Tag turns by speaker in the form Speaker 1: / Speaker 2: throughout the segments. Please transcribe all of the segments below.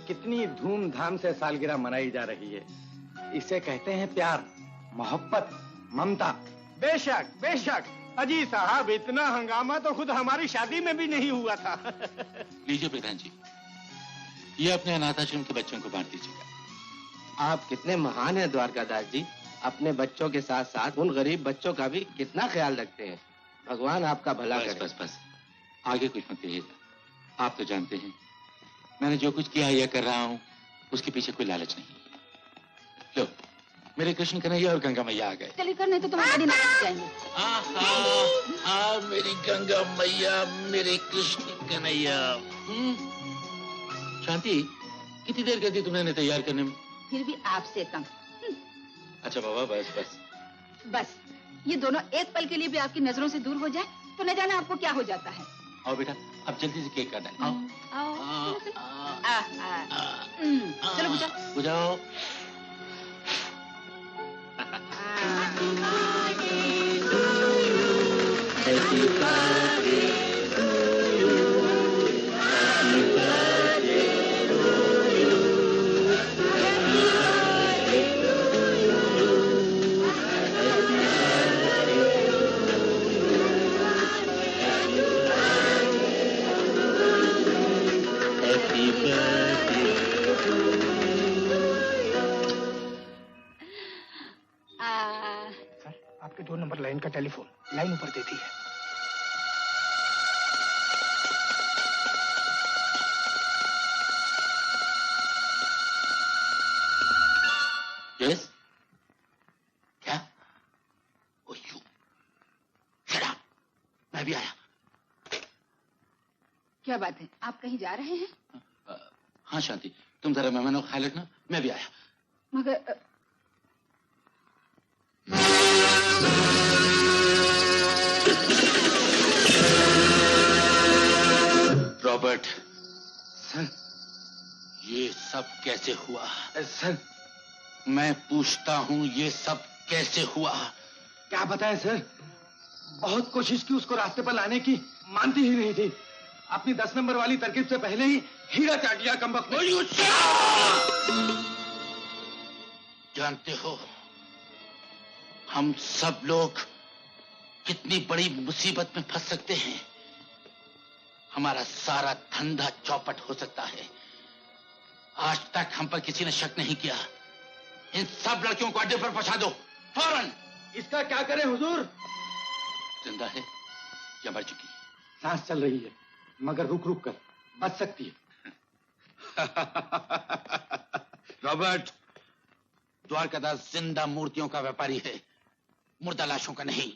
Speaker 1: कितनी धूमधाम से सालगिरह मनाई जा रही है। इसे कहते हैं प्यार, मोहब्बत, ममता।
Speaker 2: बेशक बेशक। अजी साहब, इतना हंगामा तो खुद हमारी शादी में भी नहीं हुआ था।
Speaker 3: लीजिए प्रधान जी, ये अपने अनाथाश्रम के बच्चों को बांट दीजिएगा।
Speaker 4: आप कितने महान हैं द्वारकादास जी, अपने बच्चों के साथ साथ उन गरीब बच्चों का भी कितना ख्याल रखते हैं। भगवान आपका भला करे।
Speaker 3: बस बस, आगे कुछ मत कहिएगा। आप तो जानते हैं मैंने जो कुछ किया या कर रहा हूँ उसके पीछे कोई लालच नहीं। लो, मेरे कृष्ण कन्हैया और गंगा मैया आ गए।
Speaker 5: चलिए कर, नहीं तो तुम्हारी नाराज जाएंगे।
Speaker 3: मेरी गंगा मैया, मेरे कृष्ण कन्हैया। शांति, कितनी देर कर दी तुमने इन्हें तैयार करने में?
Speaker 5: फिर भी आपसे कम।
Speaker 3: अच्छा बाबा, बस बस
Speaker 5: बस, ये दोनों एक पल के लिए भी आपकी नजरों से दूर हो जाए तो न जाने आपको क्या हो जाता है।
Speaker 3: आओ बेटा, अब जल्दी से केक काटें। आओ
Speaker 5: चलो
Speaker 3: बुझाओ।
Speaker 2: आपके 2 नंबर लाइन का टेलीफोन, लाइन ऊपर देती है।
Speaker 3: यस, क्या? ओ यू, शट अप, मैं भी आया।
Speaker 5: क्या बात है, आप कहीं जा रहे हैं?
Speaker 3: हाँ शांति, तुम जरा मेहमानों का ख्याल रखना, मैं भी आया।
Speaker 5: मगर
Speaker 3: रॉबर्ट, सर, ये सब कैसे हुआ?
Speaker 1: सर,
Speaker 3: मैं पूछता हूँ, ये सब कैसे हुआ?
Speaker 1: क्या बताएं सर, बहुत कोशिश की उसको रास्ते पर लाने की, मानती ही नहीं थी। अपनी 10 नंबर वाली तरकीब से पहले ही हीरा चाट लिया कमबख्त ने।
Speaker 3: जानते हो, हम सब लोग कितनी बड़ी मुसीबत में फंस सकते हैं। हमारा सारा धंधा चौपट हो सकता है। आज तक हम पर किसी ने शक नहीं किया। इन सब लड़कियों को अड्डे पर पहुंचा दो, फौरन।
Speaker 1: इसका क्या करें हुजूर?
Speaker 3: जिंदा है या मर चुकी?
Speaker 1: सांस चल रही है, मगर रुक रुक कर, बच सकती है।
Speaker 3: रॉबर्ट, द्वारकादास जिंदा मूर्तियों का व्यापारी है, मुर्दा लाशों का नहीं।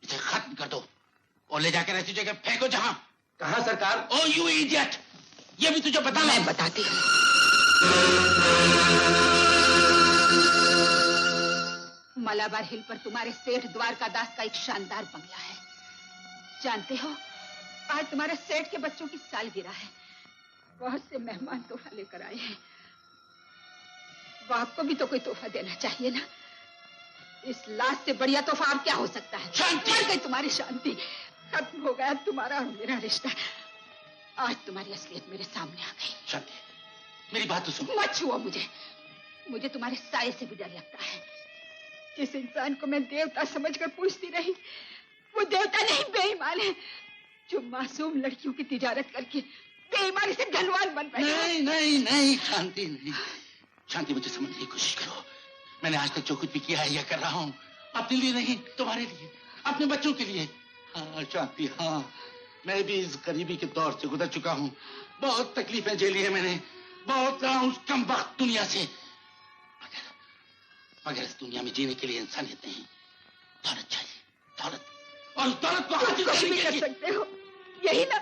Speaker 3: इसे खत्म कर दो और ले जाकर ऐसी जगह फेंको जहां।
Speaker 1: कहां सरकार?
Speaker 3: ओ यू इडियट, ये भी तुझे बताना?
Speaker 5: मैं बताती हूँ। मलाबार हिल पर तुम्हारे सेठ द्वारकादास का एक शानदार बंगला है। जानते हो, आज तुम्हारे सेठ के बच्चों की सालगिरह है। बहुत से मेहमान तोहफा लेकर आए हैं। बाप को भी तो कोई तोहफा देना चाहिए ना। इस लाश से बढ़िया तोहफा अब क्या हो सकता है? मर गई तुम्हारी शांति, खत्म हो गया तुम्हारा और मेरा रिश्ता। आज तुम्हारी असलियत मेरे सामने आ गई।
Speaker 3: शांति, मेरी बात तो सुन।
Speaker 5: मत छुओ मुझे, मुझे तुम्हारे साये से भी डर लगता है। जिस इंसान को मैं देवता समझकर पूछती रही, वो देवता नहीं, बेईमान है, जो मासूम लड़कियों की तिजारत करके बेईमानी से धनवान बन पाए।
Speaker 3: नहीं नहीं नहीं शांति, नहीं शांति, मुझे समझने की कोशिश करो। मैंने आज तक जो कुछ भी किया है या कर रहा हूँ, अपने लिए नहीं, तुम्हारे लिए, अपने बच्चों के लिए। हाँ शांति, हाँ, मैं भी इस गरीबी के दौर से गुजर चुका हूँ। बहुत तकलीफें झेली है मैंने, बहुत रहा हूँ उस कमबख्त दुनिया से। मगर इस दुनिया में जीने के लिए इंसानियत नहीं, दौलत चाहिए, दौलत। और उस दौलत को हासिल करने के लिए
Speaker 5: कर सकते हो यही ना।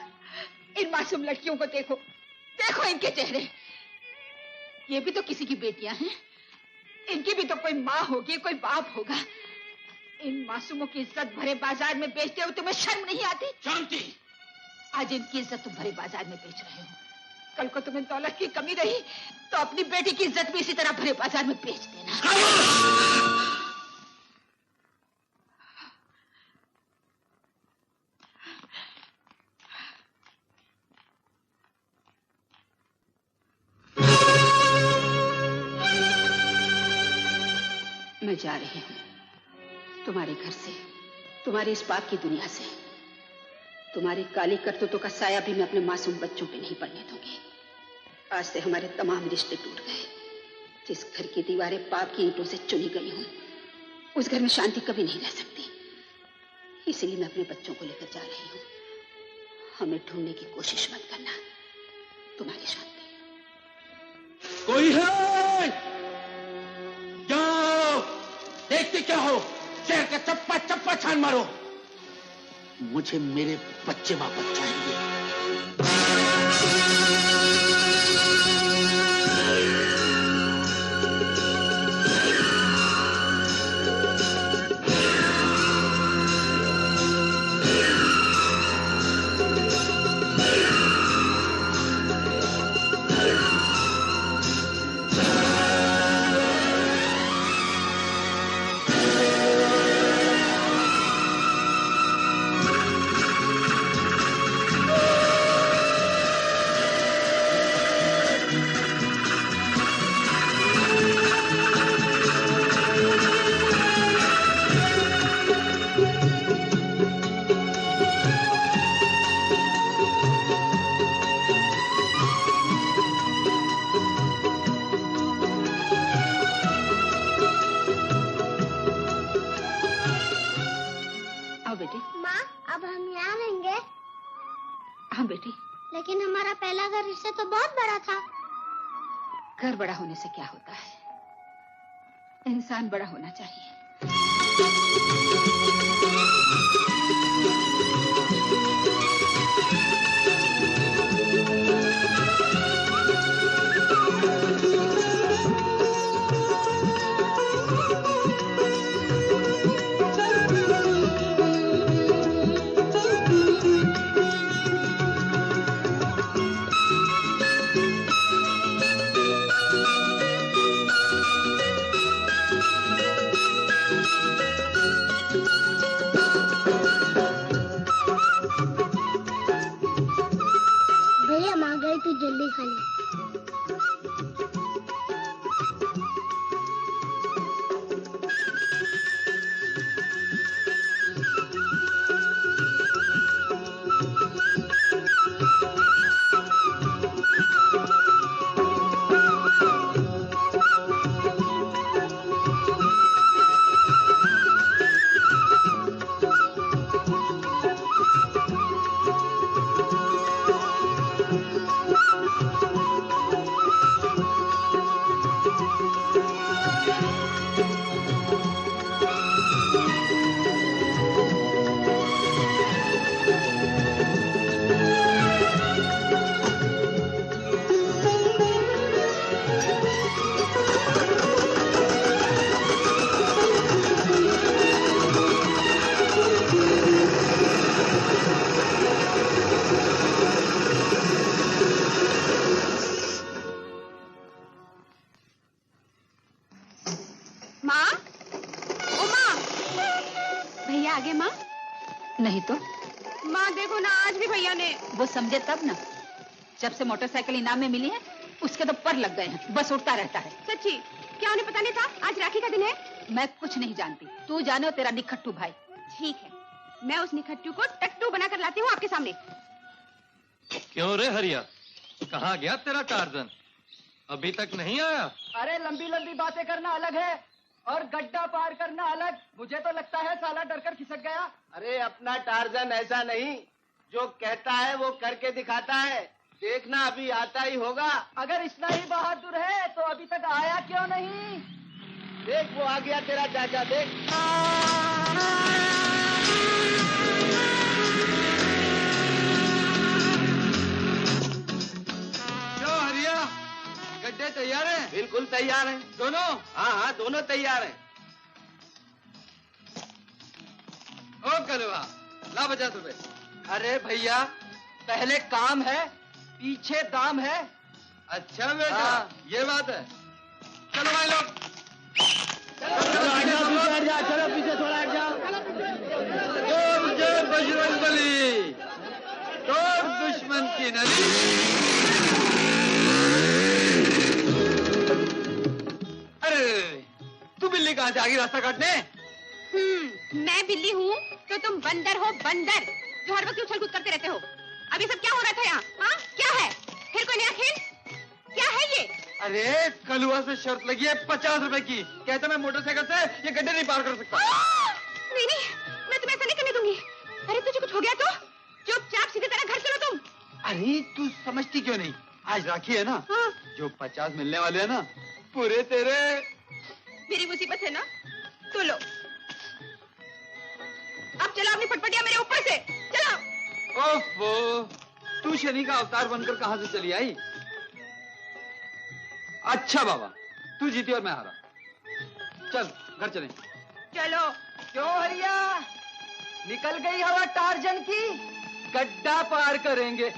Speaker 5: इन मासूम लड़कियों को देखो, देखो इनके चेहरे। ये भी तो किसी की बेटियां हैं, इनकी भी तो कोई माँ होगी, कोई बाप होगा। इन मासूमों की इज्जत भरे बाजार में बेचते हुए तुम्हें शर्म नहीं आती?
Speaker 3: शांति,
Speaker 5: आज इनकी इज्जत तुम भरे बाजार में बेच रहे हो, कल को तुम्हें दौलत की कमी रही तो अपनी बेटी की इज्जत भी इसी तरह भरे बाजार में बेच देना। मैं जा रही हूँ तुम्हारे घर से, तुम्हारे इस पाप की दुनिया से। तुम्हारी काली करतूतों का साया भी मैं अपने मासूम बच्चों पे नहीं पड़ने दूंगी। आज से हमारे तमाम रिश्ते टूट गए। जिस घर की दीवारें पाप की ईंटों से चुनी गई हूं, उस घर में शांति कभी नहीं रह सकती। इसलिए मैं अपने बच्चों को लेकर जा रही हूँ। हमें ढूंढने की कोशिश मत करना। तुम्हारी शांति।
Speaker 3: कोई है? जाओ, देखते क्या हो? शहर का चप्पा चप्पा छान मारो। मुझे मेरे बच्चे वापस चाहिए।
Speaker 6: लेकिन हमारा पहला घर इससे तो बहुत बड़ा था।
Speaker 5: घर बड़ा होने से क्या होता है? इंसान बड़ा होना चाहिए।
Speaker 6: तू जल्दी खा ले।
Speaker 5: समझे तब ना, जब से मोटरसाइकिल इनाम में मिली है उसके तो पर लग गए हैं, बस उड़ता रहता है।
Speaker 6: सच्ची? क्या उन्हें पता नहीं था आज राखी का दिन है?
Speaker 5: मैं कुछ नहीं जानती, तू जाने तेरा निखट्टू भाई।
Speaker 6: ठीक है, मैं उस निखट्टू को टट्टू बनाकर लाती हूँ आपके सामने।
Speaker 1: क्यों रे हरिया, कहाँ गया तेरा टार्जन? अभी तक नहीं आया?
Speaker 2: अरे लंबी लंबी बातें करना अलग है और गड्ढा पार करना अलग। मुझे तो लगता है साला डरकर खिसक गया।
Speaker 4: अरे अपना टार्जन ऐसा नहीं, जो कहता है वो करके दिखाता है। देखना अभी आता ही होगा।
Speaker 2: अगर इतना ही बहादुर है तो अभी तक आया क्यों नहीं?
Speaker 4: देख वो आ गया तेरा चाचा, देख।
Speaker 1: क्यों हरिया, गड्ढे तैयार हैं?
Speaker 4: बिल्कुल तैयार हैं।
Speaker 1: दोनों?
Speaker 4: हाँ हाँ, दोनों तैयार हैं।
Speaker 1: ओ करवा, ला बजा तुम्हें।
Speaker 2: अरे भैया, पहले काम है, पीछे दाम है।
Speaker 1: अच्छा बेटा,
Speaker 2: हाँ।
Speaker 1: ये बात है। चलो भाई लोग,
Speaker 4: चलो पीछे थोड़ा हट जाओ।
Speaker 1: जय बजरंग बली, तोड़ दुश्मन की नली। अरे तू बिल्ली कहाँ से आगे रास्ता काटने।
Speaker 6: मैं बिल्ली हूँ तो तुम बंदर हो, बंदर जो हर वक्त उछल कूद करते रहते हो। अब ये सब क्या हो रहा था यहाँ? हाँ, क्या है? फिर कोई नया खेल? क्या है ये?
Speaker 1: अरे कल हुआ से शर्त लगी है 50 रुपए की। कहता मैं मोटरसाइकिल से ये गड्ढे नहीं पार कर सकता।
Speaker 6: नहीं नहीं, मैं तुम्हें ऐसा नहीं करने दूंगी। अरे तुझे कुछ हो गया तो चुपचाप सीधे तरह घर चलो तुम।
Speaker 1: अरे तू समझती क्यों नहीं? आज राखी है ना।
Speaker 6: हाँ।
Speaker 1: जो 50 मिलने वाले हैं ना पूरे तेरे।
Speaker 6: मेरी मुसीबत है ना, तो लो। अब चलो अपनी फटफटिया मेरे ऊपर से चलो।
Speaker 1: ओफो, तू शनि का अवतार बनकर कहां से चली आई? अच्छा बाबा, तू जीती और मैं हारा। चल घर चलें।
Speaker 2: चलो। क्यों हरिया, निकल गई हवा टार्जन की? गड्ढा पार करेंगे।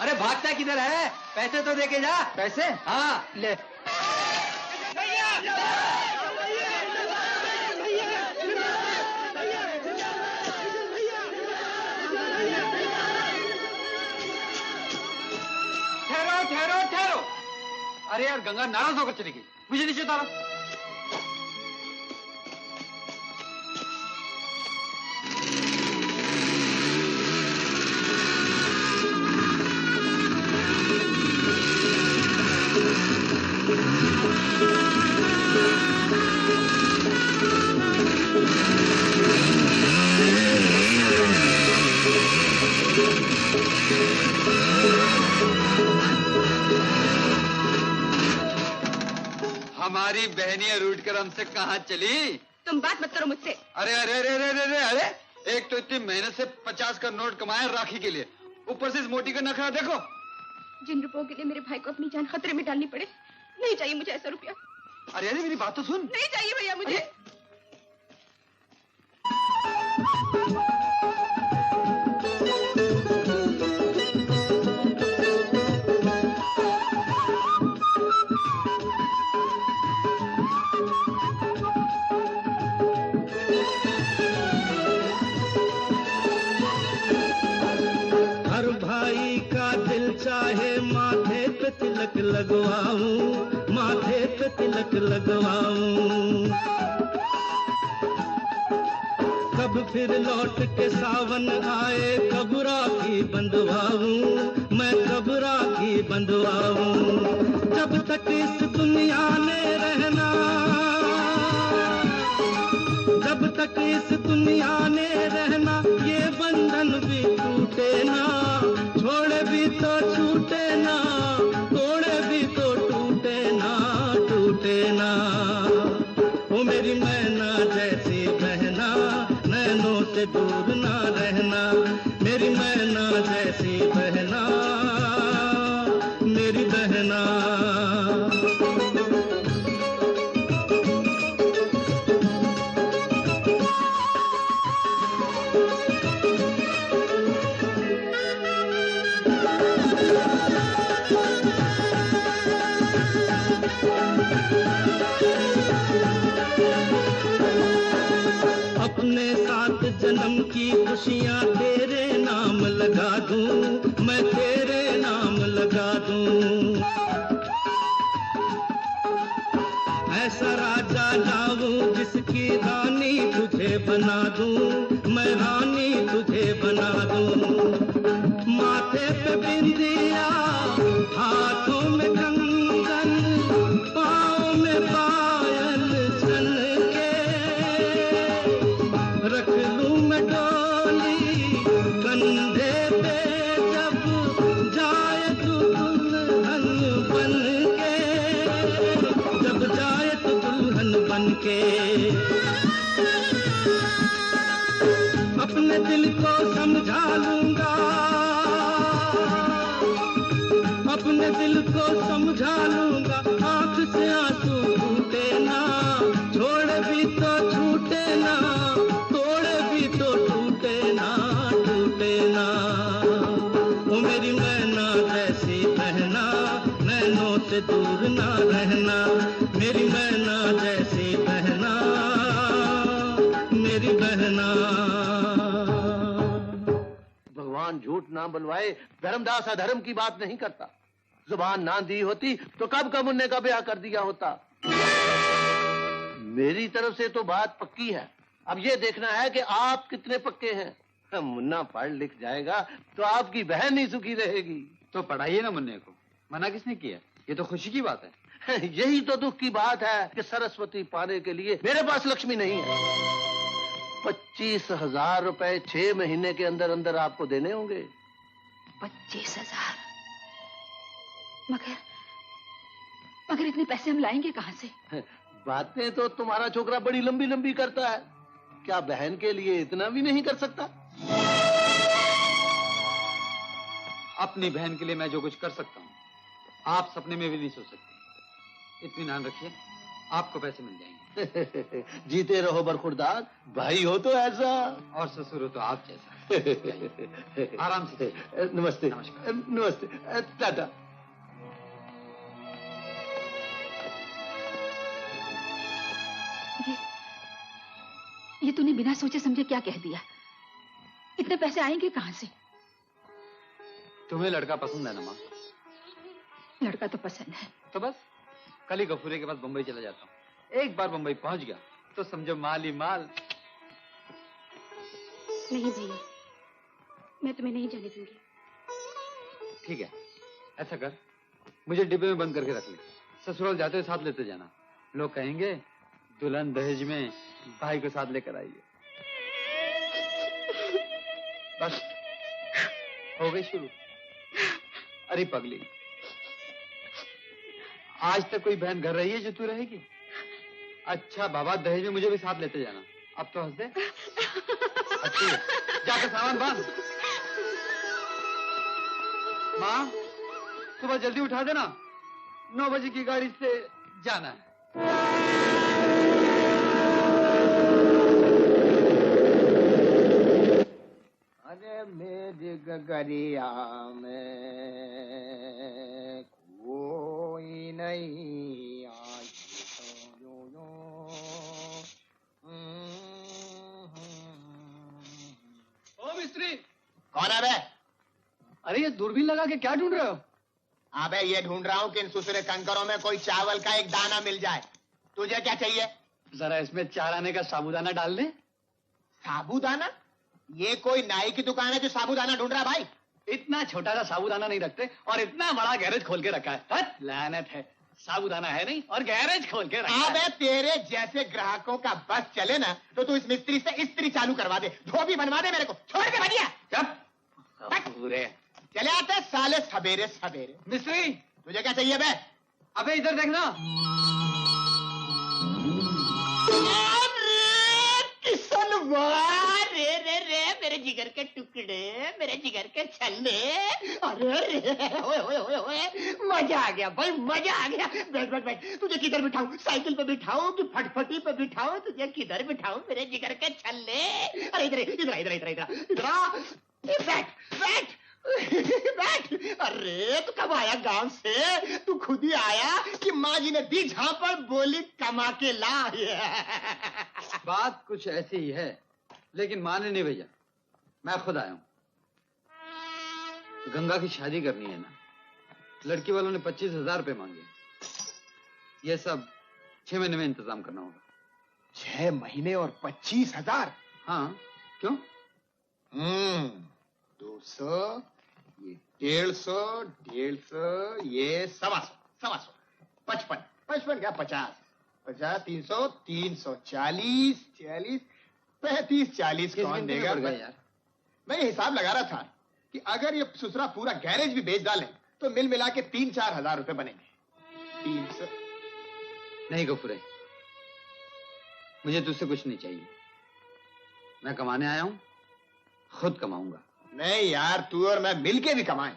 Speaker 1: अरे भागता किधर है? पैसे तो देके जा।
Speaker 2: पैसे?
Speaker 1: हाँ
Speaker 2: ले।
Speaker 1: ठहरो ठहरो ठहरो। अरे यार गंगा नाराज होकर चली गई, मुझे नीचे उतारो। हमारी बहनियां रूठ कर हमसे कहाँ चली?
Speaker 6: तुम बात मत करो मुझसे।
Speaker 1: अरे अरे अरे अरे अरे अरे, एक तो इतनी मेहनत से 50 का नोट कमाया राखी के लिए, ऊपर से इस मोटी का नखरा देखो।
Speaker 6: जिन रुपयों के लिए मेरे भाई को अपनी जान खतरे में डालनी पड़े, नहीं चाहिए मुझे ऐसा रुपया।
Speaker 1: अरे अरे मेरी बात तो सुन।
Speaker 6: नहीं चाहिए भैया मुझे।
Speaker 7: तिलक लगवाऊं, माथे पे तिलक लगवाऊं। कब फिर लौट के सावन आए, कब राखी बंधवाऊं, मैं कब राखी बंधवाऊं। जब तक इस दुनिया में रहना, जब तक इस दुनिया में रहना, ये बंधन भी टूटे ना, छोड़े भी तो छूटे ना, तोड़े भी तो टूटे ना, टूटे ना। ओ मेरी मैना जैसी बहना, नैनों से दूर ना रहना, मेरी मैना जैसी बहना, मेरी बहना। अपने साथ जन्म की खुशियाँ तेरे नाम लगा दूं, मैं तेरे नाम लगा दूं। ऐसा राजा लाऊं जिसकी रानी तुझे बना दूं, मैं रानी तुझे बना दूं। माथे पे बिंदिया, हाथों में कंगन, पाँव में पायल सन के, रख लूं मैं डोली कंधे पे, जब जाए तू दुल्हन बन के, जब जाए तू दुल्हन बन के। अपने दिल को समझा लूंगा, अपने दिल को समझा लूंगा, आंख से आंसू टूटे ना, छोड़े भी तो छूटे ना, तोड़े भी तो टूटे ना, टूटे ना। ओ मेरी मैना जैसी बहना, नैनों से मुझसे दूर ना रहना, मेरी मैना जैसी बहना, मेरी बहना।
Speaker 4: भगवान झूठ ना बुलवाए, धर्मदास अधर्म की बात नहीं करता। जुबान ना दी होती तो कब का मुन्ने का ब्याह कर दिया होता। मेरी तरफ से तो बात पक्की है, अब ये देखना है कि आप कितने पक्के हैं। मुन्ना पढ़ लिख जाएगा तो आपकी बहन ही सुखी रहेगी।
Speaker 8: तो पढ़ाइए ना मुन्ने को, मना किसने किया? ये तो खुशी की बात है।
Speaker 4: यही तो दुख की बात है कि सरस्वती पाने के लिए मेरे पास लक्ष्मी नहीं है। 25,000 रुपए 6 महीने के अंदर अंदर आपको देने होंगे।
Speaker 5: 25,000? मगर इतने पैसे हम लाएंगे कहां से?
Speaker 4: बातें तो तुम्हारा छोकरा बड़ी लंबी लंबी करता है, क्या बहन के लिए इतना भी नहीं कर सकता?
Speaker 8: अपनी बहन के लिए मैं जो कुछ कर सकता हूँ आप सपने में भी नहीं सोच सकते। इत्मीनान रखिए, आपको पैसे मिल जाएंगे।
Speaker 4: जीते रहो बरखुरदार, भाई हो तो ऐसा
Speaker 8: और ससुर हो तो आप जैसा। आराम से।
Speaker 4: नमस्ते।
Speaker 8: नमस्कार।
Speaker 4: नमस्ते टाटा।
Speaker 5: ये तूने बिना सोचे समझे क्या कह दिया? इतने पैसे आएंगे कहां से?
Speaker 8: तुम्हें लड़का पसंद है ना माँ?
Speaker 5: लड़का तो पसंद है।
Speaker 8: तो बस कल ही गफूरे के पास बंबई चला जाता हूँ। एक बार बंबई पहुंच गया तो समझो माल ही माल।
Speaker 6: नहीं भैया, मैं तुम्हें नहीं जाने दूंगी।
Speaker 8: ठीक है, ऐसा कर, मुझे डिब्बे में बंद करके रख ले। ससुराल जाते हुए साथ लेते जाना। लोग कहेंगे दुल्हन दहेज में भाई को साथ लेकर आइए। बस हो गई शुरू। अरे पगली, आज तक कोई बहन घर रही है जो तू रहेगी? अच्छा बाबा, दहेज में मुझे भी साथ लेते जाना। अब तो हंस दे। अच्छी है, जाकर सामान बांध। माँ, सुबह जल्दी उठा देना, 9 बजे की गाड़ी से जाना है।
Speaker 1: अरे मेरी गगरिया में कोई नहीं आज तो यो
Speaker 2: ओ मिस्त्री,
Speaker 1: कौन है बे?
Speaker 2: अरे ये दूरबीन लगा के क्या ढूंढ रहे हो?
Speaker 1: अबे ये ढूंढ रहा हूँ कि इन सुसरे कंकरों में कोई चावल का एक दाना मिल जाए। तुझे क्या चाहिए?
Speaker 2: जरा इसमें 4 आने का साबूदाना डाल दे।
Speaker 1: साबूदाना? ये कोई नाई की दुकान है जो साबूदाना ढूंढ रहा है भाई?
Speaker 2: इतना छोटा सा साबूदाना नहीं रखते और इतना बड़ा गैरेज खोल के रखा है। हट, लानत है, साबूदाना है नहीं और गैरेज खोल के रखा है।
Speaker 1: अबे तेरे जैसे ग्राहकों का बस चले ना तो तू इस मिस्त्री से इस्त्री चालू करवा दे, धोबी बनवा दे मेरे को। छोड़ के भजिया
Speaker 2: चुप। पूरे
Speaker 1: चले आते साले सवेरे सवेरे।
Speaker 2: मिस्त्री,
Speaker 1: तुझे क्या चाहिए बे?
Speaker 2: अबे इधर देखना।
Speaker 1: रे रे रे मेरे जिगर के टुकड़े, मेरे जिगर के छल्ले। अरे रे ओए ओए ओए ओए, मजा आ गया भाई, मजा आ गया। बैठ बैठ बैठ। तुझे किधर बिठाऊं? साइकिल पे बिठाऊं कि फटफटी पे बिठाऊं? तुझे किधर बिठाऊं मेरे जिगर के छल्ले? अरे इधर इधर इधर इधर इधर इधर बैठ बैठ बैठ। अरे तू कब आया गांव से? तू खुद ही आया कि माँ जी ने दी झापड़, बोली कमा के ला?
Speaker 8: बात कुछ ऐसी ही है, लेकिन माँ ने नहीं भेजा, मैं खुद आया हूँ। गंगा की शादी करनी है ना, लड़की वालों ने 25,000 रुपए मांगे। ये सब 6 महीने में इंतजाम करना होगा।
Speaker 1: 6 महीने और 25,000?
Speaker 8: हाँ, क्यों?
Speaker 1: 200, ये 150, ये 125, 55 क्या 50, 300, 340, 40, 35, 40 कौन देगा
Speaker 8: यार?
Speaker 1: मैं ये हिसाब लगा रहा था कि अगर ये ससुरा पूरा गैरेज भी बेच डाले तो मिल मिला के 3-4 हजार रुपए बनेंगे। 300
Speaker 8: नहीं गफूरे, मुझे तुझसे कुछ नहीं चाहिए। मैं कमाने आया हूँ, खुद कमाऊंगा।
Speaker 1: नहीं यार, तू और मैं मिलके भी कमाएं,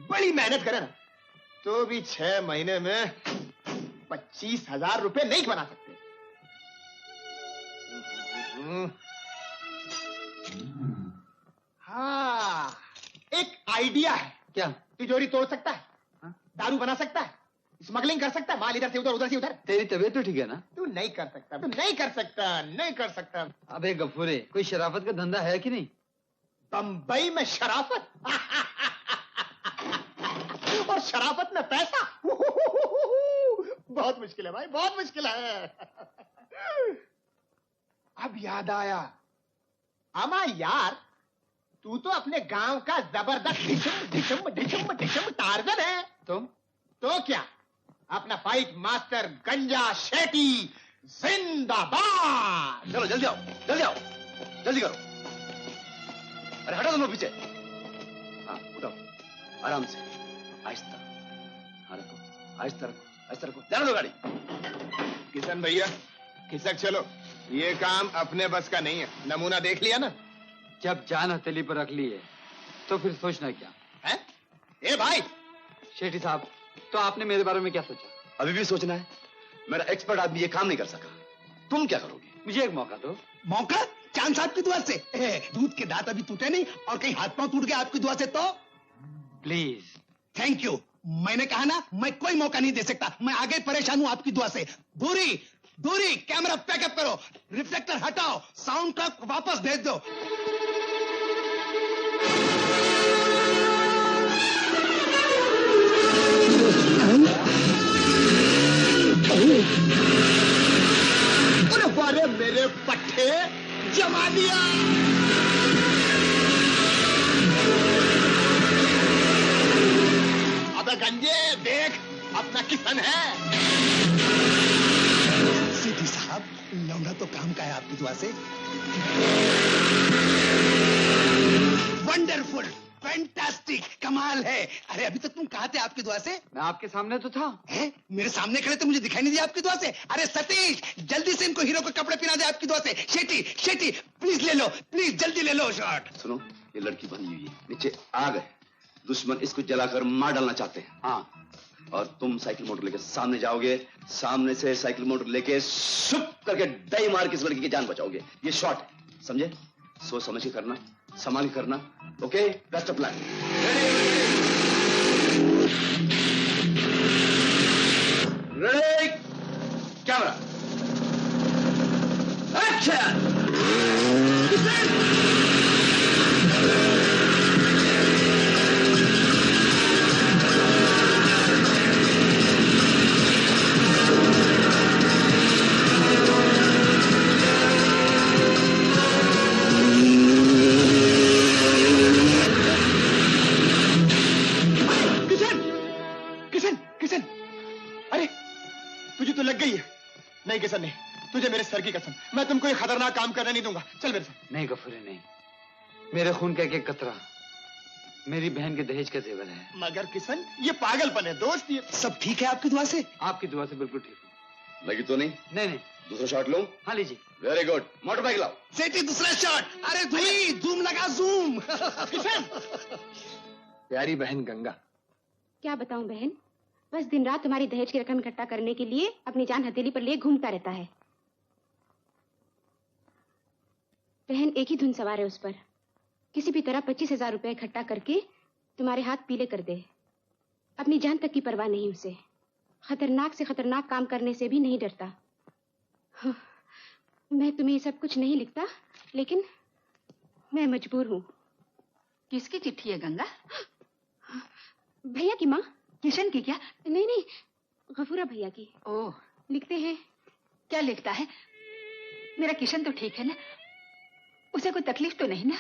Speaker 1: बड़ी मेहनत करें ना, तो भी 6 महीने में 25,000 रुपए नहीं बना सकते। हाँ, एक आइडिया है।
Speaker 8: क्या?
Speaker 1: तिजोरी तोड़ सकता है,
Speaker 8: हाँ?
Speaker 1: दारू बना सकता है, स्मगलिंग कर सकता, माल इधर से उधर, उधर से उधर।
Speaker 8: तेरी तबीयत तो ठीक है ना?
Speaker 1: तू नहीं कर सकता, तू नहीं कर सकता, नहीं कर सकता।
Speaker 8: अबे गफूरे, कोई शराफत का धंधा है कि नहीं?
Speaker 1: बंबई में शराफत और शराफत में पैसा बहुत मुश्किल है भाई, बहुत मुश्किल है। अब याद आया, अमा यार, तू तो अपने गांव का जबरदस्त ढिशुम टार्जन है। तो क्या, अपना फाइट मास्टर गंजा शेट्टी जिंदाबाद।
Speaker 9: चलो जल्दी आओ, जल्दी आओ, जल्दी करो। अरे हटो तुम लोग पीछे। हाँ उठाओ, आराम से, आहिस्ता। हाँ रखो, आहिस्ता रखो, आहिस्ता रखो। जाने दो गाड़ी।
Speaker 10: किशन भैया, खिसक चलो, ये काम अपने बस का नहीं है। नमूना देख लिया ना?
Speaker 8: जब जान हथेली पर रख ली है तो फिर सोचना क्या
Speaker 10: है? ए भाई
Speaker 8: शेट्टी साहब, तो आपने मेरे बारे में क्या सोचा?
Speaker 9: अभी भी सोचना है? मेरा एक्सपर्ट आदमी ये काम नहीं कर सका। तुम क्या करोगे?
Speaker 8: मुझे एक मौका दो।
Speaker 11: मौका? चांद साहब की दुआ से? दूध के दांत अभी टूटे नहीं और कहीं हाथ पांव टूट गए आपकी दुआ से तो?
Speaker 8: प्लीज।
Speaker 11: Thank you. मैंने कहा ना, मैं कोई मौका नहीं दे सकता। मैं आगे परेशान हूं आपकी दुआ से। दूरी दूरी, कैमरा पैकअप करो, रिफ्लेक्टर हटाओ, साउंड ट्रक वापस भेज दो।
Speaker 1: अरे मेरे पट्टे जमा दिया। अबे गंजे देख, अपना किशन है।
Speaker 11: सीधी साहब, लौंडा तो काम का है आपकी दुआ से। वंडरफुल, फैंटास्टिक, कमाल है। अरे अभी तक तुम कहाँ थे आपकी दुआ से?
Speaker 8: मैं आपके सामने तो था।
Speaker 11: है? मेरे सामने खड़े थे, मुझे दिखाई नहीं दिया आपकी दुआ से। अरे सतीश, जल्दी से इनको हीरो के कपड़े पहना दे आपकी दुआ से। शेट्टी शेट्टी, प्लीज ले लो, प्लीज जल्दी ले लो शॉट।
Speaker 9: सुनो, ये लड़की बनी हुई है, नीचे आग है, दुश्मन इसको जलाकर मार डालना चाहते हैं। हाँ, और तुम साइकिल मोटर लेके सामने जाओगे, सामने से साइकिल मोटर लेके सुप करके दई मार के इस लड़की की जान बचाओगे। ये शॉट है, समझे? सोच समझ के करना, संभाल के करना। Okay, best of luck. Ready, camera, action.
Speaker 1: तुझे तो लग गई है। नहीं किशन नहीं, तुझे मेरे सर की कसम, मैं तुमको ये खतरनाक काम करने नहीं दूंगा। चल मेरे साथ।
Speaker 8: नहीं गफूरे नहीं, मेरे खून का एक एक कतरा मेरी बहन के दहेज का जेवर है।
Speaker 1: मगर किशन, ये पागलपन है दोस्त। ये
Speaker 11: सब ठीक है आपकी दुआ से?
Speaker 8: आपकी दुआ से बिल्कुल ठीक हूँ।
Speaker 9: लगी तो नहीं?
Speaker 8: नहीं नहीं।
Speaker 9: दूसरा शॉट लूं?
Speaker 8: हाँ लीजिए।
Speaker 9: वेरी गुड, मोटर बाइक लाओ।
Speaker 11: सेठी दूसरा शॉट। अरे धुई, जूम लगा, जूम।
Speaker 1: किशन।
Speaker 10: प्यारी बहन गंगा,
Speaker 6: क्या बताऊं बहन, बस दिन रात तुम्हारी दहेज की रकम इकट्ठा करने के लिए अपनी जान हथेली पर लिए घूमता रहता है। बहन एक ही धुन सवार है उस पर, किसी भी तरह 25,000 रुपए इकट्ठा करके तुम्हारे हाथ पीले कर दे। अपनी जान तक की परवाह नहीं उसे, खतरनाक से खतरनाक काम करने से भी नहीं डरता। मैं तुम्हें ये सब कुछ नहीं लिखता, लेकिन मैं मजबूर हूँ।
Speaker 5: किसकी चिट्ठी है गंगा?
Speaker 6: भैया की माँ।
Speaker 5: किशन की क्या?
Speaker 6: नहीं नहीं, गफूरा भैया की।
Speaker 5: ओह,
Speaker 6: लिखते हैं।
Speaker 5: क्या लिखता है? मेरा किशन तो ठीक है ना? उसे कोई तकलीफ तो नहीं ना?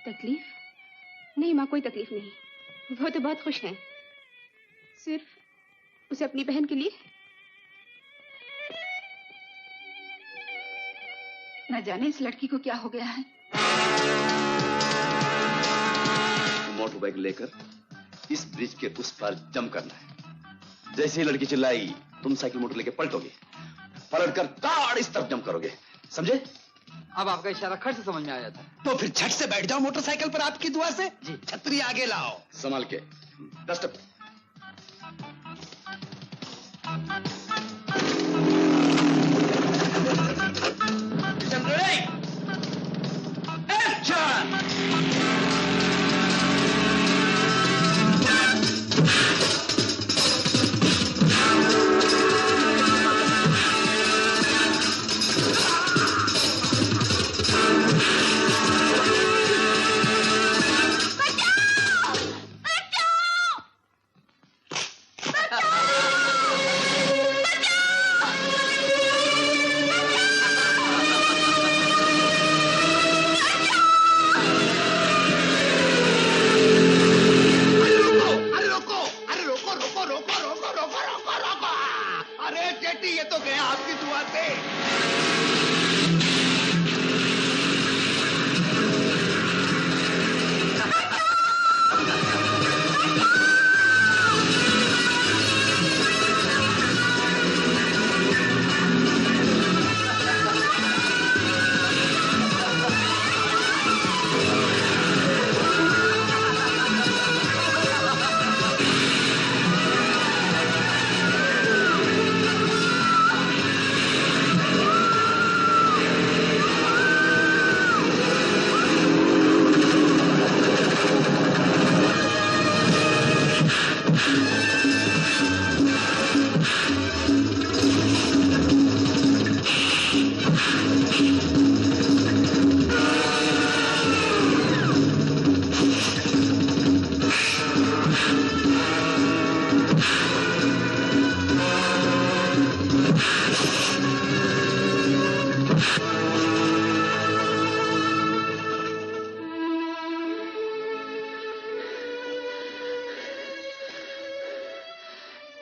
Speaker 6: तकलीफ? नहीं माँ, कोई तकलीफ नहीं, वो तो बहुत खुश है। सिर्फ उसे अपनी बहन के लिए।
Speaker 5: न जाने इस लड़की को क्या हो गया है।
Speaker 9: मोटर बाइक लेकर इस ब्रिज के उस पार जंप करना है। जैसे ही लड़की चिल्लाएगी, तुम साइकिल मोटर लेके पलटोगे, पलटकर ताड़ इस तरफ जंप करोगे, समझे?
Speaker 8: अब आपका इशारा खट से समझ में आ जाता है।
Speaker 11: तो फिर झट से बैठ जाओ मोटरसाइकिल पर आपकी दुआ से।
Speaker 8: जी।
Speaker 11: छतरी आगे लाओ,
Speaker 9: संभाल के। Dust up. एक्शन।
Speaker 10: से।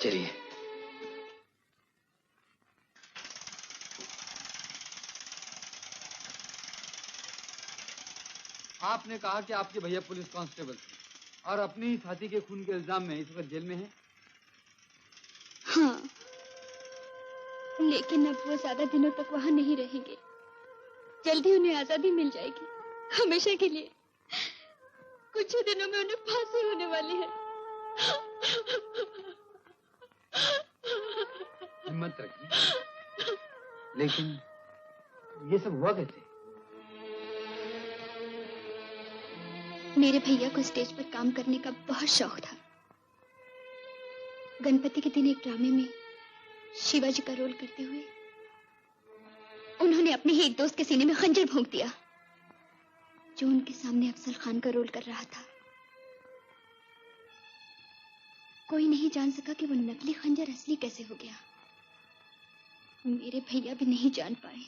Speaker 9: चलिए।
Speaker 8: आपने कहा कि आपके भैया पुलिस कांस्टेबल थे और अपनी साथी के खून के इल्जाम में इस वक्त जेल में है।
Speaker 6: हाँ, लेकिन अब वो ज्यादा दिनों तक वहाँ नहीं रहेंगे। जल्दी उन्हें आजादी मिल जाएगी, हमेशा के लिए। कुछ ही दिनों में उन्हें फांसी होने वाली है।
Speaker 8: हिम्मत रखिए। लेकिन ये सब हुआ कैसे?
Speaker 6: मेरे भैया को स्टेज पर काम करने का बहुत शौक था। गणपति के दिन एक ड्रामे में शिवाजी का रोल करते हुए उन्होंने अपने ही एक दोस्त के सीने में खंजर भोंक दिया, जो उनके सामने अफजल खान का रोल कर रहा था। कोई नहीं जान सका कि वो नकली खंजर असली कैसे हो गया। मेरे भैया भी नहीं जान पाए।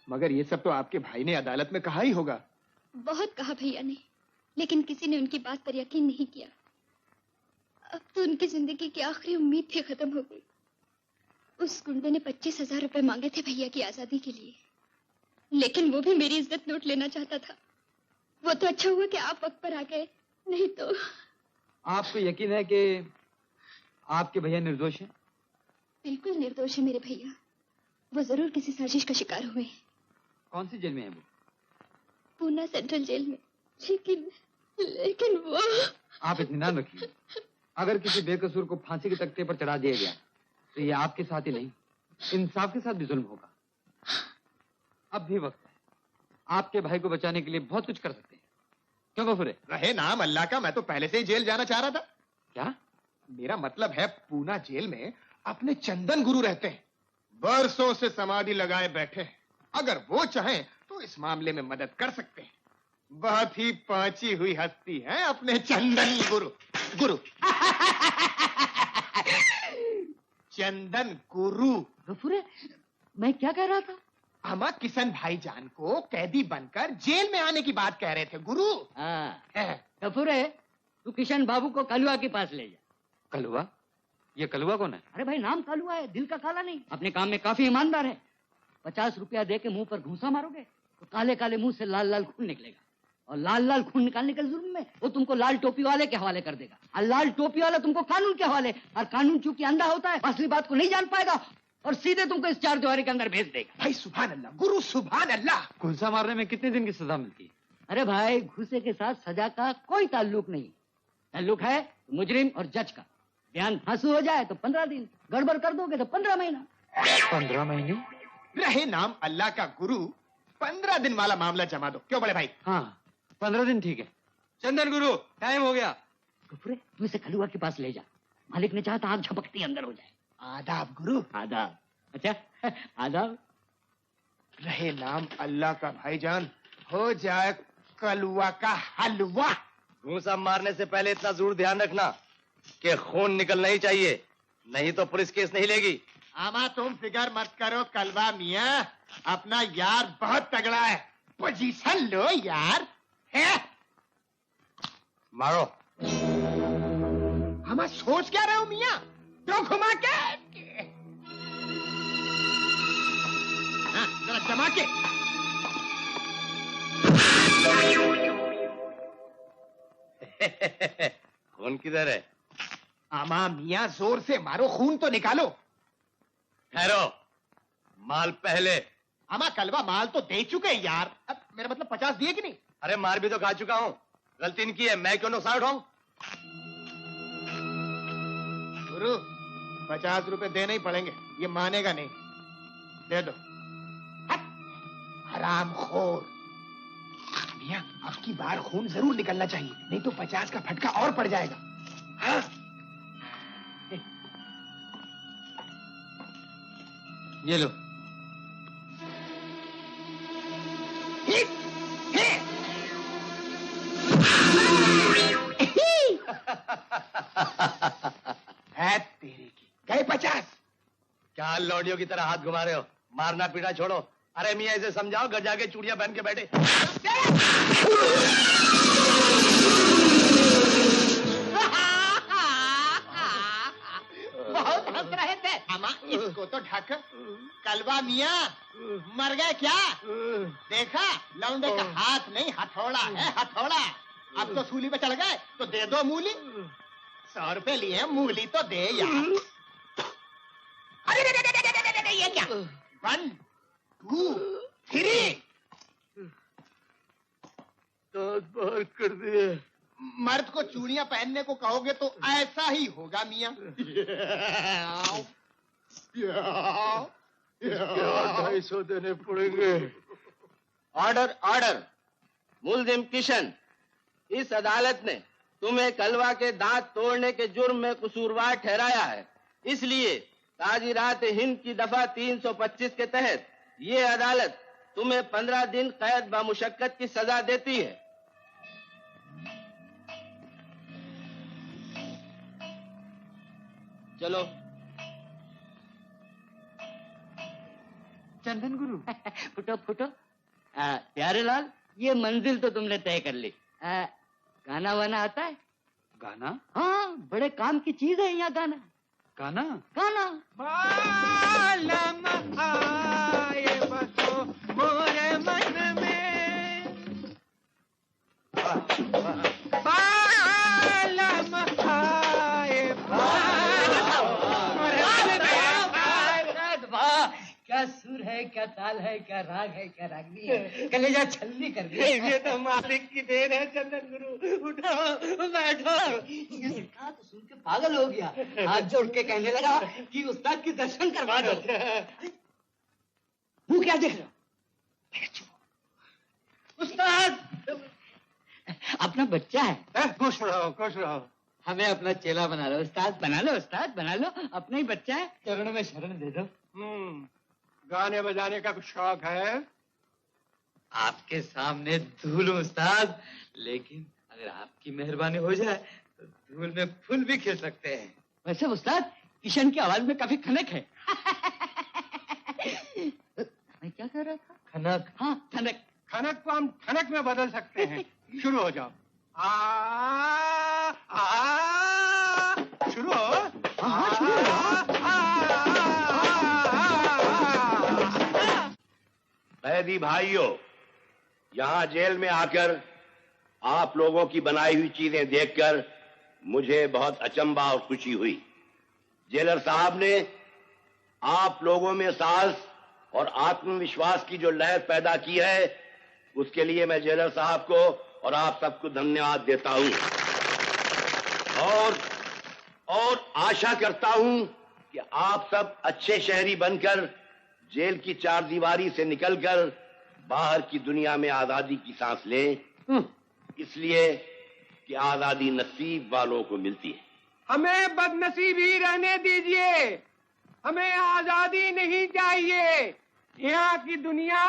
Speaker 10: मगर ये सब तो आपके भाई ने अदालत में कहा ही होगा।
Speaker 6: बहुत कहा भैया ने, लेकिन किसी ने उनकी बात पर यकीन नहीं किया। अब तो उनकी जिंदगी की आखिरी उम्मीद भी खत्म हो गई। उस गुंडे ने 25,000 रुपए मांगे थे भैया की आजादी के लिए, लेकिन वो भी मेरी इज्जत लूट लेना चाहता था। वो तो अच्छा हुआ कि आप वक्त पर आ गए, नहीं तो।
Speaker 8: आपको यकीन है कि आपके भैया निर्दोष हैं?
Speaker 6: बिल्कुल निर्दोष है मेरे भैया। वो जरूर किसी साजिश का शिकार हुए हैं।
Speaker 8: कौन सी जेल में है वो?
Speaker 6: पूना सेंट्रल जेल में। लेकिन वो।
Speaker 8: आप इत्मीनान रखिए। अगर किसी बेकसूर को फांसी के तख्ते पर चढ़ा दिया गया तो ये आपके साथ ही नहीं, इंसाफ के साथ भी जुल्म होगा। अब भी वक्त है। आपके भाई को बचाने के लिए बहुत कुछ कर सकते हैं। क्यों गफूर?
Speaker 10: रहे नाम अल्लाह का, मैं तो पहले से ही जेल जाना चाह रहा था।
Speaker 8: क्या?
Speaker 10: मेरा मतलब है, पूना जेल में अपने चंदन गुरु रहते हैं, बरसों से समाधि लगाए बैठे हैं। अगर वो चाहें तो इस मामले में मदद कर सकते हैं। बहुत ही पहुंची हुई हस्ती है अपने चंदन गुरु। चंदन गुरु।
Speaker 12: गफूरे, मैं क्या कह रहा था?
Speaker 10: हम किशन भाईजान को कैदी बनकर जेल में आने की बात कह रहे थे गुरु।
Speaker 12: गफूरे, तू किशन बाबू को कलुआ के पास ले जा।
Speaker 8: कलुआ? ये कलुआ कौन है?
Speaker 12: अरे भाई, नाम कलुआ है, दिल का काला नहीं। अपने काम में काफी ईमानदार है। 50 रुपया दे के मुंह पर घूंसा मारोगे तो काले काले मुंह से लाल लाल खून निकलेगा, और लाल लाल खून निकालने के जुर्म में वो तुमको लाल टोपी वाले के हवाले कर देगा, और लाल टोपी वाला तुमको कानून के हवाले, और कानून चूंकि अंधा होता है असली बात को नहीं जान पाएगा और सीधे तुमको इस चार दीवारी के अंदर भेज देगा।
Speaker 10: भाई सुभान अल्लाह गुरु, सुभान अल्लाह।
Speaker 8: घुसा मारने में कितने दिन की सजा मिलती है?
Speaker 12: अरे भाई, घुसे के साथ सजा का कोई ताल्लुक नहीं। ताल्लुक है मुजरिम और जज का। बयान फांसी हो जाए तो 15 दिन, गड़बड़ कर दोगे तो 15 महीना।
Speaker 8: 15 महीने?
Speaker 10: रहे नाम अल्लाह का गुरु, 15 दिन वाला मामला जमा दो। क्यों बड़े भाई?
Speaker 8: हाँ, 15 दिन ठीक है। चंदन गुरु, टाइम हो गया।
Speaker 12: गफूरे, तुम इसे कलुआ के पास ले जा। मालिक ने चाहा तो आग झपकती अंदर हो जाए।
Speaker 10: आदाब गुरु।
Speaker 12: आदाब। अच्छा, आदाब।
Speaker 10: रहे नाम अल्लाह का भाईजान, हो जाए कलुआ का हलवा।
Speaker 4: घूंसा मारने से पहले इतना जरूर ध्यान रखना कि खून निकलना ही चाहिए, नहीं तो पुलिस केस नहीं लेगी।
Speaker 10: आमा तुम फिकर मत करो कलवा मियाँ, अपना यार बहुत तगड़ा है। पोजीशन लो यार। है
Speaker 4: मारो।
Speaker 10: हम सोच क्या रहे हो मियाँ? तो घुमा के जरा जमा के।
Speaker 4: खून किधर है?
Speaker 10: आमा मियाँ जोर से मारो, खून तो निकालो।
Speaker 4: ठहरो, माल पहले।
Speaker 10: आमा कलवा माल तो दे चुके यार। अब मेरा मतलब 50 दिए कि नहीं?
Speaker 4: अरे मार भी तो खा चुका हूँ, गलती इनकी है, मैं क्यों नुकसान उठाऊं?
Speaker 10: गुरु 50 रुपए देने ही पड़ेंगे, ये मानेगा नहीं। दे दो। हरामखोर। मियाँ अब की बार खून जरूर निकलना चाहिए, नहीं तो 50 का फटका और पड़ जाएगा। हाँ?
Speaker 8: ये लो।
Speaker 10: है तेरे की गए 50।
Speaker 4: क्या लौड़ियों की तरह हाथ घुमा रहे हो? मारना पीटा छोड़ो। अरे मियाँ इसे समझाओ, घर जाके चूड़ियां पहन के बैठे।
Speaker 1: बहुत हंस रहे थे।
Speaker 10: अमा इसको तो ढक। कलवा मियाँ मर गए क्या? देखा, लौंडे का हाथ नहीं हथौड़ा है, हथौड़ा। अब तो सूली पे चढ़ गए तो दे दो मूली। 100 रुपए लिए, मूली तो दे यार। अरे ये क्या? 1 2 3
Speaker 4: दांत बाहर कर दिए।
Speaker 10: मर्द को चूड़ियां पहनने को कहोगे तो ऐसा ही होगा मियाँ।
Speaker 4: 250 देने पड़ेंगे।
Speaker 13: Order order. मुल्जिम किशन, इस अदालत ने तुम्हें कलवा के दांत तोड़ने के जुर्म में कसूरवार ठहराया है। इसलिए ताजीरात हिंद की दफा 325 के तहत ये अदालत तुम्हें 15 दिन कैद बामुशक्कत की सजा देती है। चलो।
Speaker 12: चंदन गुरु फुटो फुटो। प्यारे लाल, ये मंजिल तो तुमने तय कर ली। गाना वाना आता है?
Speaker 8: गाना?
Speaker 12: हाँ, बड़े काम की चीज है यहाँ गाना।
Speaker 8: गाना?
Speaker 12: गाना।
Speaker 7: बालम आए बसो मोरे मन में, बालम आए
Speaker 12: क्या सुर है, क्या ताल है, क्या राग है, क्या रागनी है, कलेजा छलनी कर दिया।
Speaker 7: ये तो मालिक की देन है चंदन गुरु। उठो बैठो।
Speaker 12: ये कहा तो सुन के पागल हो गया, हाथ जोड़ के कहने लगा कि उस्ताद की दर्शन करवा दो। मुंह क्या देख रहे हो? उस्ताद अपना बच्चा है।
Speaker 7: खुश रहो खुश रहो।
Speaker 12: हमें अपना चेला बना लो उस्ताद, बना लो उस्ताद, बना लो। अपना ही बच्चा है, चरणों में शरण दे दो।
Speaker 7: गाने बजाने का कुछ शौक है?
Speaker 8: आपके सामने धूल उस्ताद, लेकिन अगर आपकी मेहरबानी हो जाए तो धूल में फूल भी खिल सकते हैं।
Speaker 12: वैसे उस्ताद किशन की आवाज में काफी खनक है। मैं क्या कह रहा था?
Speaker 8: खनक?
Speaker 12: हाँ खनक।
Speaker 7: खनक को हम ठनक में बदल सकते हैं। शुरू हो जाओ। शुरू हो।
Speaker 12: हाँ शुरू हो।
Speaker 14: कैदी भाइयों, यहाँ जेल में आकर आप लोगों की बनाई हुई चीजें देखकर मुझे बहुत अचंभा और खुशी हुई। जेलर साहब ने आप लोगों में साहस और आत्मविश्वास की जो लहर पैदा की है, उसके लिए मैं जेलर साहब को और आप सबको धन्यवाद देता हूं और आशा करता हूं कि आप सब अच्छे शहरी बनकर जेल की चारदीवारी से निकलकर बाहर की दुनिया में आजादी की सांस लें, इसलिए कि आजादी नसीब वालों को मिलती है।
Speaker 7: हमें बदनसीबी रहने दीजिए, हमें आजादी नहीं चाहिए। यहाँ की दुनिया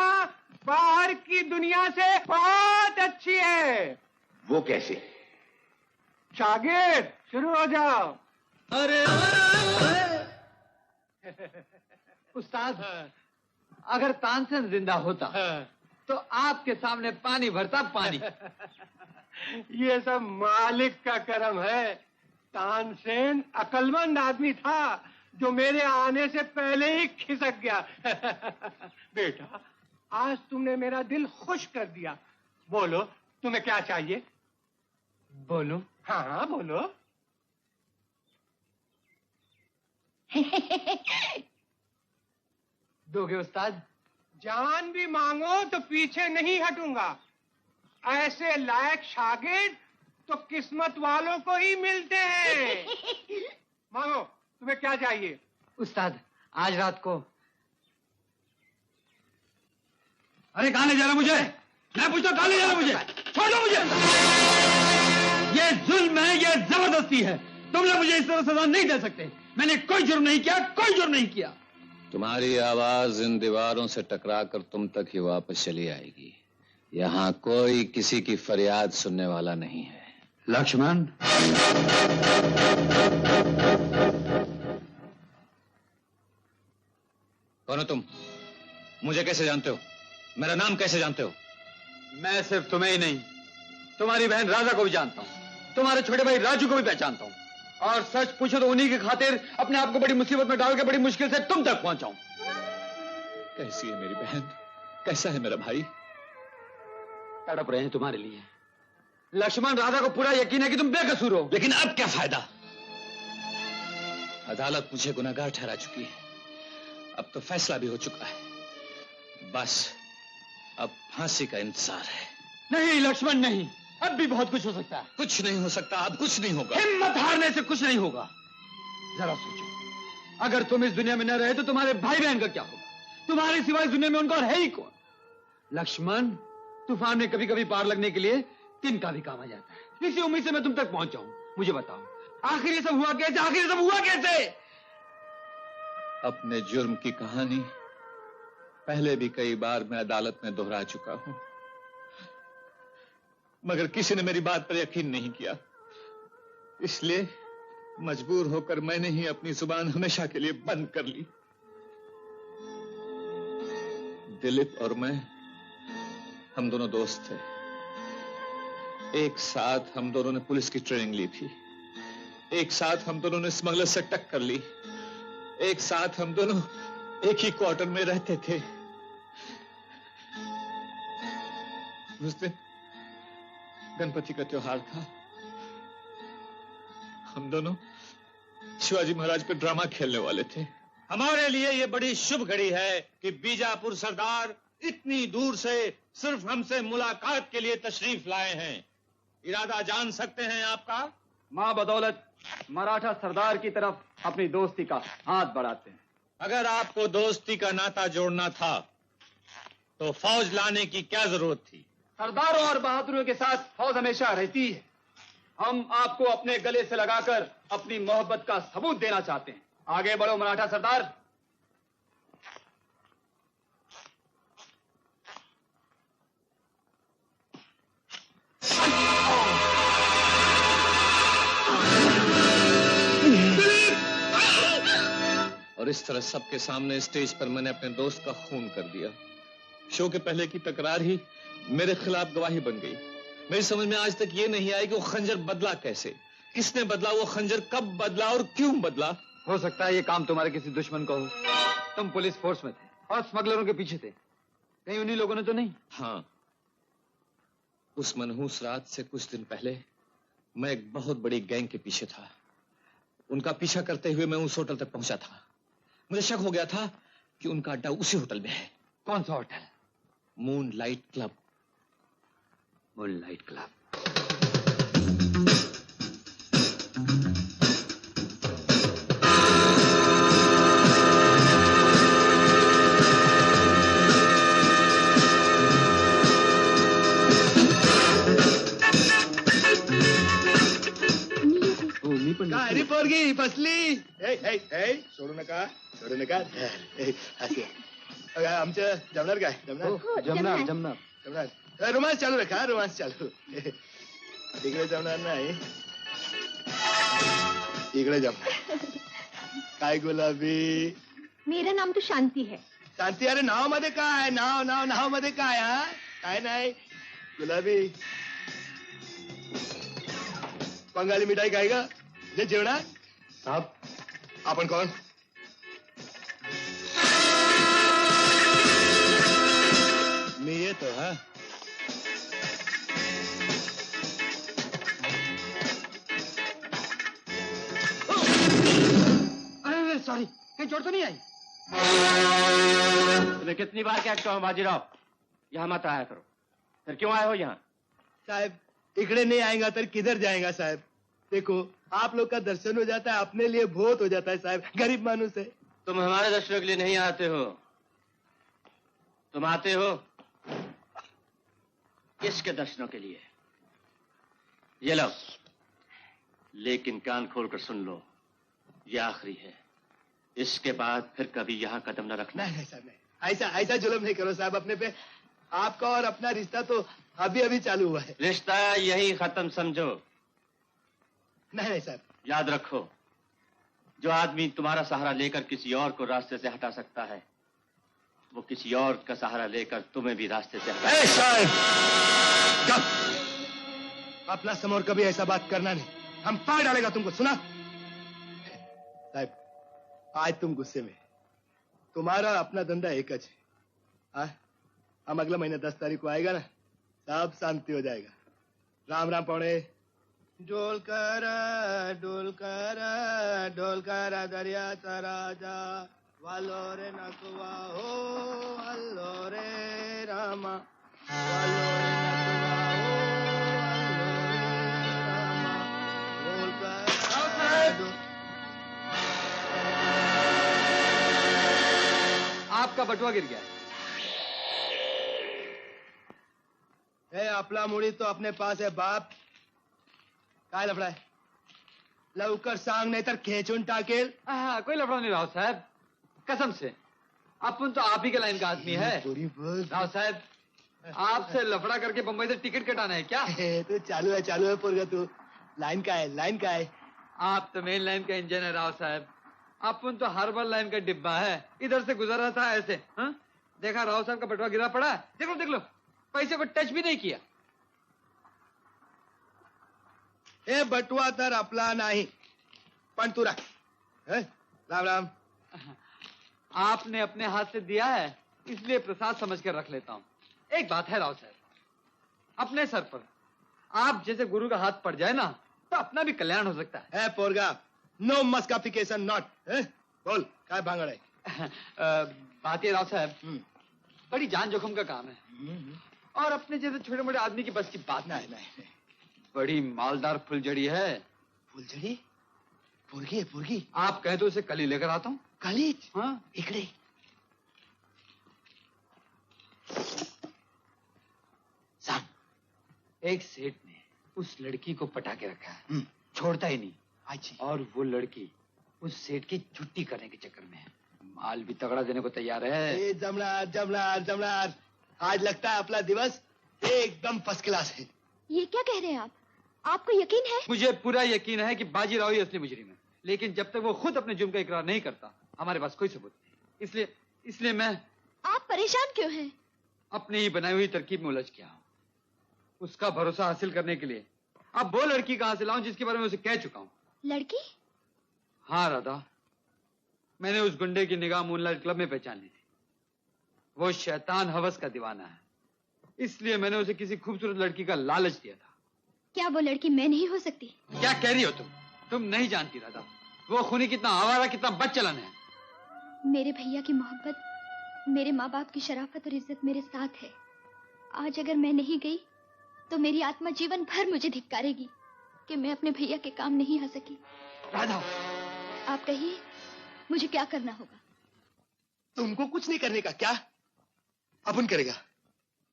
Speaker 7: बाहर की दुनिया से बहुत अच्छी है।
Speaker 14: वो कैसे?
Speaker 7: शागिर्द शुरू हो जाओ।
Speaker 8: अरे
Speaker 7: उस्ताद,
Speaker 8: अगर तानसेन जिंदा होता तो आपके सामने पानी भरता पानी।
Speaker 7: ये सब मालिक का करम है। तानसेन अक्लमंद आदमी था जो मेरे आने से पहले ही खिसक गया। बेटा
Speaker 10: आज तुमने मेरा दिल खुश कर दिया। बोलो तुम्हें क्या चाहिए?
Speaker 8: बोलो।
Speaker 10: हाँ बोलो।
Speaker 8: दोगे उस्ताद?
Speaker 10: जान भी मांगो तो पीछे नहीं हटूंगा। ऐसे लायक शागिर्द तो किस्मत वालों को ही मिलते हैं। मांगो, तुम्हें क्या चाहिए?
Speaker 8: उस्ताद आज रात को।
Speaker 11: अरे कहाँ ले जा रहा मुझे? मैं पूछता कहाँ ले जा रहा मुझे? छोड़ दो मुझे। ये जुल्म है, ये जबरदस्ती है। तुम लोग मुझे इस तरह सजा नहीं दे सकते। मैंने कोई जुर्म नहीं किया, कोई जुर्म नहीं किया।
Speaker 15: तुम्हारी आवाज इन दीवारों से टकराकर तुम तक ही वापस चली आएगी। यहाँ कोई किसी की फरियाद सुनने वाला नहीं है।
Speaker 11: लक्ष्मण,
Speaker 15: कौन हो तुम? मुझे कैसे जानते हो? मेरा नाम कैसे जानते हो?
Speaker 8: मैं सिर्फ तुम्हें ही नहीं, तुम्हारी बहन राजा को भी जानता हूँ, तुम्हारे छोटे भाई राजू को भी पहचानता हूँ। और सच पूछो तो उन्हीं की खातिर अपने आप को बड़ी मुसीबत में डाल के बड़ी मुश्किल से तुम तक पहुंचा हूं।
Speaker 15: कैसी है मेरी बहन? कैसा है मेरा भाई?
Speaker 8: तड़प रहे हैं तुम्हारे लिए। लक्ष्मण, राधा को पूरा यकीन है कि तुम बेकसूर हो।
Speaker 15: लेकिन अब क्या फायदा? अदालत मुझे गुनहगार ठहरा चुकी है। अब तो फैसला भी हो चुका है। बस अब फांसी का इंतजार है।
Speaker 8: नहीं लक्ष्मण नहीं, अब भी बहुत कुछ हो सकता है।
Speaker 15: कुछ नहीं हो सकता, अब कुछ नहीं होगा।
Speaker 8: हिम्मत हारने से कुछ नहीं होगा। जरा सोचो, अगर तुम इस दुनिया में न रहे तो तुम्हारे भाई बहन का क्या होगा? तुम्हारे सिवाय इस दुनिया में उनका और है ही कौन? लक्ष्मण, तूफान में कभी कभी पार लगने के लिए तिनका भी काम आ जाता है। इसी उम्मीद से मैं तुम तक पहुंचा हूं। मुझे बताओ, आखिर ये सब हुआ कैसे? आखिर ये सब हुआ कैसे?
Speaker 15: अपने जुर्म की कहानी पहले भी कई बार मैं अदालत में दोहरा चुका हूं, मगर किसी ने मेरी बात पर यकीन नहीं किया। इसलिए मजबूर होकर मैंने ही अपनी जुबान हमेशा के लिए बंद कर ली। दिलीप और मैं, हम दोनों दोस्त थे। एक साथ हम दोनों ने पुलिस की ट्रेनिंग ली थी। एक साथ हम दोनों ने स्मगलर से टक्कर ली। एक साथ हम दोनों एक ही क्वार्टर में रहते थे। उस दिन गणपति का त्योहार था। हम दोनों शिवाजी महाराज पे ड्रामा खेलने वाले थे।
Speaker 16: हमारे लिए ये बड़ी शुभ घड़ी है कि बीजापुर सरदार इतनी दूर से सिर्फ हमसे मुलाकात के लिए तशरीफ लाए हैं। इरादा जान सकते हैं आपका?
Speaker 8: मां बदौलत मराठा सरदार की तरफ अपनी दोस्ती का हाथ बढ़ाते हैं।
Speaker 16: अगर आपको दोस्ती का नाता जोड़ना था तो फौज लाने की क्या जरूरत थी?
Speaker 8: सरदारों और बहादुरों के साथ फौज हमेशा रहती है। हम आपको अपने गले से लगाकर अपनी मोहब्बत का सबूत देना चाहते हैं। आगे बढ़ो मराठा सरदार।
Speaker 15: और इस तरह सबके सामने स्टेज पर मैंने अपने दोस्त का खून कर दिया। शो के पहले की तकरार ही मेरे खिलाफ गवाही बन गई। मेरी समझ में आज तक ये नहीं आया कि वो खंजर बदला कैसे, किसने बदला, वो खंजर कब बदला और क्यों बदला।
Speaker 8: हो सकता है ये काम तुम्हारे किसी दुश्मन का हो। तुम पुलिस फोर्स में थे और स्मगलरों के पीछे थे। कहीं उन्हीं लोगों ने तो नहीं?
Speaker 15: हाँ, उस मनहूस रात से कुछ दिन पहले मैं एक बहुत बड़ी गैंग के पीछे था। उनका पीछा करते हुए मैं उस होटल तक पहुंचा था। मुझे शक हो गया था कि उनका अड्डा उसी होटल में है।
Speaker 8: कौन सा hotel?
Speaker 15: Moonlight club.
Speaker 8: Moonlight club.
Speaker 11: अरे पोरगी फसली.
Speaker 17: सोडू नका सोडू नका. आमचं जमणार काय?
Speaker 8: जमणार जमणार
Speaker 17: जमणार. रोमांस चालू रखा, रोमांस चालू. इकडे जमणार नाही, इकडे जमणार. काय गुलाबी?
Speaker 18: मेरा नाम तो शांति है.
Speaker 17: शांती? अरे नाव मध्ये काय? नाव मध्ये काय? हा काय नाही. गुलाबी बंगाली मिठाई काय का जे जेवणार? साहब आपण कोण? लिए तो हाँ।
Speaker 8: अरे सॉरी, कहीं चोट तो नहीं आई?
Speaker 13: तुम्हें कितनी बार क्या कहता हूँ बाजीराव, यहाँ मत आया करो। फिर क्यों आए हो यहाँ?
Speaker 17: साहब इकड़े नहीं आएगा तो किधर जाएगा साहब? देखो आप लोग का दर्शन हो जाता है, अपने लिए बहुत हो जाता है साहब, गरीब मानुस है।
Speaker 13: तुम हमारे दर्शनों के लिए नहीं आते हो, तुम आते हो इसके दर्शनों के लिए। ये लो, लेकिन कान खोलकर सुन लो, ये आखिरी है। इसके बाद फिर कभी यहाँ कदम न रखना।
Speaker 17: नहीं साहब नहीं, ऐसा ऐसा जुल्म नहीं करो साहब अपने पे। आपका और अपना रिश्ता तो अभी अभी चालू हुआ है।
Speaker 13: रिश्ता यही खत्म समझो।
Speaker 17: नहीं साहब।
Speaker 13: याद रखो, जो आदमी तुम्हारा सहारा लेकर किसी और को रास्ते से हटा सकता है, वो किसी और का सहारा लेकर तुम्हें भी रास्ते से हटा सकता है।
Speaker 17: अपना समोर कभी ऐसा बात करना नहीं, हम पार डालेगा तुमको, सुना? साहब आज तुम गुस्से में, तुम्हारा अपना धंधा एक है। हम अगला महीने 10 तारीख को आएगा ना, सब शांति हो जाएगा। राम राम पौड़े। डोल कर दरिया राजा वालो रे नकुआ हो, वालो रे रामा, वालो रे नकुआ हो, वालो रे रामा।
Speaker 8: आपका बटुआ गिर गया।
Speaker 17: अपना मुड़ी तो अपने पास है बाप, काय लफड़ा है? लवकर सांग नहीं तर खेचून टाकेल।
Speaker 8: हाँ, कोई लफड़ा नहीं राव साहब, कसम से। अपन तो आप ही के लाइन का आदमी है। राव साहब, आपसे लफड़ा करके बम्बई से टिकट कटाना है क्या?
Speaker 17: तो चालू है पुरगा, तू लाइन का है।
Speaker 8: आप तो मेन लाइन का इंजन है राव साहब, अपन तो हार्बर लाइन का डिब्बा है। इधर से गुजर रहा था ऐसे, हाँ? देखा राव साहब का बटुआ गिरा पड़ा, देख लो, पैसे को टच भी नहीं किया।
Speaker 17: ए बटुआ तर अपला नहीं, पण तू रख। राम राम।
Speaker 8: आपने अपने हाथ से दिया है, इसलिए प्रसाद समझ कर रख लेता हूँ। एक बात है राव साहब, अपने सर पर आप जैसे गुरु का हाथ पड़ जाए ना, तो अपना भी कल्याण हो सकता है।
Speaker 17: पोरगा, नो मस्काफिकेशन नॉट। बोल काय भांगड़ है?
Speaker 8: बात ये राव साहब, बड़ी जान जोखिम का काम है, और अपने जैसे छोटे मोटे आदमी की बस की बात नहीं। बड़ी मालदार फुलझड़ी है।
Speaker 17: फुलझड़ी? पुरगी?
Speaker 8: आप कहे तो उसे कल ही लेकर आता हूँ।
Speaker 17: कल ही?
Speaker 8: हाँ,
Speaker 17: इकड़े।
Speaker 8: साहब, एक सेठ ने उस लड़की को पटा के रखा है, छोड़ता ही नहीं। और वो लड़की उस सेठ की छुट्टी करने के चक्कर में है। माल भी तगड़ा देने को तैयार है।
Speaker 17: जमनार, आज लगता है अपना दिवस एकदम फर्स्ट क्लास है।
Speaker 18: ये क्या कह रहे हैं आप? आपको यकीन है?
Speaker 8: मुझे पूरा यकीन है कि बाजीराव ही असली मुजरिम है, लेकिन जब तक वो खुद अपने जुर्म का इकरार नहीं करता, हमारे पास कोई सबूत नहीं। इसलिए मैं।
Speaker 18: आप परेशान क्यों हैं?
Speaker 8: अपनी ही बनाई हुई तरकीब में उलझ गया हूँ। उसका भरोसा हासिल करने के लिए अब वो लड़की कहाँ से लाऊं जिसके बारे में उसे कह चुका हूँ।
Speaker 18: लड़की?
Speaker 8: हाँ राधा, मैंने उस गुंडे की निगाह मूनलाइट क्लब में पहचान ली थी। वो शैतान हवस का दीवाना है, इसलिए मैंने उसे किसी खूबसूरत लड़की का लालच दिया था।
Speaker 18: क्या वो लड़की मैं नहीं हो सकती?
Speaker 8: क्या कह रही हो तुम नहीं जानती राधा, वो खूनी कितना आवारा, कितना बदचलन है।
Speaker 18: मेरे भैया की मोहब्बत, मेरे माँ बाप की शराफत और इज्जत मेरे साथ है। आज अगर मैं नहीं गई तो मेरी आत्मा जीवन भर मुझे धिक्कारेगी कि मैं अपने भैया के काम नहीं आ सकी।
Speaker 8: राधा,
Speaker 18: आप कहिए मुझे क्या करना होगा?
Speaker 17: तुमको कुछ नहीं करने का क्या? अपन करेगा।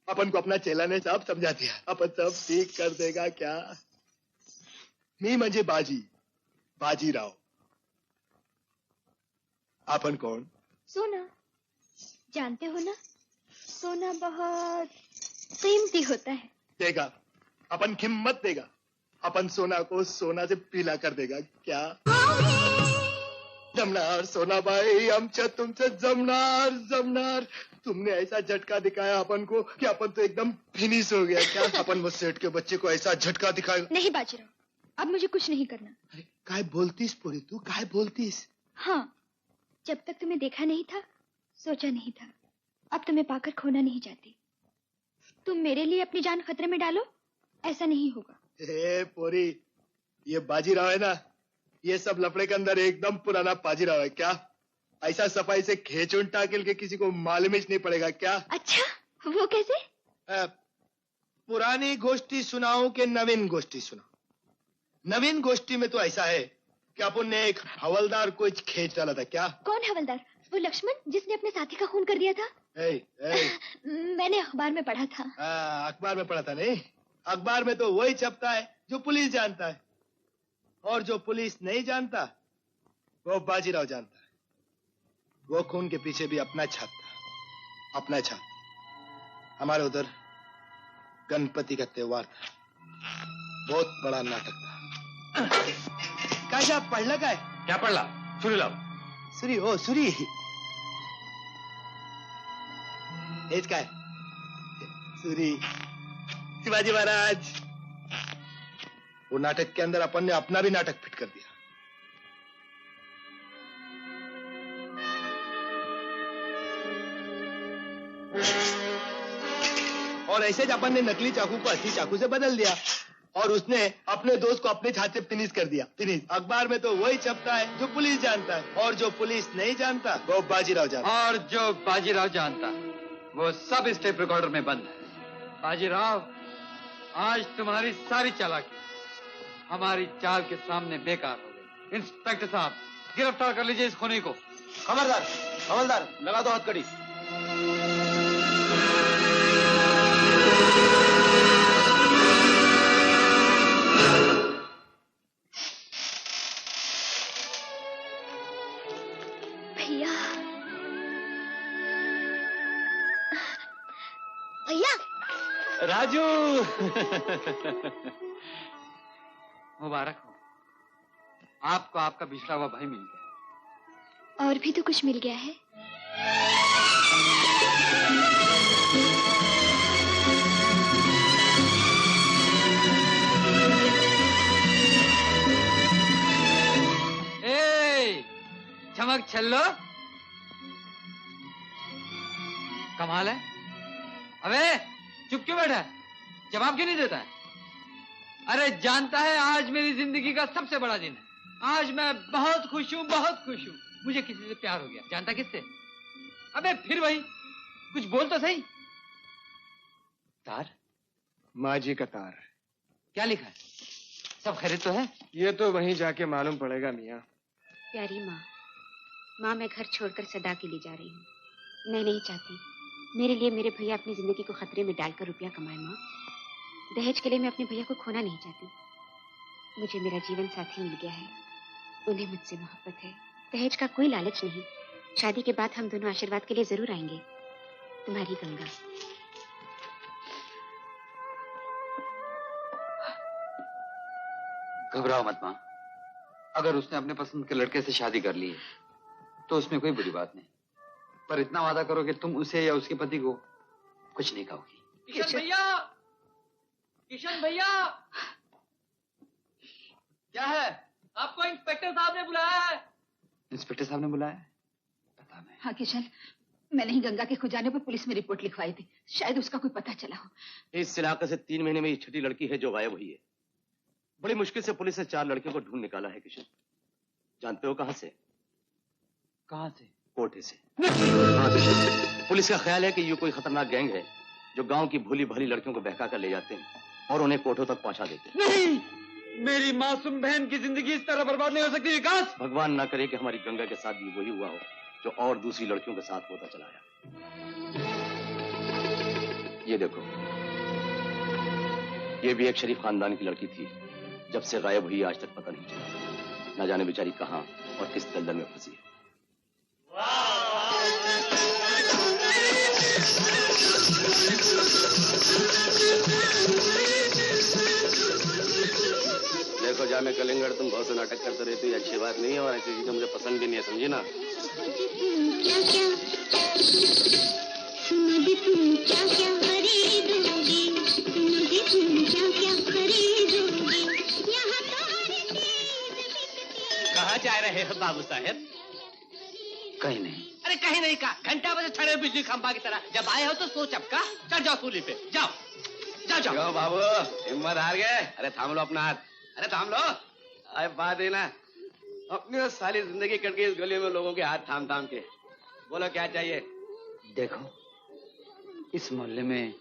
Speaker 17: अपन को अपना चेला ने सब समझा दिया, अपन सब ठीक कर देगा क्या? मी म्हणजे बाजीराव। अपन कौन?
Speaker 18: सोना। जानते हो ना, सोना बहुत कीमती होता है।
Speaker 17: देगा, अपन कीमत देगा। अपन सोना को सोना से पीला कर देगा क्या? जमनार सोना भाई, हमसे तुमसे जमनार। तुमने ऐसा झटका दिखाया अपन को कि अपन तो एकदम फिनिश हो गया क्या? अपन वो सेठ के बच्चे को ऐसा झटका दिखाया।
Speaker 18: नहीं बाजीराव, अब मुझे कुछ नहीं करना।
Speaker 17: अरे काय बोलतीस पूरी तू, काय बोलतीस?
Speaker 18: हाँ, जब तक तुम्हें देखा नहीं था, सोचा नहीं था, अब तुम्हें पाकर खोना नहीं चाहती। तुम मेरे लिए अपनी जान खतरे में डालो, ऐसा नहीं होगा।
Speaker 17: पोरी, ये बाजीराव है ना, ये सब लफड़े के अंदर एकदम पुराना बाजीराव है क्या? ऐसा सफाई से खेचुन टाकिल के किसी को मालूम ही नहीं पड़ेगा क्या?
Speaker 18: अच्छा, वो कैसे?
Speaker 17: पुरानी गोष्टी सुनाओ कि नवीन गोष्टी सुनाओ? नवीन गोष्टी में तो ऐसा है कि अपन ने एक हवलदार को खेच डाला था क्या?
Speaker 18: कौन हवलदार? वो लक्ष्मण जिसने अपने साथी का खून कर दिया था? मैंने अखबार में पढ़ा था।
Speaker 17: अखबार में पढ़ा था नहीं? अखबार में तो वही छपता है जो पुलिस जानता है, और जो पुलिस नहीं जानता वो बाजीराव जानता है। वो खून के पीछे भी अपना छाप था, अपना छाप। हमारे उधर गणपति का त्योहार था, बहुत बड़ा नाटक था। कैसा पढ़ला का है?
Speaker 11: क्या पढ़ला? सुरी लाओ।
Speaker 17: सुरी, ओ सुरी। एज का है? सुरी, शिवाजी महाराज। वो नाटक के अंदर अपन ने अपना भी नाटक फिट कर दिया। और ऐसे ही अपन ने नकली चाकू को असली चाकू से बदल दिया, और उसने अपने दोस्त को अपने हाथ से फिनिश कर दिया। फिनिश। अखबार में तो वही छपता है जो पुलिस जानता है, और जो पुलिस नहीं जानता वो बाजीराव जानता है।
Speaker 8: और जो बाजीराव जानता है वो सब इस टेप रिकॉर्डर में बंद है। बाजीराव, आज तुम्हारी सारी चालाकी हमारी चाल के सामने बेकार हो गई। इंस्पेक्टर साहब, गिरफ्तार कर लीजिए इस खूनी को।
Speaker 4: खबरदार, हवलदार, लगा दो हथकड़ी।
Speaker 18: भैया, भैया।
Speaker 8: राजू। मुबारक हो, आपको आपका बिछड़ा हुआ भाई मिल गया।
Speaker 18: और भी तो कुछ मिल गया है।
Speaker 8: चमक छल्लो, कमाल है। अबे चुप क्यों बैठा है? जवाब क्यों नहीं देता है? अरे जानता है आज मेरी जिंदगी का सबसे बड़ा दिन है। आज मैं बहुत खुश हूँ, बहुत खुश हूँ। मुझे किसी से प्यार हो गया। जानता किससे? अबे फिर वही, कुछ बोल तो सही। तार?
Speaker 10: माँ जी का तार।
Speaker 8: क्या लिखा है? सब खैरियत तो है?
Speaker 10: ये तो वहीं जाके मालूम पड़ेगा मियाँ।
Speaker 6: प्यारी माँ, माँ मैं घर छोड़कर सदा के लिए जा रही हूँ। मैं नहीं चाहती मेरे लिए मेरे भैया अपनी जिंदगी को खतरे में डालकर रुपया कमाए। माँ, दहेज के लिए मैं अपने भैया को खोना नहीं चाहती। मुझे मेरा जीवन साथी मिल गया है, उन्हें मुझसे मोहब्बत है। दहेज का कोई लालच नहीं। शादी के बाद हम दोनों आशीर्वाद के लिए जरूर आएंगे। तुम्हारी गंगा।
Speaker 8: घबराओ मत माँ, अगर उसने अपने पसंद के लड़के से शादी कर ली है तो उसमें कोई बुरी बात नहीं, पर इतना वादा करो कि तुम उसे या उसके पति को कुछ नहीं कहोगी।
Speaker 12: किशन भैया, किशन भैया,
Speaker 8: क्या है?
Speaker 12: आपको इंस्पेक्टर साहब ने बुलाया है।
Speaker 8: इंस्पेक्टर साहब ने बुलाया?
Speaker 5: हाँ किशन, मैंने ही गंगा के खो जाने पर पुलिस में रिपोर्ट लिखवाई थी, शायद उसका कोई पता चला हो।
Speaker 4: इस इलाके से 3 महीने में ये छठी लड़की है जो गायब हुई है। बड़ी मुश्किल से पुलिस ने 4 लड़कियों को ढूंढ निकाला है किशन। जानते हो कहां से?
Speaker 8: कहां से?
Speaker 4: कोठे से। हाँ किशन, पुलिस का ख्याल है कि ये कोई खतरनाक गैंग है जो गांव की भोली भाली लड़कियों को बहका कर ले जाते हैं और उन्हें कोठों तक पहुंचा देते हैं।
Speaker 8: नहीं, मेरी मासूम बहन की जिंदगी इस तरह बर्बाद नहीं हो सकती विकास।
Speaker 4: भगवान ना करे कि हमारी गंगा के साथ भी वही हुआ हो जो और दूसरी लड़कियों के साथ होता चला है। ये देखो, ये भी एक शरीफ खानदान की लड़की थी। जब से गायब हुई आज तक पता नहीं चला। न जाने बेचारी कहां और किस दलदल में फंसी है। देखो जामे कलिंगड़, तुम बहुत से नाटक करते रहते हो, ये अच्छी बात नहीं है और ऐसी चीजें मुझे पसंद भी नहीं है, समझी ना?
Speaker 3: कहाँ जा रहे हो बाबू साहब?
Speaker 8: कहीं नहीं।
Speaker 3: अरे
Speaker 4: कहीं नहीं का, घंटा बजे खड़े हो बिजली खंभा की तरह। जब आए हो तो सो चपका, चढ़ जाओ सूली पे, जाओ जाओ जाओ।
Speaker 13: क्यों बाबू, हिम्मत हार गए? अरे थाम लो अपना हाथ, अरे थाम लो। अरे बात है ना, अपनी सारी जिंदगी कट गई इस गली में लोगों के हाथ थाम थाम के। बोलो क्या चाहिए?
Speaker 8: देखो, इस मोहल्ले में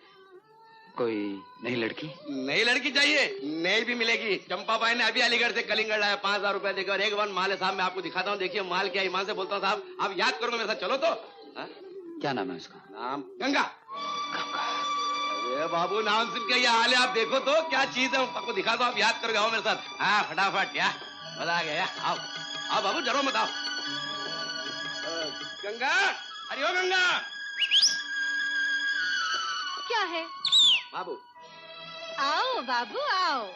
Speaker 8: कोई नई लड़की?
Speaker 13: नई लड़की चाहिए? नई भी मिलेगी। चंपा बाई ने अभी अलीगढ़ से कलिंगड़ लाया, 5000 रुपए देकर। और एक बार माल है साहब, मैं आपको दिखाता हूँ। देखिए माल क्या, ईमान से बोलता हूँ साहब, आप याद करोगे मेरे साथ, चलो तो। हा?
Speaker 8: क्या नाम है उसका?
Speaker 13: नाम गंगा। अरे बाबू, नाम सुन के ये हाल है, आप देखो तो क्या चीज है, आपको दिखा दो, आप याद करोगे। आओ मेरे साथ, हाँ फटाफट, क्या मजा आ गया। आओ आओ बाबू, जरूर मत आओ। गंगा, अरे ओ गंगा।
Speaker 18: क्या है
Speaker 13: बाबू?
Speaker 18: आओ बाबू आओ।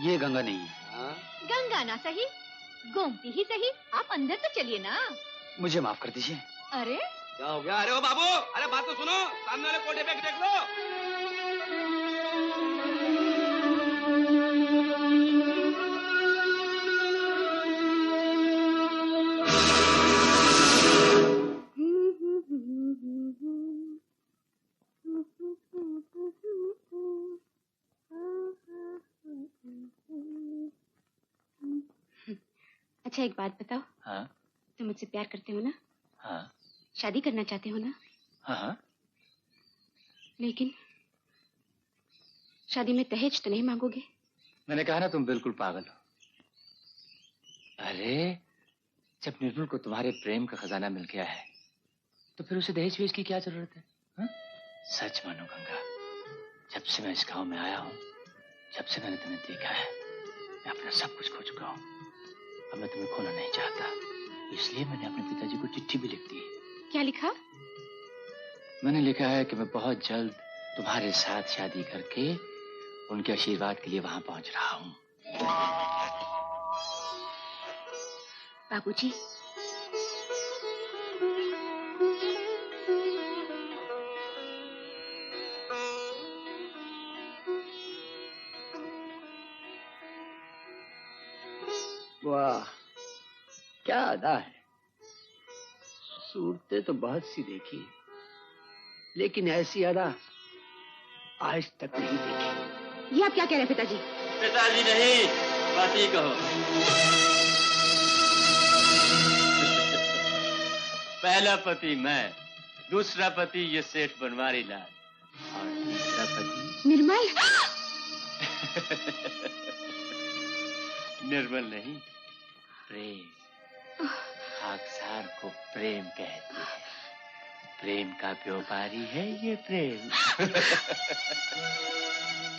Speaker 8: ये गंगा नहीं है।
Speaker 13: हाँ?
Speaker 18: गंगा ना सही, गोमती ही सही, आप अंदर तो चलिए ना।
Speaker 8: मुझे माफ कर दीजिए।
Speaker 18: अरे
Speaker 13: क्या हो गया? अरे ओ बाबू, अरे बात तो सुनो, सामने वाले कोठे पे देख लो।
Speaker 6: अच्छा एक बात बताओ।
Speaker 15: हाँ
Speaker 6: तुम मुझसे प्यार करते हो ना?
Speaker 15: हाँ
Speaker 6: शादी करना चाहते हो ना?
Speaker 15: हाँ हाँ।
Speaker 6: लेकिन शादी में दहेज तो नहीं मांगोगे?
Speaker 15: मैंने कहा ना तुम बिल्कुल पागल हो। अरे जब निर्मल को तुम्हारे प्रेम का खजाना मिल गया है तो फिर उसे दहेज वेज की क्या जरूरत है? हा? सच मानो गंगा, जब से मैं इस गांव में आया हूँ, जब से मैंने तुम्हें देखा है, मैं अपना सब कुछ खो चुका हूँ। अब मैं तुम्हें खोना नहीं चाहता, इसलिए मैंने अपने पिताजी को चिट्ठी भी लिख दी।
Speaker 6: क्या लिखा?
Speaker 15: मैंने लिखा है कि मैं बहुत जल्द तुम्हारे साथ शादी करके उनके आशीर्वाद के लिए वहां पहुंच रहा हूँ।
Speaker 6: बाबूजी,
Speaker 4: वाह क्या अदा है। सूरतें तो बहुत सी देखी, लेकिन ऐसी अदा आज तक नहीं देखी।
Speaker 6: ये आप क्या कह रहे हैं पिताजी?
Speaker 13: पिताजी नहीं, पति कहो। पहला पति मैं, दूसरा पति ये सेठ बनवारी लाल, और तीसरा पति
Speaker 6: निर्मल।
Speaker 13: निर्मल नहीं, प्रेम। खाकसार को प्रेम कहते हैं, प्रेम का व्यापारी है ये प्रेम।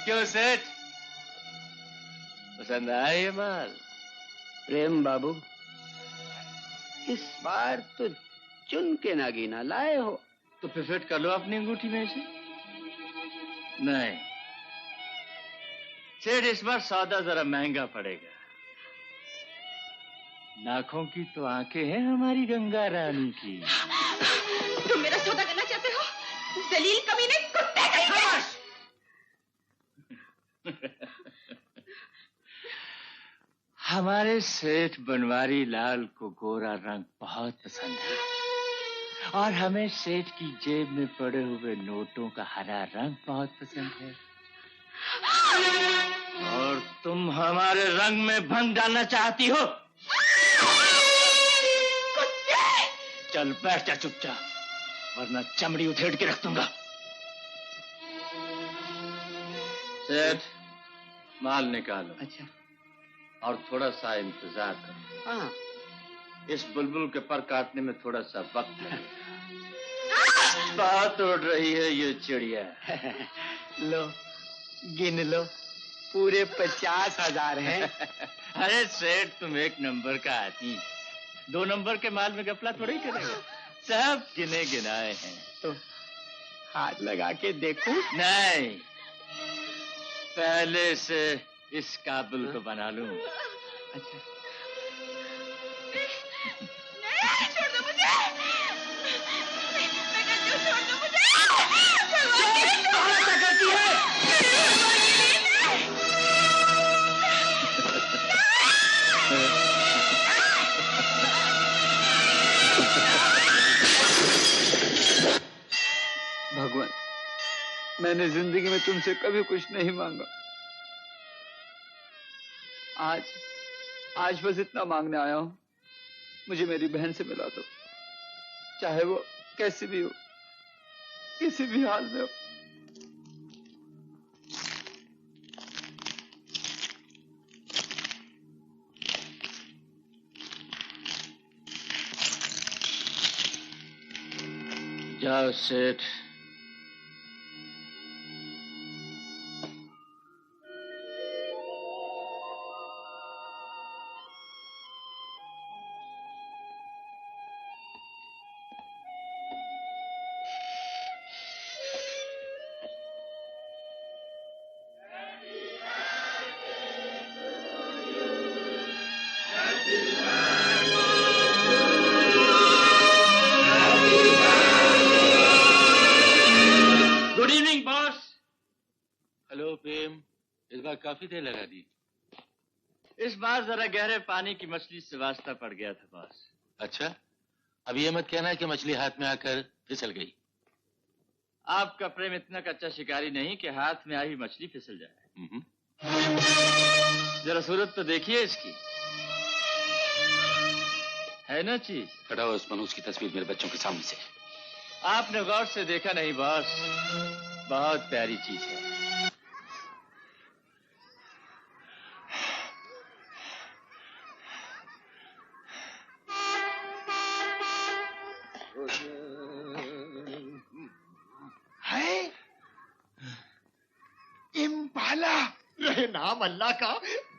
Speaker 13: क्यों सेठ, पसंद आया ये माल?
Speaker 4: प्रेम बाबू, इस बार तो चुन के नागीना लाए हो।
Speaker 13: तो फिर फिट कर लो अपनी अंगूठी में से। नहीं सेठ, इस बार सौदा जरा महंगा पड़ेगा। नाखों की तो आंखें हैं हमारी गंगा रानी की।
Speaker 5: तुम मेरा सौदा करना चाहते हो? जलील कमीने, कुत्ते कहीं के।
Speaker 13: हमारे सेठ बनवारी लाल को गोरा रंग बहुत पसंद है, और हमें सेठ की जेब में पड़े हुए नोटों का हरा रंग बहुत पसंद है। और तुम हमारे रंग में भंग डालना चाहती हो? चल बैठ जा चुपचाप, वरना चमड़ी उधेड़ के रख दूंगा। सेठ, माल निकालो।
Speaker 4: अच्छा।
Speaker 13: और थोड़ा सा इंतजार करो।
Speaker 4: हाँ।
Speaker 13: इस बुलबुल के पर काटने में थोड़ा सा वक्त लगेगा। बात उड़ रही है ये चिड़िया।
Speaker 4: लो गिन लो, पूरे 50,000 हैं।
Speaker 13: अरे सेठ, तुम एक नंबर का आदमी, 2 नंबर के माल में गपला थोड़ी करेगा। सब गिने गिनाए हैं।
Speaker 4: तो हाथ लगा के देखूं?
Speaker 13: नहीं, पहले से इस काबुल को बना लूं।
Speaker 4: अच्छा।
Speaker 5: नहीं, छोड़ दो मुझे। मैं कहती हूँ छोड़ दो मुझे।
Speaker 4: कहाँ से करती है?
Speaker 15: मैंने जिंदगी में तुमसे कभी कुछ नहीं मांगा। आज बस इतना मांगने आया हूं, मुझे मेरी बहन से मिला दो, चाहे वो कैसी भी हो, किसी भी हाल में हो।
Speaker 3: जाओ सेठ।
Speaker 16: Good evening boss.
Speaker 3: हेलो प्रेम, इस बार काफी देर लगा दी।
Speaker 13: इस बार जरा गहरे पानी की मछली से वास्ता पड़ गया था बॉस।
Speaker 3: अच्छा, अब ये मत कहना कि मछली हाथ में आकर फिसल गई।
Speaker 13: आपका प्रेम इतना कच्चा शिकारी नहीं कि हाथ में आई मछली फिसल जाए। जरा सूरत तो देखिए इसकी, है ना चीज।
Speaker 3: हटाओ उस मनोज की तस्वीर मेरे बच्चों के सामने से।
Speaker 13: आपने गौर से देखा नहीं बॉस, बहुत प्यारी चीज है।
Speaker 10: है इम्पाला, रहे नाम अल्लाह का।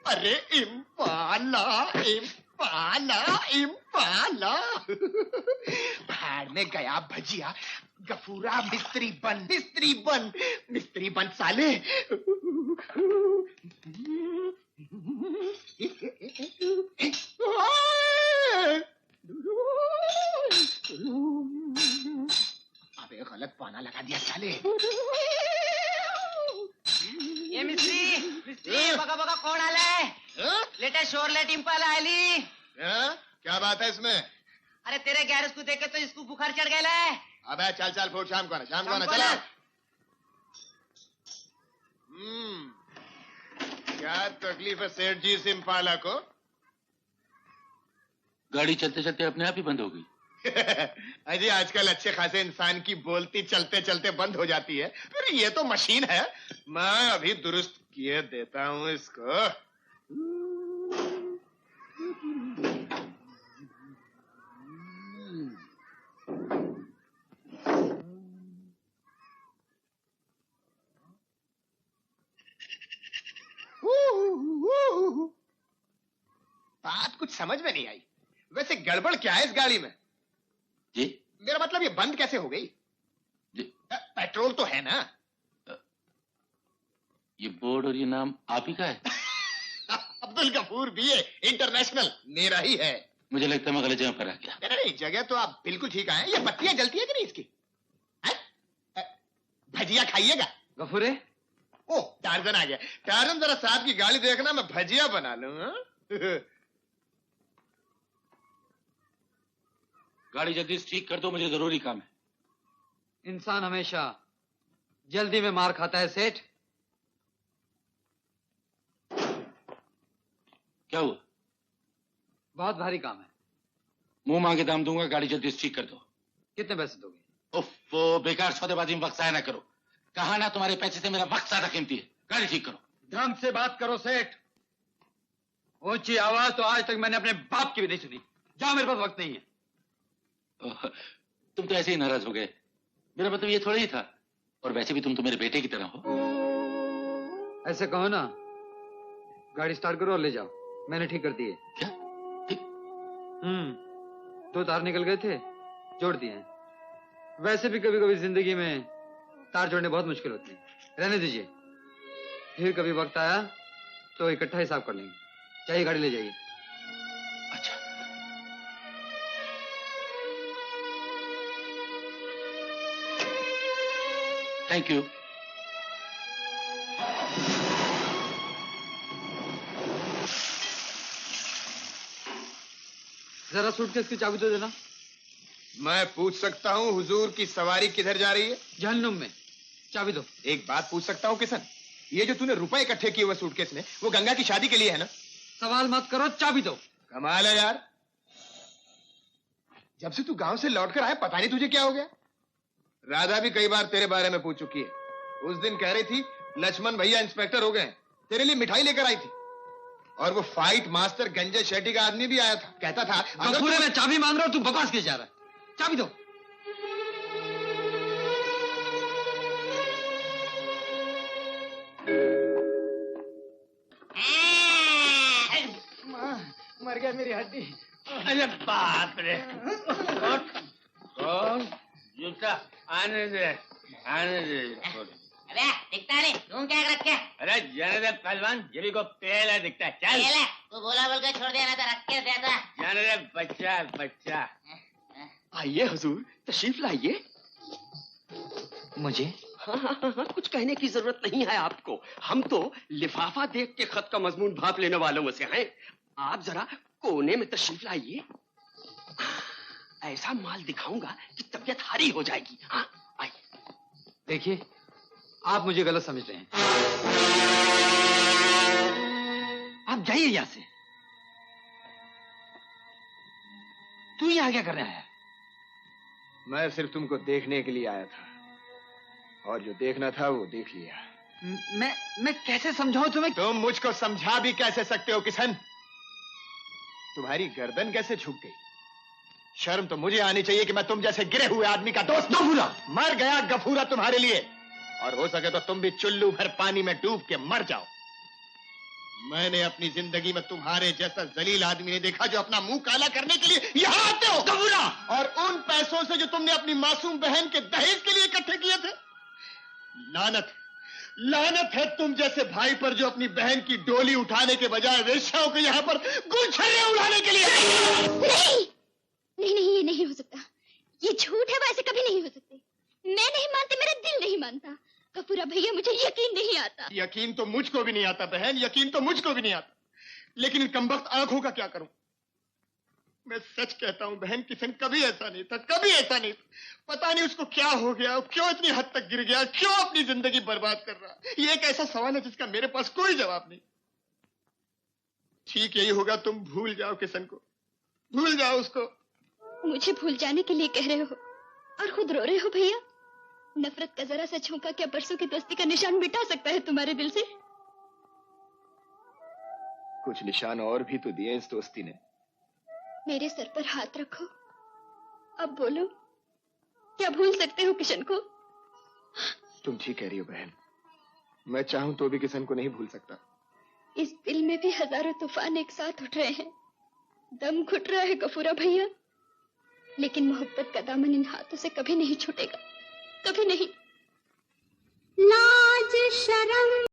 Speaker 10: अरे इम्पाला, इम्पाला, इम्पाला। भाड़ में गया भजिया, गफूरा मिस्त्री बन, मिस्त्री बन, मिस्त्री बन साले। अबे गलत पाना लगा दिया साले।
Speaker 19: ये मिस्त्री बगा बगा कौन आलाय? लेटे शोर ले टिम्पल आली।
Speaker 10: क्या बात है इसमें?
Speaker 19: अरे तेरे गैरेज को देख के तो इसको बुखार चढ़ गया है।
Speaker 10: अबे चल चल फूट, शाम को आना, शाम को आना, चलो। क्या तकलीफ है सेठ जी इस इम्पाला को?
Speaker 3: गाड़ी चलते चलते अपने आप ही बंद हो गई।
Speaker 10: अजी आजकल अच्छे खासे इंसान की बोलती चलते चलते बंद हो जाती है, फिर ये तो मशीन है। मैं अभी दुरुस्त किए देता हूँ इसको। बात कुछ समझ में नहीं आई। वैसे गड़बड़ क्या है इस गाड़ी में?
Speaker 3: जी?
Speaker 10: मेरा मतलब ये बंद कैसे हो गई?
Speaker 3: जी?
Speaker 10: पेट्रोल तो है ना?
Speaker 3: ये बोर्ड और ये नाम आप ही का है?
Speaker 10: अब्दुल गफूर बीए इंटरनेशनल मेरा ही है।
Speaker 3: मुझे लगता है मैं गलत जगह पर आ गया।
Speaker 10: नहीं, जगह तो आप बिल्कुल ठीक आए। ये बत्तियां जलती है कि नहीं इसकी? भजिया खाइएगा?
Speaker 8: गफूरे?
Speaker 10: ओह, टार्जन आ गया। टार्जन जरा साहब की गाड़ी देखना, मैं भजिया बना लूंगा।
Speaker 3: गाड़ी जल्दी से ठीक कर दो, मुझे जरूरी काम है।
Speaker 8: इंसान हमेशा जल्दी में मार खाता है सेठ।
Speaker 3: क्या हुआ?
Speaker 8: बहुत भारी काम है।
Speaker 3: मुंह मांगे दाम दूंगा, गाड़ी जल्दी से ठीक कर दो।
Speaker 8: कितने पैसे दोगे?
Speaker 3: उफ, बेकार सौदेबाजी में वक्त जाया ना करो। कहा ना तुम्हारे पैसे से मेरा वक्त ज्यादा कीमती है। गाड़ी ठीक करो।
Speaker 8: ढंग से बात करो सेठ। ऊंची आवाज तो आज तक मैंने अपने बाप की भी नहीं सुनी। जाओ, मेरे पास वक्त नहीं है।
Speaker 3: तुम तो ऐसे ही नाराज हो गए। मेरा मतलब ये थोड़ा ही था। और वैसे भी तुम तो मेरे बेटे की तरह हो।
Speaker 8: ऐसे कहो ना, गाड़ी स्टार्ट करो और ले जाओ। मैंने ठीक कर दी है।
Speaker 3: क्या? ठीक?
Speaker 8: 2 तार निकल गए थे, जोड़ दिए हैं। वैसे भी कभी कभी जिंदगी में तार जोड़ने बहुत मुश्किल होती है। रहने दीजिए, फिर कभी वक्त आया तो इकट्ठा हिसाब कर लेंगे। चाहिए गाड़ी ले जाइए।
Speaker 3: अच्छा। Thank you.
Speaker 8: जरा सूटकेस की चाबी तो देना।
Speaker 10: मैं पूछ सकता हूँ हुजूर की सवारी किधर जा रही है?
Speaker 8: जहन्नुम में। चाबी दो।
Speaker 10: एक बात पूछ सकता हूँ किशन? ये जो तूने रुपए इकट्ठे किए हुए सूटकेस में, वो गंगा की शादी के लिए है ना?
Speaker 8: सवाल मत करो, चाबी दो।
Speaker 10: कमाल है यार, जब से तू गांव से लौटकर आया पता नहीं तुझे क्या हो गया। राधा भी कई बार तेरे बारे में पूछ चुकी है। उस दिन कह रही थी लक्ष्मण भैया इंस्पेक्टर हो गए, तेरे लिए मिठाई लेकर आई थी। और वो फाइट मास्टर गंजे शेट्टी का आदमी भी आया था, कहता था
Speaker 8: पूरे में चाबी मांग रहा हो, तू बकवास किए जा रहा है। चाबी दो।
Speaker 1: मर गया मेरी हड्डी।
Speaker 13: अरे बाप रे। कौन? जूता आने दे, आने दे।
Speaker 19: अबे दिखता नहीं, तुम क्या रख के?
Speaker 13: अरे जाने दे पहलवान, ये भी को पहला दिखता है। चल
Speaker 19: पहला तू बोला बोल के छोड़ देना था, रख के देता।
Speaker 13: जाने दे बच्चा बच्चा।
Speaker 1: आइए हुजूर, तशरीफ लाइए।
Speaker 20: मुझे?
Speaker 1: हाँ, कुछ कहने की जरूरत नहीं है आपको। हम तो लिफाफा देख के खत का मजमून भाप लेने वालों में से हैं। आप जरा कोने में तशरीफ लाइए, ऐसा माल दिखाऊंगा कि तबीयत हारी हो जाएगी। हाँ आइए।
Speaker 8: देखिए, आप मुझे गलत समझ रहे हैं। आप जाइए यहां से। तू यहाँ क्या कर रहा है?
Speaker 10: मैं सिर्फ तुमको देखने के लिए आया था, और जो देखना था वो देख लिया।
Speaker 8: मैं कैसे समझाऊं तुम्हें?
Speaker 10: तुम मुझको समझा भी कैसे सकते हो किशन? तुम्हारी गर्दन कैसे झुक गई? शर्म तो मुझे आनी चाहिए कि मैं तुम जैसे गिरे हुए आदमी का दोस्त। गफूरा मर गया, गफूरा तुम्हारे लिए। और हो सके तो तुम भी चुल्लू भर पानी में डूब के मर जाओ। मैंने अपनी जिंदगी में तुम्हारे जैसा जलील आदमी नहीं देखा जो अपना मुंह काला करने के लिए यहाँ आते हो। गफूरा! और उन पैसों से जो तुमने अपनी मासूम बहन के दहेज के लिए इकट्ठे किए थे। लानत, लानत है तुम जैसे भाई पर जो अपनी बहन की डोली उठाने के बजाय वेश्याओं को यहाँ पर गुलछर्रे उड़ाने के लिए।
Speaker 18: नहीं नहीं, ये नहीं हो सकता। ये झूठ है, वैसे कभी नहीं हो सकते। मैं नहीं मानती, मेरा दिल नहीं मानता। कपूरा भैया, मुझे यकीन नहीं आता।
Speaker 10: यकीन तो मुझको भी नहीं आता बहन, यकीन तो मुझको भी नहीं आता। लेकिन इन कमबख्त आंखों का क्या करूं? मैं सच कहता हूं बहन, किशन कभी ऐसा नहीं था, कभी ऐसा नहीं था। पता नहीं उसको क्या हो गया, क्यों इतनी हद तक गिर गया, क्यों अपनी जिंदगी बर्बाद कर रहा। ये एक ऐसा सवाल है जिसका मेरे पास कोई जवाब नहीं। ठीक यही होगा, तुम भूल जाओ किशन को, भूल जाओ उसको।
Speaker 18: मुझे भूल जाने के लिए कह रहे हो और खुद रो रहे हो भैया? नफरत का जरा सा झोंका क्या बरसों की दोस्ती का निशान मिटा सकता है तुम्हारे दिल से?
Speaker 10: कुछ निशान और भी तो दिए इस दोस्ती ने।
Speaker 18: मेरे सर पर हाथ रखो, अब बोलो, क्या भूल सकते हो किशन को?
Speaker 10: तुम ठीक कह रही हो बहन, मैं चाहूं तो भी किशन को नहीं भूल सकता।
Speaker 18: इस दिल में भी हजारों तूफान एक साथ उठ रहे हैं, दम घुट रहा है गफूरा भैया, लेकिन मोहब्बत का दामन इन हाथों से कभी नहीं छूटेगा, कभी नहीं। लाज शर्म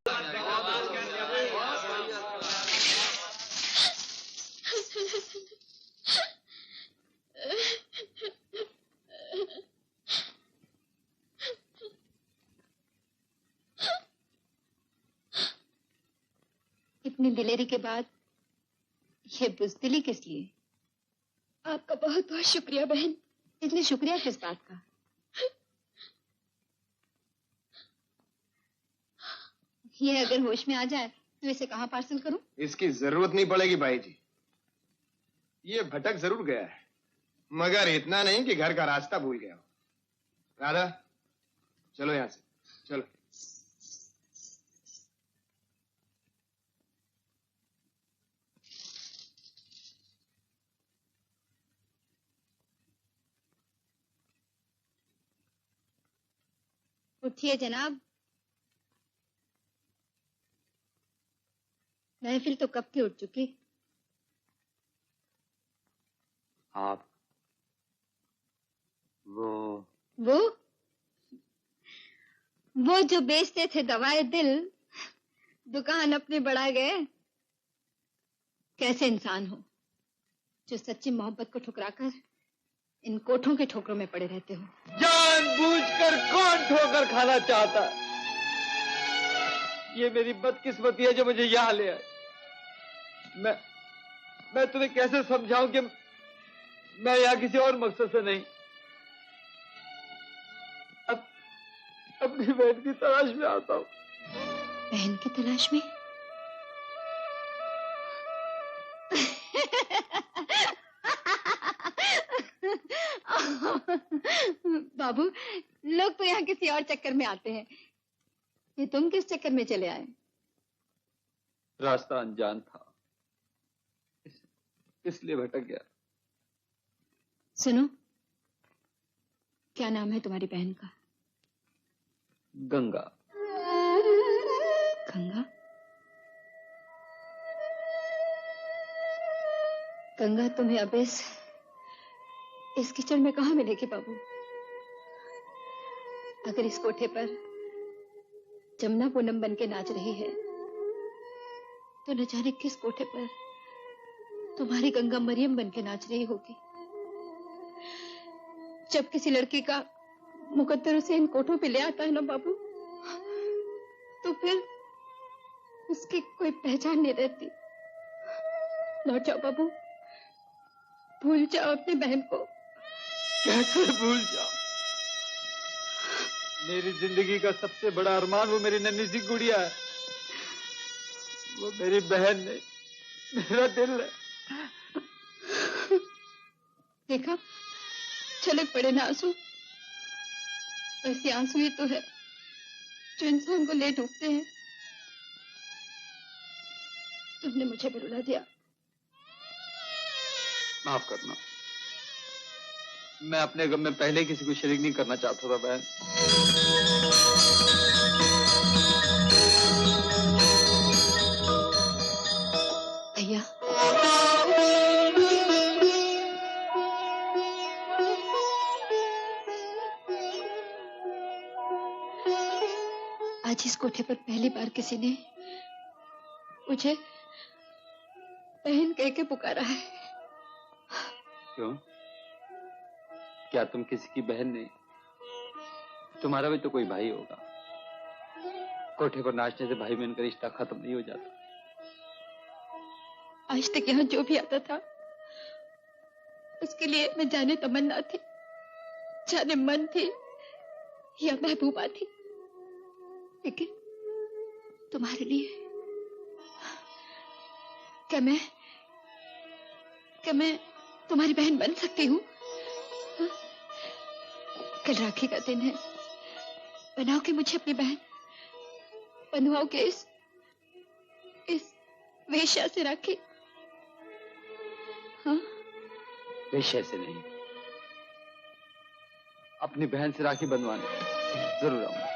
Speaker 5: इतनी दिलेरी के बाद ये बुज़दिली किस लिए?
Speaker 18: आपका बहुत बहुत शुक्रिया बहन।
Speaker 5: इतनी शुक्रिया किस बात का? ये अगर होश में आ जाए तो इसे कहाँ पार्सल करूं?
Speaker 10: इसकी जरूरत नहीं पड़ेगी भाई जी, ये भटक जरूर गया है, मगर इतना नहीं कि घर का रास्ता भूल गया हो। राधा चलो यहां से, चलो।
Speaker 5: उठिए जनाब, महफिल तो कब की उठ चुकी।
Speaker 9: आप
Speaker 5: वो जो बेचते थे दवाए दिल, दुकान अपनी बढ़ा गए। कैसे इंसान हो जो सच्ची मोहब्बत को ठुकराकर इन कोठों के ठोकरों में पड़े रहते हो।
Speaker 8: जानबूझकर कौन ठोकर खाना चाहता? ये मेरी बदकिस्मती है जो मुझे यहाँ ले आई। मैं तुम्हें कैसे समझाऊं कि मैं यहाँ किसी और मकसद से नहीं। अब अपनी बहन की तलाश में आता हूँ।
Speaker 5: बहन की तलाश में? बाबू, लोग तो यहाँ किसी और चक्कर में आते हैं, ये तुम किस चक्कर में चले आए?
Speaker 8: रास्ता अनजान था, इसलिए भटक गया।
Speaker 5: सुनो, क्या नाम है तुम्हारी बहन का?
Speaker 8: गंगा।
Speaker 5: गंगा? गंगा तुम्हें अब इस किचन में कहाँ मिलेगी बाबू? अगर इस कोठे पर जमुना पूनम बन के नाच रही है, तो न जाने किस कोठे पर तुम्हारी गंगा मरियम बन के नाच रही होगी। जब किसी लड़की का मुकद्दर उसे इन कोठों पे ले आता है ना बाबू, तो फिर उसकी कोई पहचान नहीं रहती। लौट जाओ बाबू, भूल जाओ अपनी बहन को।
Speaker 8: कैसे भूल जाओ? मेरी जिंदगी का सबसे बड़ा अरमान वो मेरी नन्ही सी गुड़िया है। वो मेरी बहन नहीं, मेरा दिल है।
Speaker 5: देखा, छलक पड़े ना आंसू। ऐसे आंसू ही तो है जो इंसान को ले डूबते हैं। तुमने मुझे भी रुला दिया।
Speaker 8: माफ करना, मैं अपने गम में पहले किसी को शरीक नहीं करना चाहता था बहन।
Speaker 5: भैया, आज इस कोठे पर पहली बार किसी ने मुझे बहन कह के पुकारा है।
Speaker 8: क्यों? क्या तुम किसी की बहन नहीं? तुम्हारा भी तो कोई भाई होगा। कोठे पर नाचने से भाई बहन का रिश्ता खत्म नहीं हो जाता।
Speaker 5: आज तक यहाँ जो भी आता था, उसके लिए मैं जाने तमन्ना थी, जाने मन थी या महबूबा थी, लेकिन तुम्हारे लिए क्या मैं तुम्हारी बहन बन सकती हूँ? कल राखी का दिन है, बनाओगे मुझे अपनी बहन? बनवाओगे इस वेश्या से राखी? हाँ?
Speaker 8: वेश्या से नहीं, अपनी बहन से राखी बंधवाने जरूर आऊंगा।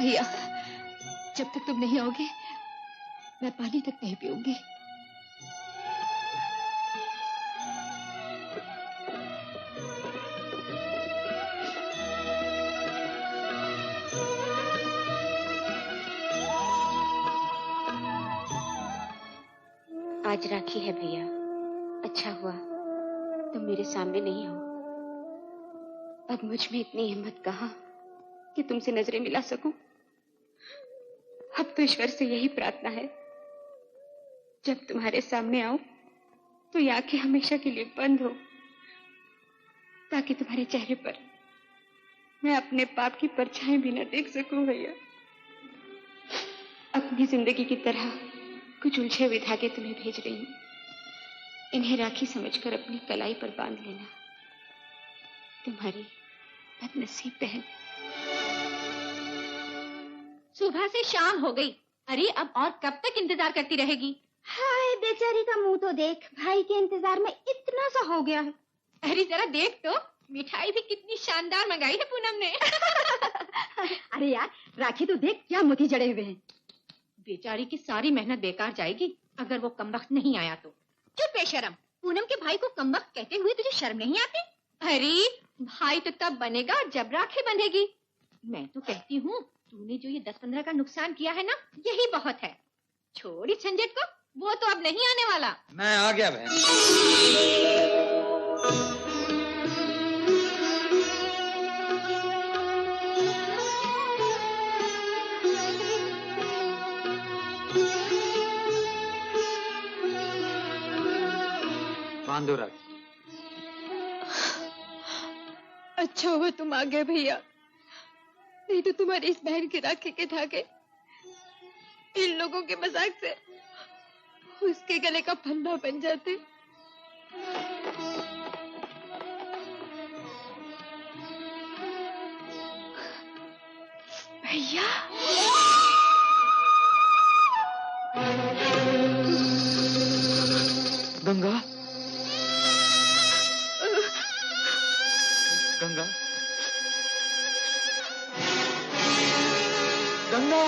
Speaker 5: भैया, जब तक तुम नहीं आओगे, मैं पानी तक नहीं पीऊंगी।
Speaker 6: आज राखी है भैया, अच्छा हुआ तुम मेरे सामने नहीं हो। अब मुझ में इतनी हिम्मत कहाँ कि तुमसे नजरें मिला सकूं। अब तो ईश्वर से यही प्रार्थना है, जब तुम्हारे सामने आऊं तो ये आंखें हमेशा के लिए बंद हो, ताकि तुम्हारे चेहरे पर मैं अपने पाप की परछाई भी न देख सकूं। भैया, अपनी जिंदगी की तरह कुछ उलझे हुए धागे तुम्हें भेज रही हूं, इन्हें राखी समझकर अपनी कलाई पर बांध लेना। तुम्हारी बदनसीब बहन।
Speaker 20: सुबह से शाम हो गई। अरे अब और कब तक इंतजार करती रहेगी?
Speaker 21: हाय बेचारी का मुंह तो देख, भाई के इंतजार में इतना सा हो गया है।
Speaker 20: अरे जरा देख तो, मिठाई भी कितनी शानदार मंगाई है पूनम ने।
Speaker 21: अरे यार, राखी तो देख क्या मोती जड़े हुए हैं।
Speaker 20: बेचारी की सारी मेहनत बेकार जाएगी अगर वो कमबख्त नहीं आया तो। चुप बेशरम, पूनम के भाई को कमबख्त कहते हुए तुझे शर्म नहीं आती? अरे भाई तो तब बनेगा जब राखी बंधेगी। मैं तो कहती हूँ तूने जो ये 10-15 का नुकसान किया है ना, यही बहुत है। छोड़ इस झंझट को, वो तो अब नहीं आने वाला।
Speaker 11: मैं आ गया बहन।
Speaker 8: बांधो राखी।
Speaker 5: अच्छा हुआ तुम आ गए भैया।
Speaker 20: नहीं तो तुम्हारी इस बहन की राखी के धागे इन लोगों के मजाक से उसके गले का फंदा बन जाते। भैया
Speaker 8: गंगा गंगा गंगा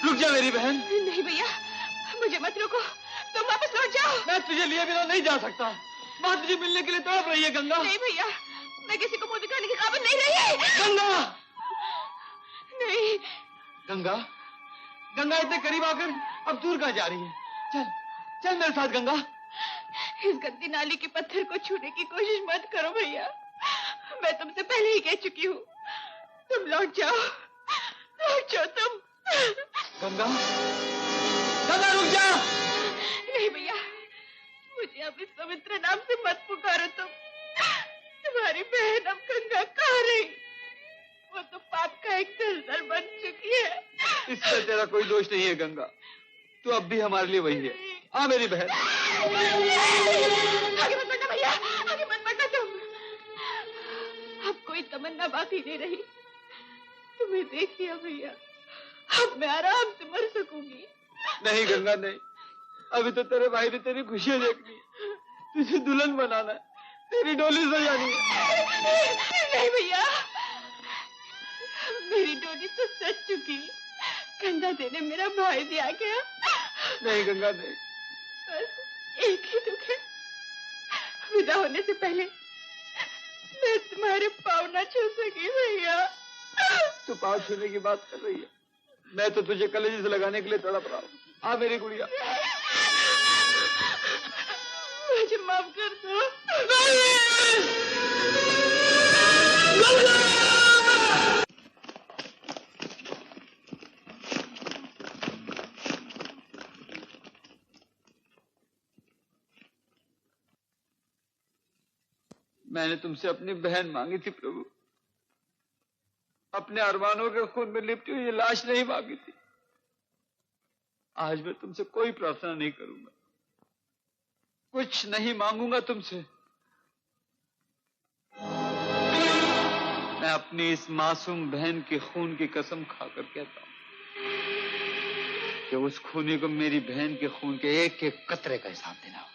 Speaker 8: रुक जा मेरी बहन।
Speaker 20: नहीं भैया, मुझे मत रोको, तुम वापस लौट जाओ।
Speaker 8: मैं तुझे लिए बिना नहीं जा सकता। माँ तुझे मिलने के लिए तड़प रही है गंगा।
Speaker 20: नहीं भैया, मैं किसी को मुंह दिखाने की काबिल नहीं रही।
Speaker 8: गंगा
Speaker 20: नहीं।
Speaker 8: गंगा गंगा इतने करीब आकर अब दूर कहाँ जा रही है? चल चल मेरे साथ गंगा।
Speaker 20: इस गंदी नाली के पत्थर को छूने की कोशिश मत करो भैया, मैं तुमसे पहले ही कह चुकी हूँ। तुम लौट जाओ तुम।
Speaker 8: गंगा गंगा रुक जा।
Speaker 20: नहीं भैया, मुझे अब इस पवित्र नाम से मत पुकारो तुम। तुम्हारी बहन अब गंगा कहाँ रही? वो तो पाप का एक दलदल बन चुकी है।
Speaker 8: इसमें तेरा कोई दोष नहीं है गंगा, तू अब भी हमारे लिए वही है। हाँ मेरी बहन।
Speaker 20: आगे मत बढ़ना भैया, आगे मत बढ़ना तुम। अब कोई तमन्ना बाकी नहीं रही। तुम्हें देख लिया भैया, अब मैं आराम से मर सकूंगी।
Speaker 8: नहीं गंगा नहीं, अभी तो तेरे भाई ने तेरी खुशियां देखनी, तुझे दुल्हन बनाना है, तेरी डोली सजानी है।
Speaker 20: नहीं भैया, मेरी डोली तो सज चुकी, कंधा देने मेरा भाई भी आ गया।
Speaker 8: नहीं गंगा नहीं।
Speaker 20: बस एक ही दुख है, विदा होने से पहले मैं तुम्हारे पाँव न छू सकी भैया।
Speaker 8: तू पाँव छूने की बात कर रही है, मैं तो तुझे कलेजे से लगाने के लिए तड़प रहा हूँ। हाँ मेरी गुड़िया,
Speaker 20: मुझे माफ कर दो।
Speaker 8: मैंने तुमसे अपनी बहन मांगी थी प्रभु, अपने अरमानों के खून में लिपटी हुई लाश नहीं मांगी थी। आज मैं तुमसे कोई प्रार्थना नहीं करूंगा, कुछ नहीं मांगूंगा तुमसे। मैं अपनी इस मासूम बहन के खून की कसम खाकर कहता हूं कि उस खूनी को मेरी बहन के खून के एक एक कतरे का हिसाब देना होगा।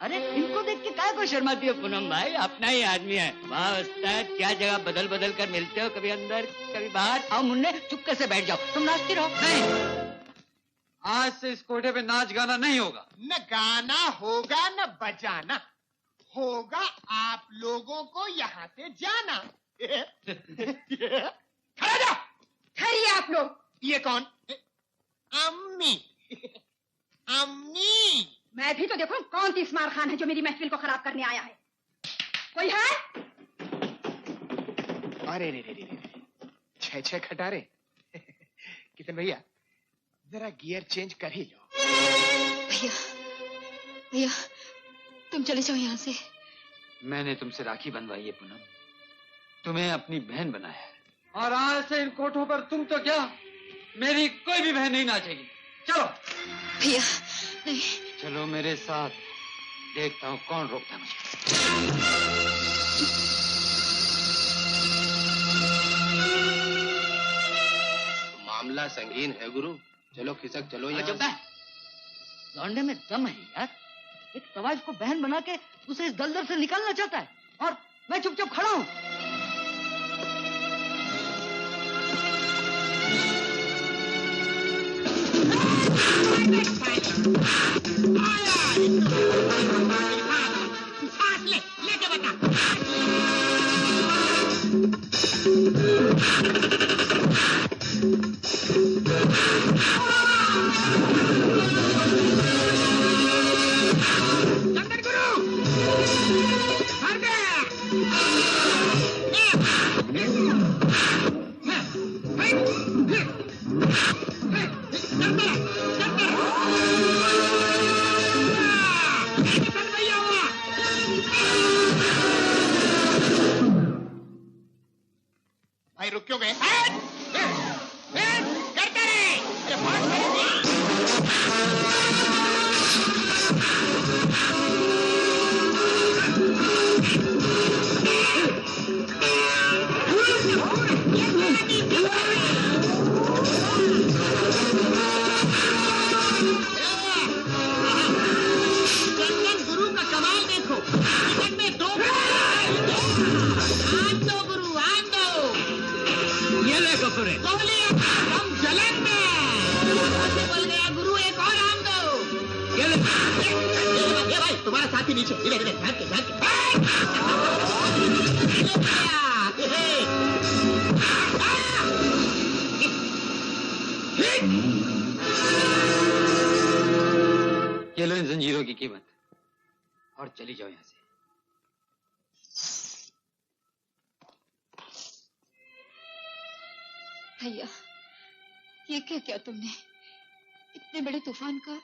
Speaker 12: अरे इनको देख के काय को शर्माती हो पूनम भाई, अपना ही आदमी है। वाह उस्ताद, क्या जगह बदल बदल कर मिलते हो, कभी अंदर कभी बाहर। आओ मुन्ने चुपके से बैठ जाओ, तुम नाचती रहो।
Speaker 8: नहीं, आज से इस कोठे पे नाच गाना नहीं होगा।
Speaker 10: न गाना होगा न बजाना होगा, आप लोगों को यहाँ से जाना। खड़ा जा।
Speaker 5: ठहरिए आप लोग।
Speaker 10: ये कौन? अम्मी। अम्मी,
Speaker 5: मैं भी तो देखूं कौन सी स्मार खान है जो मेरी महफिल को खराब करने आया है। कोई है?
Speaker 10: अरे रे रे रे रे, छह खटारे। किशन भैया, जरा गियर चेंज कर ही लो।
Speaker 20: भैया भैया, तुम चले जाओ यहाँ से।
Speaker 8: मैंने तुमसे राखी बंधवाई है पूनम, तुम्हें अपनी बहन बनाया है, और आज से इन कोठों पर तुम तो क्या, मेरी कोई भी बहन नहीं नाचेगी। चलो
Speaker 20: भैया। नहीं,
Speaker 8: चलो मेरे साथ, देखता हूँ कौन रोकता है मुझे।
Speaker 13: मामला संगीन है गुरु, चलो खिसक चलो यहाँ से।
Speaker 12: लौंडे में दम है यार, एक तवाइफ को बहन बना के उसे इस दलदल से निकालना चाहता है, और मैं चुपचाप खड़ा हूँ।
Speaker 1: लेके बता।
Speaker 11: कफर है।
Speaker 1: हम जलन में बोल गया गुरु, एक और आम दो। ये भाई तुम्हारा साथी नीचे, इधर इधर झाँक के झाँक के।
Speaker 8: ये लो इन जंजीरों की कीमत और चली जाओ यहाँ से।
Speaker 5: भैया, ये क्या किया तुमने? इतने बड़े तूफान का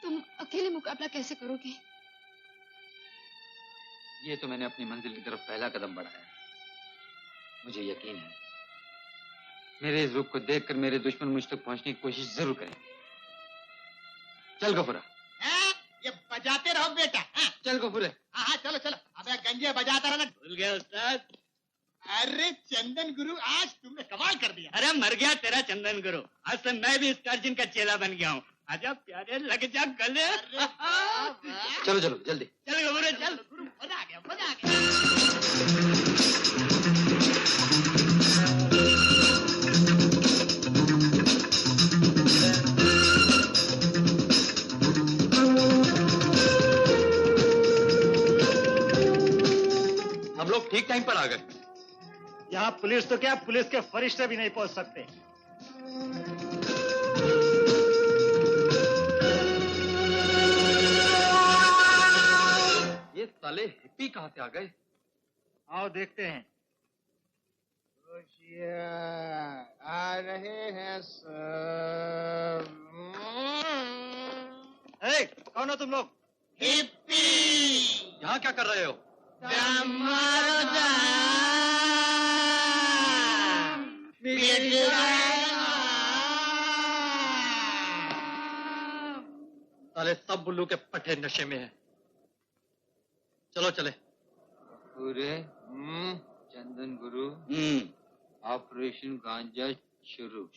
Speaker 5: तुम अकेले मुकाबला कैसे करोगे?
Speaker 8: ये तो मैंने अपनी मंजिल की तरफ पहला कदम बढ़ाया। मुझे यकीन है मेरे इस रूप को देखकर मेरे दुश्मन मुझ तक पहुंचने की कोशिश जरूर करेंगे। चल गफूरा।
Speaker 1: ये बजाते रहो बेटा।
Speaker 8: चल गफूरे।
Speaker 1: हाँ चलो चलो। अबे गंजे बजाता रहना।
Speaker 11: भूल गया उस्ताद।
Speaker 1: अरे चंदन गुरु, आज तुमने कमाल कर दिया।
Speaker 11: अरे मर गया तेरा चंदन गुरु, आज से मैं भी इस अर्जुन का चेला बन गया हूँ। आजा प्यारे, लग जा गले।
Speaker 8: चलो चलो जल्दी।
Speaker 11: चल गफूरे चल।
Speaker 1: मजा आ गया, मजा आ गया।
Speaker 15: हम लोग ठीक टाइम पर आ गए।
Speaker 2: यहाँ पुलिस तो क्या, पुलिस के फरिश्ते भी नहीं पहुंच सकते।
Speaker 15: ये साले हिप्पी कहाँ से आ गए?
Speaker 2: आओ देखते हैं।
Speaker 10: आ रहे हैं सब।
Speaker 2: कौन हो तुम लोग?
Speaker 15: यहाँ क्या कर रहे हो? साले सब बुल्लू के पट्टे नशे में हैं। चलो चले।
Speaker 8: पूरे चंदन गुरु ऑपरेशन गांजा शुरू।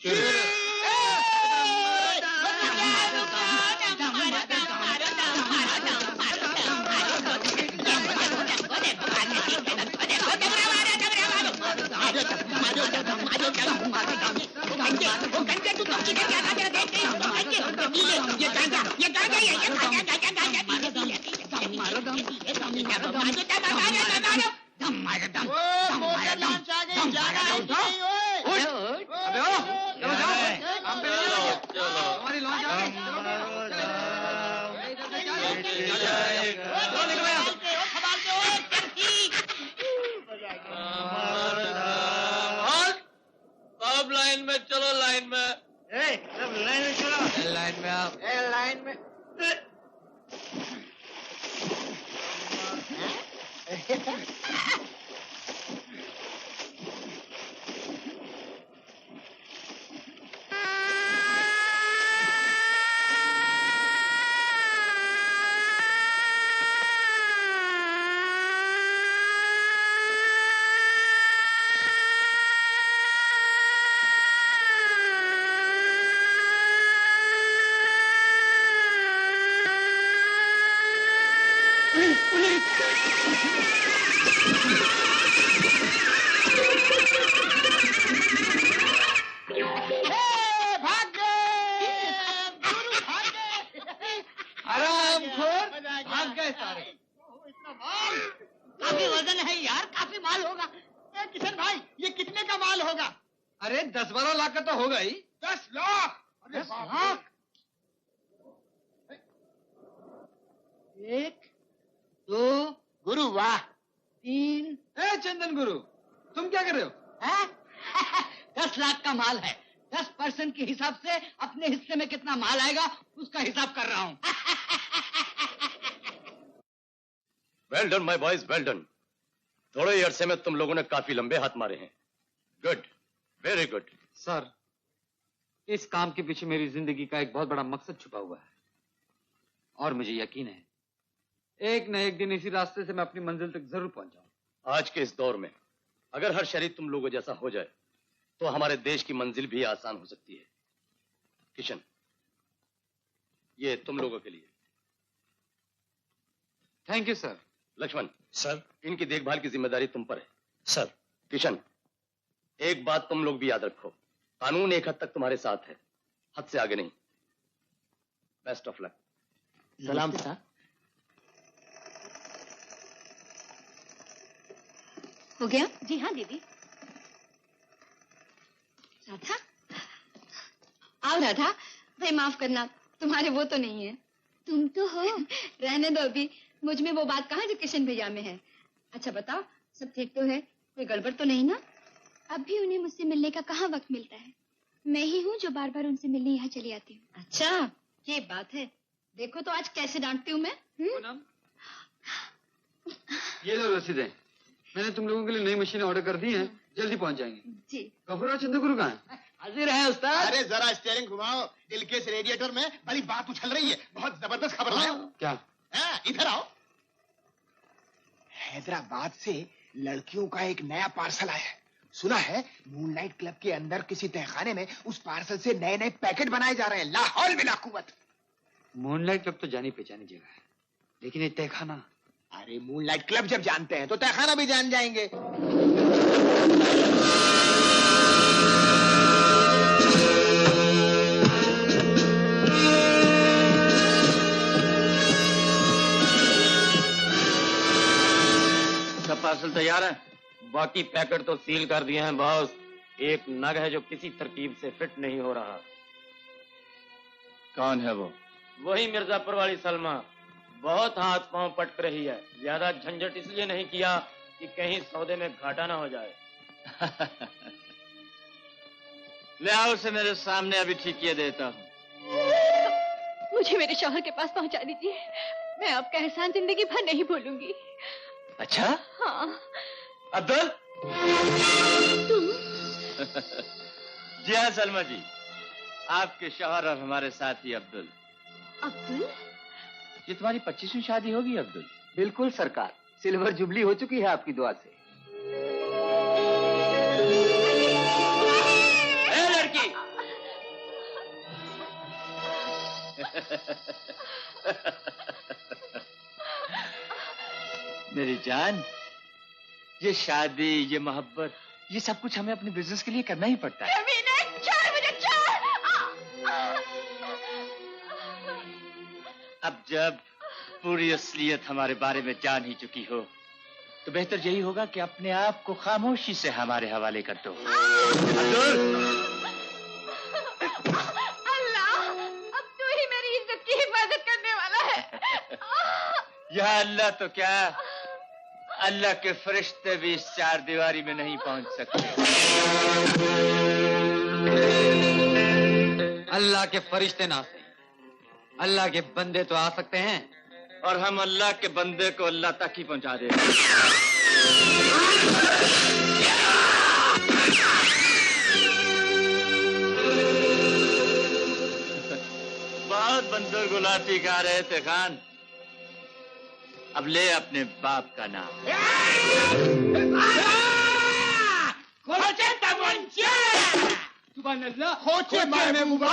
Speaker 15: सब लाइन में चलो, लाइन में।
Speaker 2: सब लाइन में चलो।
Speaker 8: लाइन में आओ।
Speaker 2: लाइन में।
Speaker 1: काफी वजन है यार, काफी माल होगा। किशन भाई, ये कितने का माल होगा?
Speaker 8: अरे 10-12 लाख का तो होगा ही।
Speaker 1: 10 लाख? 10 लाख?
Speaker 12: 1, 2
Speaker 1: गुरु वाह।
Speaker 12: 3।
Speaker 8: चंदन गुरु, तुम क्या कर रहे हो?
Speaker 12: 10 लाख का माल है। 10% के हिसाब से अपने हिस्से में कितना माल आएगा उसका हिसाब कर रहा हूँ।
Speaker 14: Well done my boys, well done. थोड़े ही अरसे में तुम लोगों ने काफी लंबे हाथ मारे हैं। Good, very good.
Speaker 8: सर, इस काम के पीछे मेरी जिंदगी का एक बहुत बड़ा मकसद छुपा हुआ है और मुझे यकीन है एक न एक दिन इसी रास्ते से मैं अपनी मंजिल तक जरूर पहुंच जाऊं।
Speaker 14: आज के इस दौर में अगर हर शरीर तुम लोगों जैसा हो जाए तो हमारे देश की मंजिल भी आसान हो सकती है। किशन, ये तुम लोगों के लिए।
Speaker 8: Thank you sir.
Speaker 14: Lakshman
Speaker 16: sir,
Speaker 14: इनकी देखभाल की जिम्मेदारी तुम पर है।
Speaker 16: सर।
Speaker 14: किशन,
Speaker 7: एक बात तुम लोग भी याद रखो, कानून एक हद तक तुम्हारे साथ है, हद से आगे नहीं। Best of luck.
Speaker 1: सलाम साहब।
Speaker 5: हो गया? जी हाँ दीदी। राधा, आओ राधा। भाई माफ करना, तुम्हारे वो तो नहीं है।
Speaker 18: तुम तो हो।
Speaker 5: रहने दो अभी, मुझ में वो बात कहाँ जो किशन भैया में है। अच्छा बताओ, सब ठीक तो है? कोई गड़बड़ तो नहीं ना?
Speaker 18: अब भी उन्हें मुझसे मिलने का कहाँ वक्त मिलता है। मैं ही हूँ जो बार बार उनसे मिलने यहाँ चली आती हूँ।
Speaker 5: अच्छा ये बात है। देखो तो आज कैसे डांटती हूँ मैं।
Speaker 8: ये लो रसीदें। मैंने तुम लोगों के लिए नई मशीनें ऑर्डर कर दी हैं, जल्दी पहुंच जाएंगी।
Speaker 5: जी।
Speaker 8: गफूर और चंद्रगुरु कहाँ है?
Speaker 10: हाजिर है उस्ताद। अरे जरा स्टीयरिंग घुमाओ, दिल के इस रेडिएटर में बड़ी बात उछल रही है। बहुत जबरदस्त खबर है।
Speaker 8: क्या?
Speaker 10: इधर आओ। हैदराबाद से लड़कियों का एक नया पार्सल आया है। सुना है मूनलाइट क्लब के अंदर किसी तहखाने में उस पार्सल से नए नए पैकेट बनाए जा रहे हैं। लाहौल बिला कुव्वत।
Speaker 8: मूनलाइट क्लब तो जानी पहचानी जगह है, लेकिन ये तहखाना।
Speaker 10: अरे मूनलाइट क्लब जब जानते हैं तो तहखाना भी जान जाएंगे।
Speaker 13: सब पार्सल तैयार है, बाकी पैकेट तो सील कर दिए हैं बॉस। एक नग है जो किसी तरकीब से फिट नहीं हो रहा।
Speaker 7: कौन है वो?
Speaker 13: वही मिर्जापुर वाली सलमा। बहुत हाथ पांव पटक रही है। ज्यादा झंझट इसलिए नहीं किया कि कहीं सौदे में घाटा ना हो जाए।
Speaker 7: ले आओ उसे मेरे सामने, अभी ठीक किए देता हूँ।
Speaker 5: मुझे मेरे शौहर के पास पहुंचा दीजिए। मैं आपका एहसान जिंदगी भर नहीं भूलूंगी।
Speaker 7: अच्छा?
Speaker 5: हाँ।
Speaker 7: अब्दुल।
Speaker 5: तुम?
Speaker 7: जी हाँ सलमा जी, आपके शौहर और हमारे साथी अब्दुल।
Speaker 5: अब्दुल?
Speaker 7: ये तुम्हारी 25वीं शादी होगी अब्दुल?
Speaker 8: बिल्कुल सरकार, सिल्वर जुबली हो चुकी है आपकी दुआ से।
Speaker 7: लड़की। मेरी जान, ये शादी, ये मोहब्बत, ये सब कुछ हमें अपने बिजनेस के लिए करना ही पड़ता है। अब जब पूरी असलियत हमारे बारे में जान ही चुकी हो, तो बेहतर यही होगा कि अपने आप को खामोशी से हमारे हवाले कर दो।
Speaker 5: अल्लाह, अब तू ही मेरी इज्जत की हिफाजत करने वाला है।
Speaker 7: यह अल्लाह तो क्या, अल्लाह के फरिश्ते भी इस चार दीवारी में नहीं पहुंच सकते।
Speaker 8: अल्लाह के फरिश्ते ना सही, अल्लाह के बंदे तो आ सकते हैं,
Speaker 7: और हम अल्लाह के बंदे को अल्लाह तक ही पहुंचा देंगे। बहुत बंदर गुलाटी खा रहे थे खान, अब ले अपने बाप का नाम।
Speaker 11: सुभान अल्लाह,
Speaker 10: खोचे महबूबा।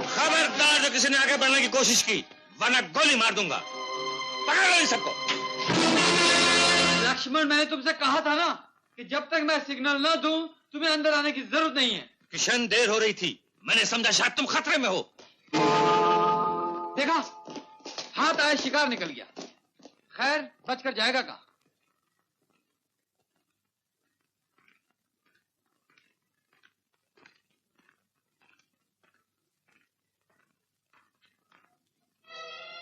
Speaker 16: खबरदार जो किसी ने आगे बढ़ने की कोशिश की, वरना गोली मार दूंगा। पकड़ लो इन सबको।
Speaker 8: लक्ष्मण, मैंने तुमसे कहा था ना कि जब तक मैं सिग्नल न दूं, तुम्हें अंदर आने की जरूरत नहीं है।
Speaker 16: किशन, देर हो रही थी, मैंने समझा शायद तुम खतरे में हो।
Speaker 8: देखा, हाथ आए शिकार निकल गया। खैर, बचकर जाएगा कहाँ?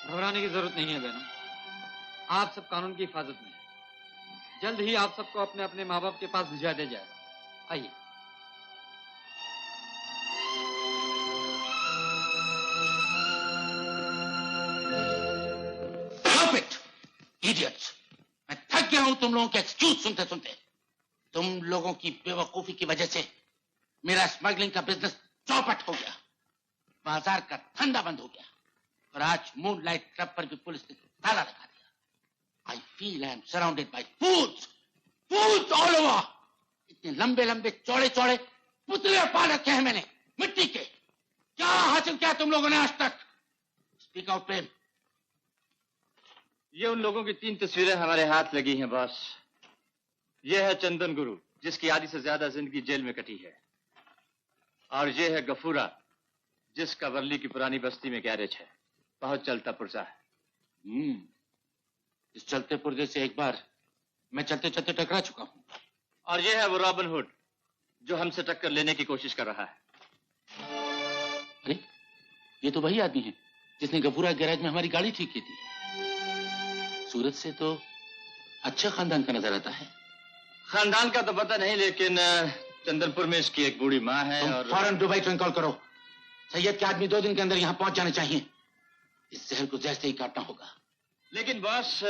Speaker 8: घबराने की जरूरत नहीं है बहनों, आप सब कानून की हिफाजत में हैं। जल्द ही आप सबको अपने अपने माँ बाप के पास भिजवा दिया जाएगा। आइए।
Speaker 3: इडियट्स, मैं थक गया हूं तुम लोगों के एक्सक्यूज सुनते सुनते। तुम लोगों की बेवकूफी की वजह से मेरा स्मगलिंग का बिजनेस चौपट हो गया, बाजार का धंधा बंद हो गया, और आज मूनलाइट क्लब पर भी पुलिस ने ताला लगा दिया। I feel I am surrounded by fools, fools all over. इतने लंबे लंबे चौड़े चौड़े पुतले पाल रखे हैं मैंने मिट्टी के। क्या हासिल किया तुम लोगों ने आज तक? स्पीक आउट प्रेम।
Speaker 7: ये उन लोगों की 3 तस्वीरें हमारे हाथ लगी हैं बॉस। ये है चंदन गुरु, जिसकी आधी से ज्यादा जिंदगी जेल में कटी है, और ये है गफूरा, जिसका वर्ली की पुरानी बस्ती में गैरेज है, बहुत चलता पुर्जा है।
Speaker 3: इस चलते पुर्जे से एक बार मैं चलते चलते टकरा चुका हूं।
Speaker 7: और ये है वो रॉबिन हुड, जो हमसे टक्कर लेने की कोशिश कर रहा है।
Speaker 3: अरे ये तो वही आदमी है जिसने गफूरा गैरेज में हमारी गाड़ी ठीक की थी। सूरत से तो अच्छा खानदान का नजर आता है।
Speaker 7: खानदान का तो पता नहीं, लेकिन चंदनपुर में इसकी एक बूढ़ी माँ है। और
Speaker 3: फौरन दुबई ट्रेन कॉल करो। सैयद के आदमी 2 दिन के अंदर यहाँ पहुंच जाने चाहिए। इस जहर को जैसे ही काटना होगा।
Speaker 7: लेकिन बॉस,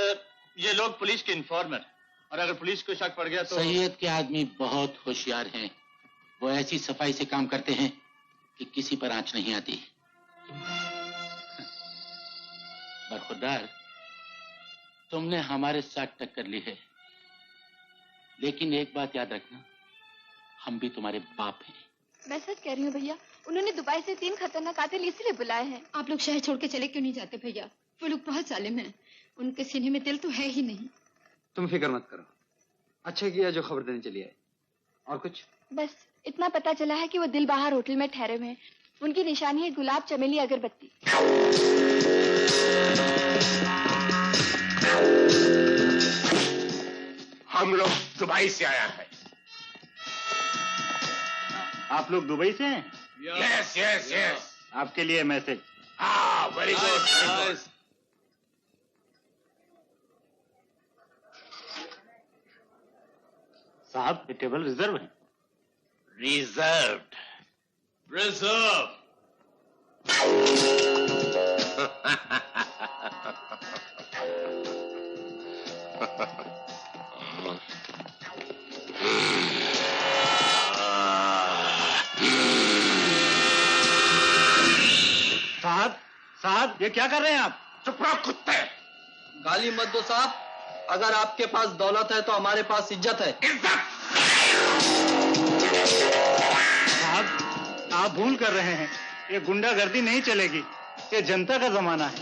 Speaker 7: ये लोग पुलिस के इन्फॉर्मर, और अगर पुलिस को शक पड़ गया तो।
Speaker 3: सैयद के आदमी बहुत होशियार हैं। वो ऐसी सफाई से काम करते हैं कि किसी पर आंच नहीं आती। बरखुरदार, तुमने हमारे साथ टक्कर ली है, लेकिन एक बात याद रखना, हम भी तुम्हारे बाप हैं।
Speaker 18: मैं सच कह रही हूँ भैया, उन्होंने दुबई से 3 खतरनाक कातिल इसलिए बुलाए हैं।
Speaker 5: आप लोग शहर छोड़ के चले क्यों नहीं जाते भैया? वो लोग बहुत जालिम हैं, उनके सीने में दिल तो है ही नहीं।
Speaker 8: तुम फिक्र मत करो, अच्छा किया जो खबर देने चली आई। और कुछ?
Speaker 18: बस इतना पता चला है कि वो दिल बहार होटल में ठहरे हुए हैं। उनकी निशानी है गुलाब, चमेली, अगरबत्ती।
Speaker 14: हम लोग दुबई से आया है।
Speaker 2: आप लोग दुबई से हैं?
Speaker 14: Yes yes yes.
Speaker 2: आपके लिए मैसेज।
Speaker 14: हाँ, वेरी गुड।
Speaker 2: साहब, ये टेबल रिजर्व है।
Speaker 14: रिजर्व्ड। रिजर्व।
Speaker 2: साहब, ये क्या कर रहे हैं आप?
Speaker 14: चुप रहो कुत्ते।
Speaker 13: गाली मत दो साहब, अगर आपके पास दौलत है तो हमारे पास इज्जत है।
Speaker 2: साहब, आप भूल कर रहे हैं, ये गुंडागर्दी नहीं चलेगी, ये जनता का जमाना है।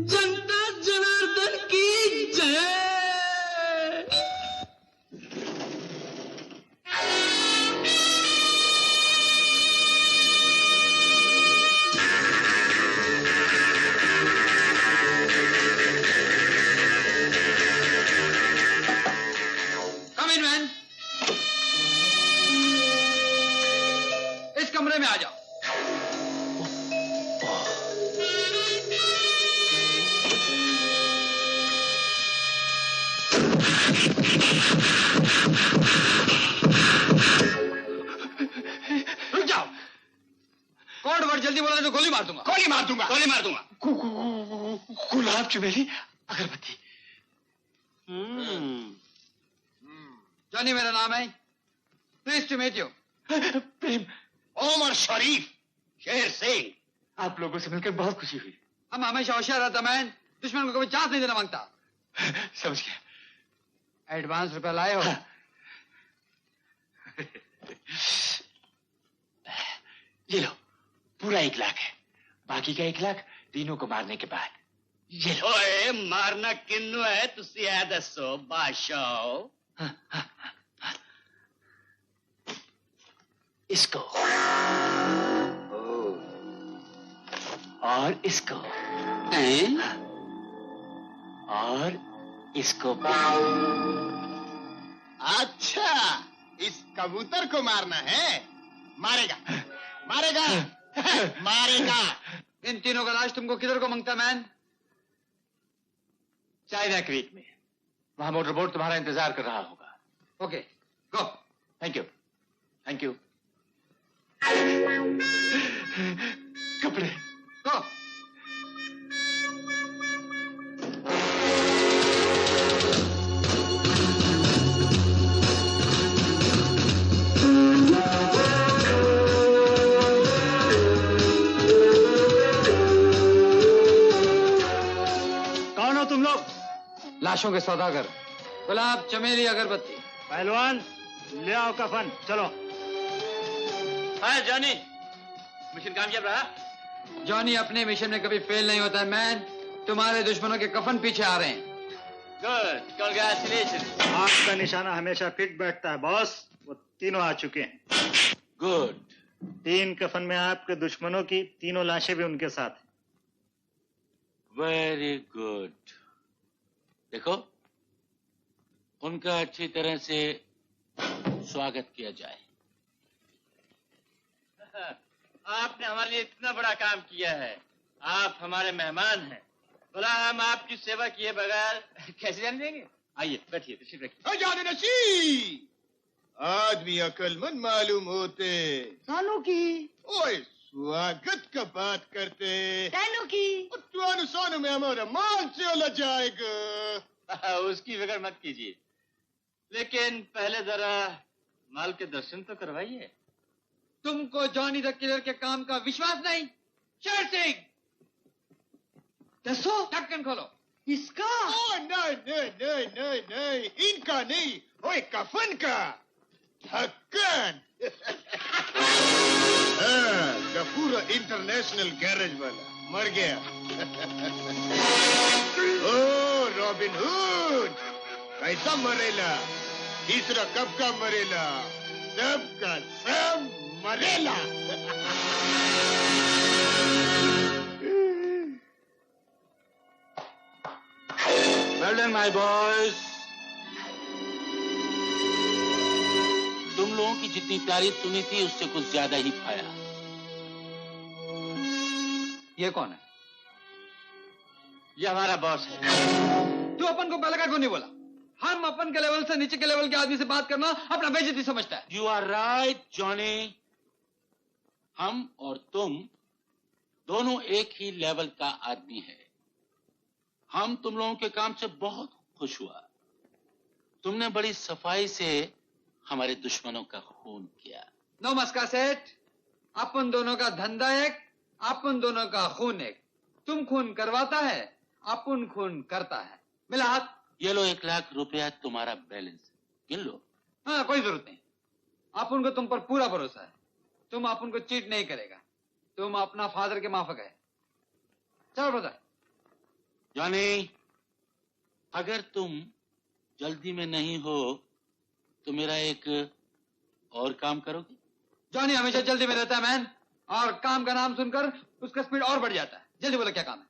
Speaker 13: जनता जनार्दन की जय।
Speaker 8: कम इन मैन, इस कमरे में आ जाओ। रुक जाओ, कोड वर्ड जल्दी बोला तो गोली मार दूंगा।
Speaker 14: गोली मार दूंगा।
Speaker 8: गोली मार दूंगा।
Speaker 14: गुलाब, चमेली, अगरबत्ती।
Speaker 8: जॉनी मेरा नाम है, प्लीज टू मीट यू।
Speaker 14: प्रेम, ओमर शरीफ, शेर सिंह। आप लोगों से मिलकर बहुत खुशी हुई।
Speaker 8: हम हमेशा होशियार रहता मैन, दुश्मन को कभी चांस नहीं देना मांगता।
Speaker 14: समझ गया।
Speaker 8: एडवांस रुपया लाए हो?
Speaker 14: ये लो, पूरा 1 लाख है, बाकी का 1 लाख तीनों को मारने के बाद। ये लो।
Speaker 13: ओए, मारना किन्नू है तुसी ऐ दसो बादशाह।
Speaker 14: इसको और इसको और इसको।
Speaker 13: अच्छा,
Speaker 10: इस कबूतर को मारना है। मारेगा मारेगा मारेगा।
Speaker 8: इन तीनों का लाश तुमको किधर को मांगता मैन?
Speaker 7: चाइना क्रीक में। वहां मोटर बोट तुम्हारा इंतजार कर रहा होगा।
Speaker 8: Okay go.
Speaker 7: Thank you thank you. कपड़े
Speaker 8: गो।
Speaker 2: कौन हो तुम लोग?
Speaker 8: लाशों के सौदागर। गुलाब, चमेली, अगरबत्ती।
Speaker 2: पहलवान ले आओ कफन। चलो।
Speaker 7: हाय जॉनी, मिशन कामयाब रहा?
Speaker 8: जॉनी अपने मिशन में कभी फेल नहीं होता है मैन। तुम्हारे दुश्मनों के कफन पीछे आ रहे हैं।
Speaker 7: Good, congratulation.
Speaker 2: आपका निशाना हमेशा फिट बैठता है बॉस। वो तीनों आ चुके हैं।
Speaker 7: गुड।
Speaker 2: 3 कफन में आपके दुश्मनों की 3 लाशें भी उनके साथ हैं।
Speaker 3: Very good. देखो, उनका अच्छी तरह से स्वागत किया जाए।
Speaker 7: आपने हमारे लिए इतना बड़ा काम किया है। आप हमारे मेहमान हैं। बोला हम आपकी सेवा किए बगैर कैसे जाने देंगे? आइए बैठिए, तशरीफ रखिए।
Speaker 10: जाने नशी आदमी अकलमंद मालूम होते।
Speaker 5: सानू की
Speaker 10: ओए स्वागत का बात करते।
Speaker 5: सानू की
Speaker 10: तुआनु सानू में हमारा मान से उलझ जाएगा।
Speaker 7: उसकी फिक्र मत कीजिए, लेकिन पहले जरा माल के दर्शन तो करवाइए।
Speaker 8: तुमको जॉनी द किलर के काम का विश्वास नहीं? शेर सिंह, दसो ढक्कन खोलो।
Speaker 5: इसका?
Speaker 10: नहीं नहीं नहीं नहीं नहीं, इनका नहीं, ओए कफन का ढक्कन। गफूरा इंटरनेशनल गैरेज वाला मर गया। ओ रॉबिन हुड कैसा मरेला? तीसरा कब का मरेला? सब का सब मरेला।
Speaker 3: Well done, my boys. तुम लोगों की जितनी तारीफ सुनी थी उससे कुछ ज्यादा ही पाया।
Speaker 8: ये कौन है?
Speaker 7: ये हमारा बॉस है।
Speaker 8: तू अपन को पहले क्यों नहीं बोला? हम अपन के लेवल से नीचे के लेवल के आदमी से बात करना अपना बेइज्जती समझता है।
Speaker 3: You are right Johnny. हम और तुम दोनों एक ही लेवल का आदमी है। हम तुम लोगों के काम से बहुत खुश हुआ। तुमने बड़ी सफाई से हमारे दुश्मनों का खून किया।
Speaker 8: नमस्कार सेठ, अपन दोनों का धंधा एक, अपन दोनों का खून एक। तुम खून करवाता है, अपन खून करता है। मिला हाथ।
Speaker 3: ये लो 1 लाख रुपया तुम्हारा बैलेंस, गिन लो।
Speaker 8: हाँ, कोई जरूरत नहीं। अपन को तुम पर पूरा भरोसा है। तुम अपन को चीट नहीं करेगा। तुम अपना फादर के माफक है। चलो ब्रदर।
Speaker 3: जॉनी, अगर तुम जल्दी में नहीं हो तो मेरा एक और काम करोगे?
Speaker 8: जॉनी हमेशा जल्दी में रहता है मैन, और काम का नाम सुनकर उसका स्पीड और बढ़ जाता है। जल्दी बोलो क्या काम है?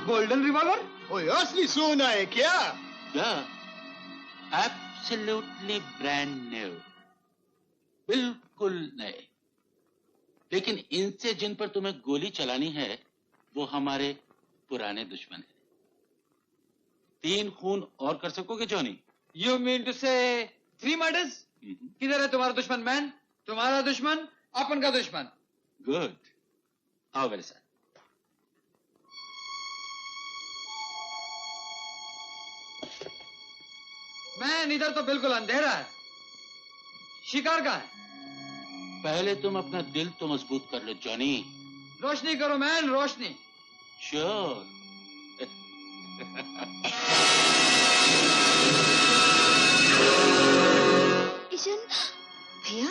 Speaker 8: Golden revolver?
Speaker 10: ओए असली सोना है क्या?
Speaker 3: एब्सोल्युटली ब्रांड न्यू, बिल्कुल नए। लेकिन इनसे जिन पर तुम्हें गोली चलानी है वो हमारे पुराने दुश्मन हैं। 3 खून और कर सकोगे जॉनी?
Speaker 8: यू मीन टू से 3 मर्डर्स? किधर है तुम्हारा दुश्मन मैन? तुम्हारा दुश्मन अपन का दुश्मन।
Speaker 3: गुड, आओ मेरे साथ।
Speaker 8: मैन इधर तो बिल्कुल अंधेरा है। शिकार कहाँ है?
Speaker 3: पहले तुम अपना दिल तो मजबूत कर लो जॉनी।
Speaker 8: रोशनी करो मैन, रोशनी।
Speaker 3: श्योर।
Speaker 18: किशन भैया,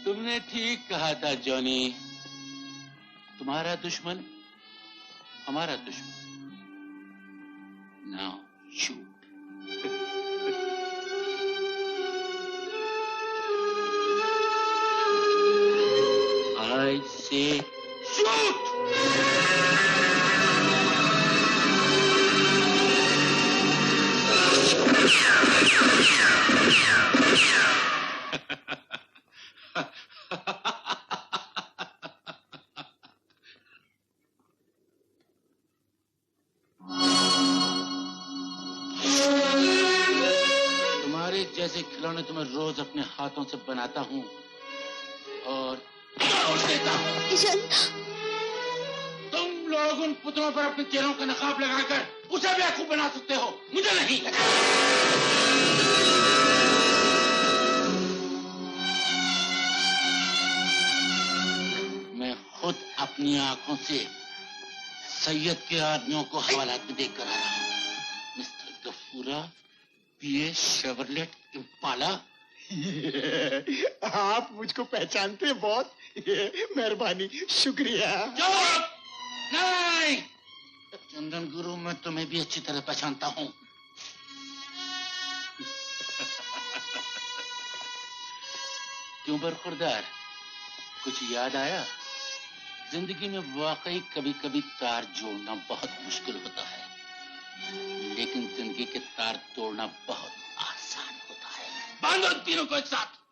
Speaker 3: तुमने ठीक कहा था जॉनी। तुम्हारा दुश्मन हमारा दुश्मन। Now shoot. जैसे खिलौने तो मैं रोज अपने हाथों से बनाता हूँ और तोड़ देता हूँ।
Speaker 18: किशन,
Speaker 3: तुम लोग उन पुतलों पर अपने चेहरों का नकाब लगाकर उसे बेवकूफ बना सकते हो, मुझे नहीं। मैं खुद अपनी आंखों से सैयद के आदमियों को हवालात में देख कर आ रहा हूँ। मिस्टर गफूरा, पीए शेवरलेट इम्पाला।
Speaker 1: आप मुझको पहचानते हैं बॉस? मेहरबानी, शुक्रिया।
Speaker 3: नहीं, चंदन गुरु, मैं तुम्हें भी अच्छी तरह पहचानता हूँ। क्यों बरखुरदार, कुछ याद आया? जिंदगी में वाकई कभी कभी तार जोड़ना बहुत मुश्किल होता है, लेकिन जिंदगी के तार तोड़ना बहुत आसान होता है। बांधो तीनों को एक साथ।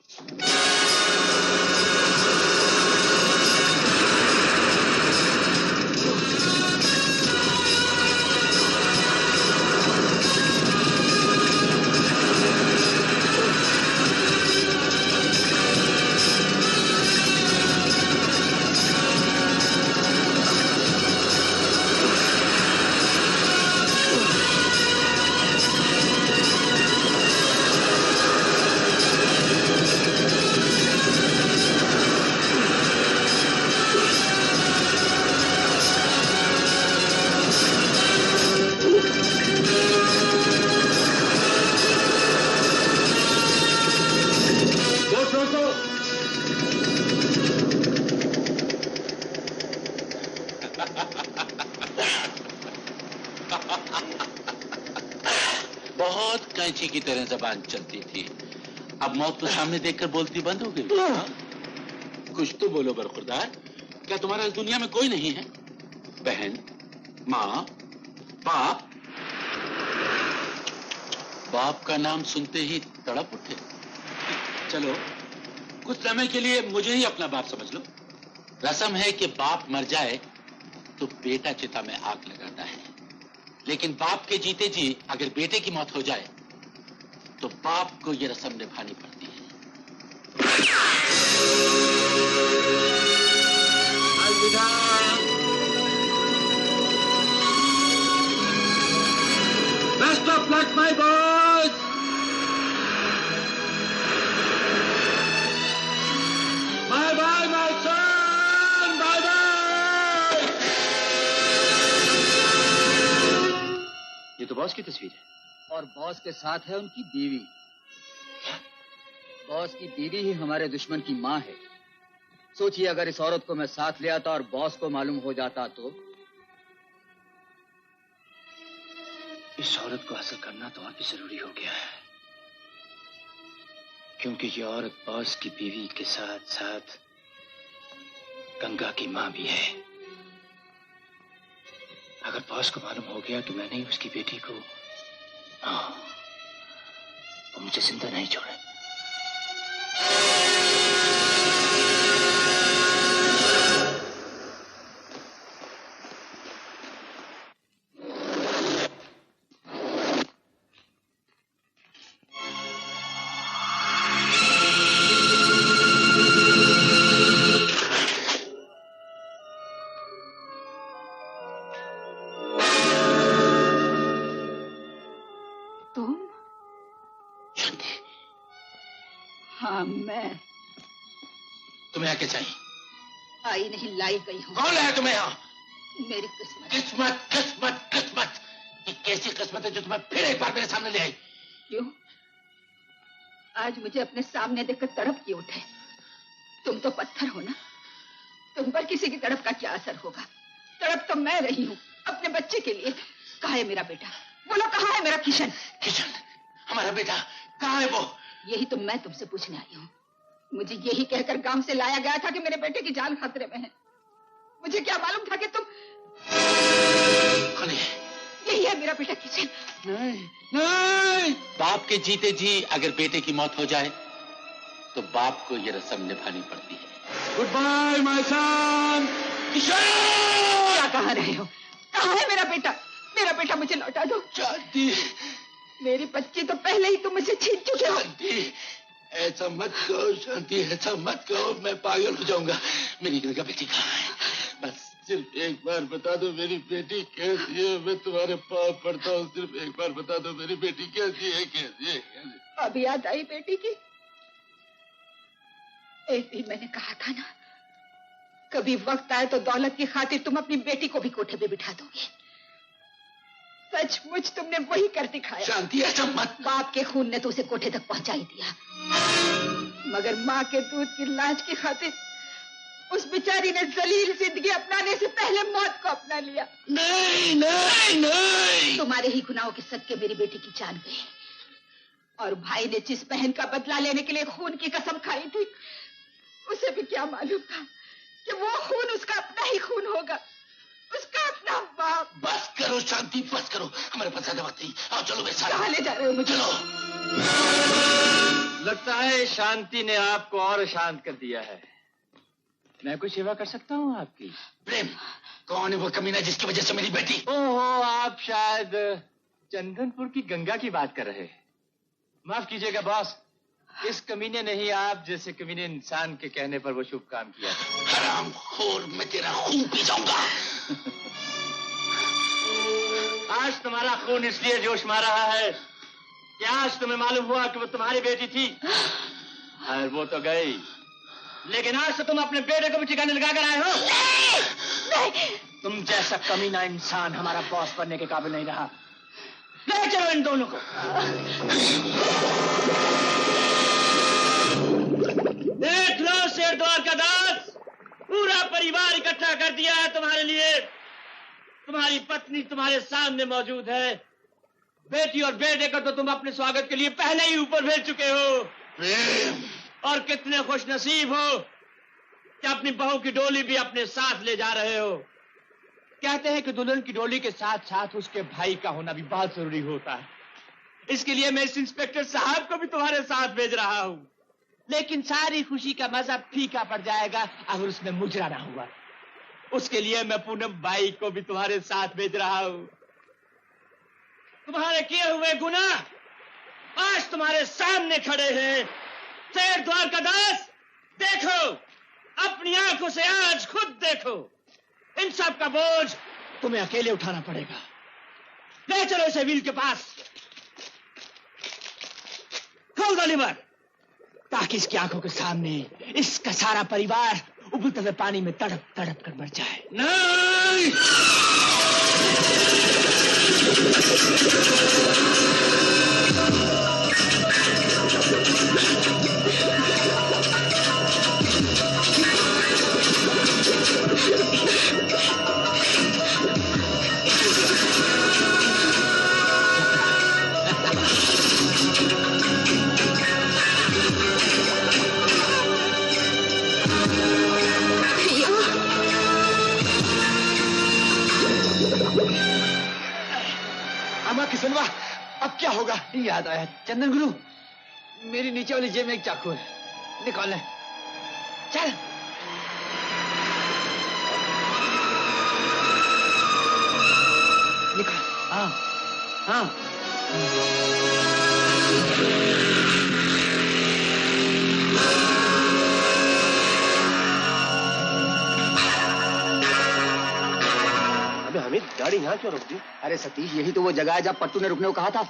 Speaker 3: बहुत कैंची की तरह जबान चलती थी, अब मौत तो सामने देखकर बोलती बंद हो गई। कुछ तो बोलो बरखुरदार, क्या तुम्हारा इस दुनिया में कोई नहीं है? बहन, माँ, बाप? बाप का नाम सुनते ही तड़प उठे। चलो कुछ समय के लिए मुझे ही अपना बाप समझ लो। रस्म है कि बाप मर जाए तो बेटा चिता में आग लगाता है, लेकिन बाप के जीते जी अगर बेटे की मौत हो जाए तो बाप को यह रस्म निभानी पड़ती है। अलविदा। Best of luck my boys. Bye bye my son, bye bye.
Speaker 7: ये तो बॉस की तस्वीर है।
Speaker 12: और बॉस के साथ है उनकी बीवी। बॉस की बीवी ही हमारे दुश्मन की माँ है। सोचिए अगर इस औरत को मैं साथ ले आता और बॉस को मालूम हो जाता तो।
Speaker 7: इस औरत को हासिल करना तो और भी जरूरी हो गया है, क्योंकि ये औरत बॉस की बीवी के साथ साथ गंगा की माँ भी है। अगर बॉस को मालूम हो गया तो मैंने ही उसकी बेटी को, हाँ, वो मुझे जिंदा नहीं छोड़े।
Speaker 5: मैं
Speaker 3: तुम्हें आके चाहिए?
Speaker 5: आई नहीं लाई गई हूँ।
Speaker 3: कौन लाया तुम्हें यहाँ?
Speaker 5: मेरी किस्मत।
Speaker 3: किस्मत किस्मत किस्मत, ये कैसी किस्मत है जो तुम्हें फिर एक बार मेरे सामने ले आई?
Speaker 5: क्यों? आज मुझे अपने सामने देखकर तड़प क्यों उठे? तुम तो पत्थर हो ना, तुम पर किसी की तड़प का क्या असर होगा? तड़प तो मैं रही हूँ अपने बच्चे के लिए। कहाँ है मेरा बेटा? बोलो कहाँ है मेरा किशन?
Speaker 3: किशन, हमारा बेटा कहाँ है वो?
Speaker 5: यही तो मैं तुमसे पूछने आई हूँ। मुझे यही कहकर गांव से लाया गया था कि मेरे बेटे की जान खतरे में है। मुझे क्या मालूम था कि तुम। यही है मेरा बेटा किशन।
Speaker 3: नहीं नहीं, बाप के जीते जी अगर बेटे की मौत हो जाए तो बाप को ये रस्म निभानी पड़ती है।
Speaker 16: Goodbye my son.
Speaker 3: Kishan,
Speaker 5: क्या कह रहे हो? कहाँ है मेरा बेटा? मेरा बेटा मुझे लौटा दो।
Speaker 3: चांदी,
Speaker 5: मेरी बच्ची तो पहले ही तुम मुझसे छीन चुके हो।
Speaker 3: शांति, ऐसा मत कहो शांति, ऐसा मत कहो, मैं पागल हो जाऊंगा। मेरी गंगा बेटी कहाँ है? बस सिर्फ एक बार बता दो मेरी बेटी कैसी है, मैं तुम्हारे पाँव पड़ता हूँ, सिर्फ एक बार बता दो मेरी बेटी कैसी है, कैसी है, कैसी है।
Speaker 5: अब याद आई बेटी की? एक दिन मैंने कहा था ना, कभी वक्त आए तो दौलत की खातिर तुम अपनी बेटी को भी कोठे पे बिठा दोगे। सचमुच तुमने वही कर दिखाया।
Speaker 3: शांति, ऐसा मत।
Speaker 5: बाप के खून ने तो उसे कोठे तक पहुंचा ही दिया, मगर माँ के दूध की लाज की खातिर उस बेचारी ने जलील जिंदगी अपनाने से पहले मौत को अपना लिया।
Speaker 3: नहीं नहीं नहीं,
Speaker 5: तुम्हारे ही गुनाहों के सदके मेरी बेटी की जान गई, और भाई ने जिस बहन का बदला लेने के लिए खून की कसम खाई थी, उसे भी क्या मालूम था कि वो खून उसका अपना ही खून होगा, उसका अपना बाप।
Speaker 3: बस करो शांति, बस करो, हमारे पास ज्यादा बात नहीं। आओ चलो मेरे साथ।
Speaker 5: कहाँ ले जा रहे हो मुझे?
Speaker 3: चलो।
Speaker 7: लगता है शांति ने आपको और शांत कर दिया है। मैं कोई सेवा कर सकता हूँ आपकी?
Speaker 3: प्रेम, कौन है वो कमीना जिसकी वजह से मेरी बेटी?
Speaker 7: ओहो, आप शायद चंदनपुर की गंगा की बात कर रहे। माफ कीजिएगा बॉस, इस कमीने ने ही आप जैसे कमीने इंसान के कहने पर वो शुभ काम किया।
Speaker 3: हरामखोर, मैं तेरा खून पी जाऊंगा।
Speaker 7: आज तुम्हारा खून इसलिए जोश मार रहा है कि आज तुम्हें मालूम हुआ कि वो तुम्हारी बेटी थी। और वो तो गई, लेकिन आज तो तुम अपने बेटे को भी ठिकाने लगा कर आए हो।
Speaker 5: नहीं।
Speaker 7: तुम जैसा कमीना इंसान हमारा बॉस बनने के काबिल नहीं रहा। ले चलो इन दोनों को। देख लो शेरद्वार का दास, पूरा परिवार इकट्ठा कर दिया है तुम्हारे लिए। तुम्हारी पत्नी तुम्हारे सामने मौजूद है। बेटी और बेटे को तो तुम अपने स्वागत के लिए पहले ही ऊपर भेज चुके हो।
Speaker 3: प्रेम,
Speaker 7: और कितने खुश नसीब हो कि अपनी बहू की डोली भी अपने साथ ले जा रहे हो। कहते हैं कि दुल्हन की डोली के साथ साथ उसके भाई का होना भी बहुत जरूरी होता है। इसके लिए मैं इस इंस्पेक्टर साहब को भी तुम्हारे साथ भेज रहा हूँ। लेकिन सारी खुशी का मजा फीका पड़ जाएगा अगर उसमें मुजरा ना हुआ। उसके लिए मैं पूनम बाई को भी तुम्हारे साथ भेज रहा हूँ। तुम्हारे किए हुए गुनाह आज तुम्हारे सामने खड़े हैं। शेरद्वार का दास, देखो, अपनी आंखों से आज खुद देखो। इन सब का बोझ तुम्हें अकेले उठाना पड़ेगा। ले चलो इसे व्हील के पास। खोल दो लीवर, ताकि इसकी आंखों के सामने इसका सारा परिवार उबलते हुए पानी में तड़प तड़प कर मर जाए। नहीं!
Speaker 11: किसनवा, अब क्या होगा? याद आया, चंदन गुरु, मेरी नीचे वाली जेब में एक चाकू है, निकाल ले। चल। निकाल। हाँ, हाँ।
Speaker 4: हमें गाड़ी यहाँ क्यों रोक दी?
Speaker 11: अरे सतीश, यही तो वो जगह है जहाँ पट्टू ने रुकने को कहा था।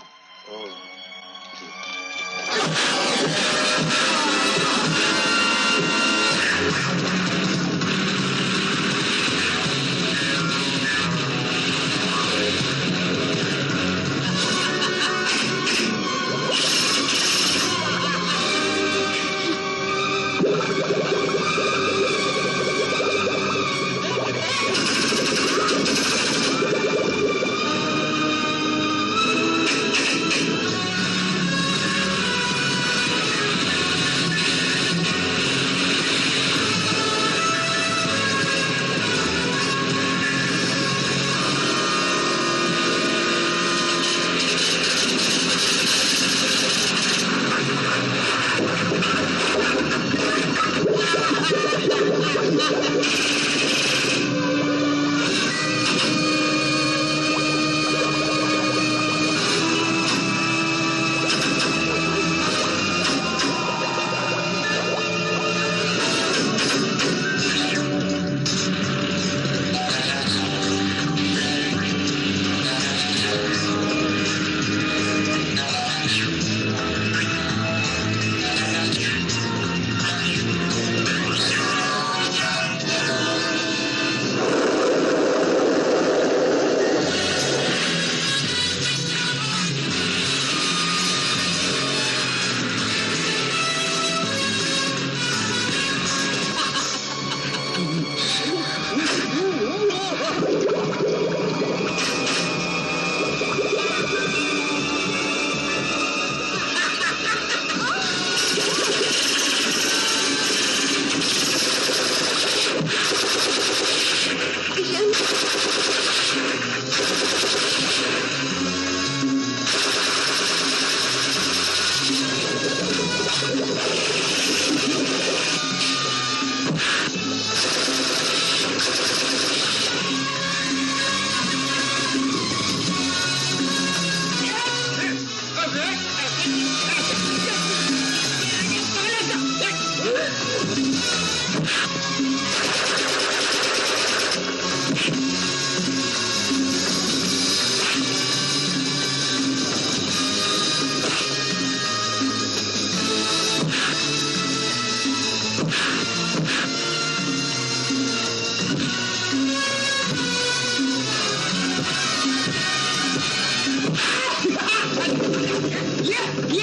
Speaker 1: अबे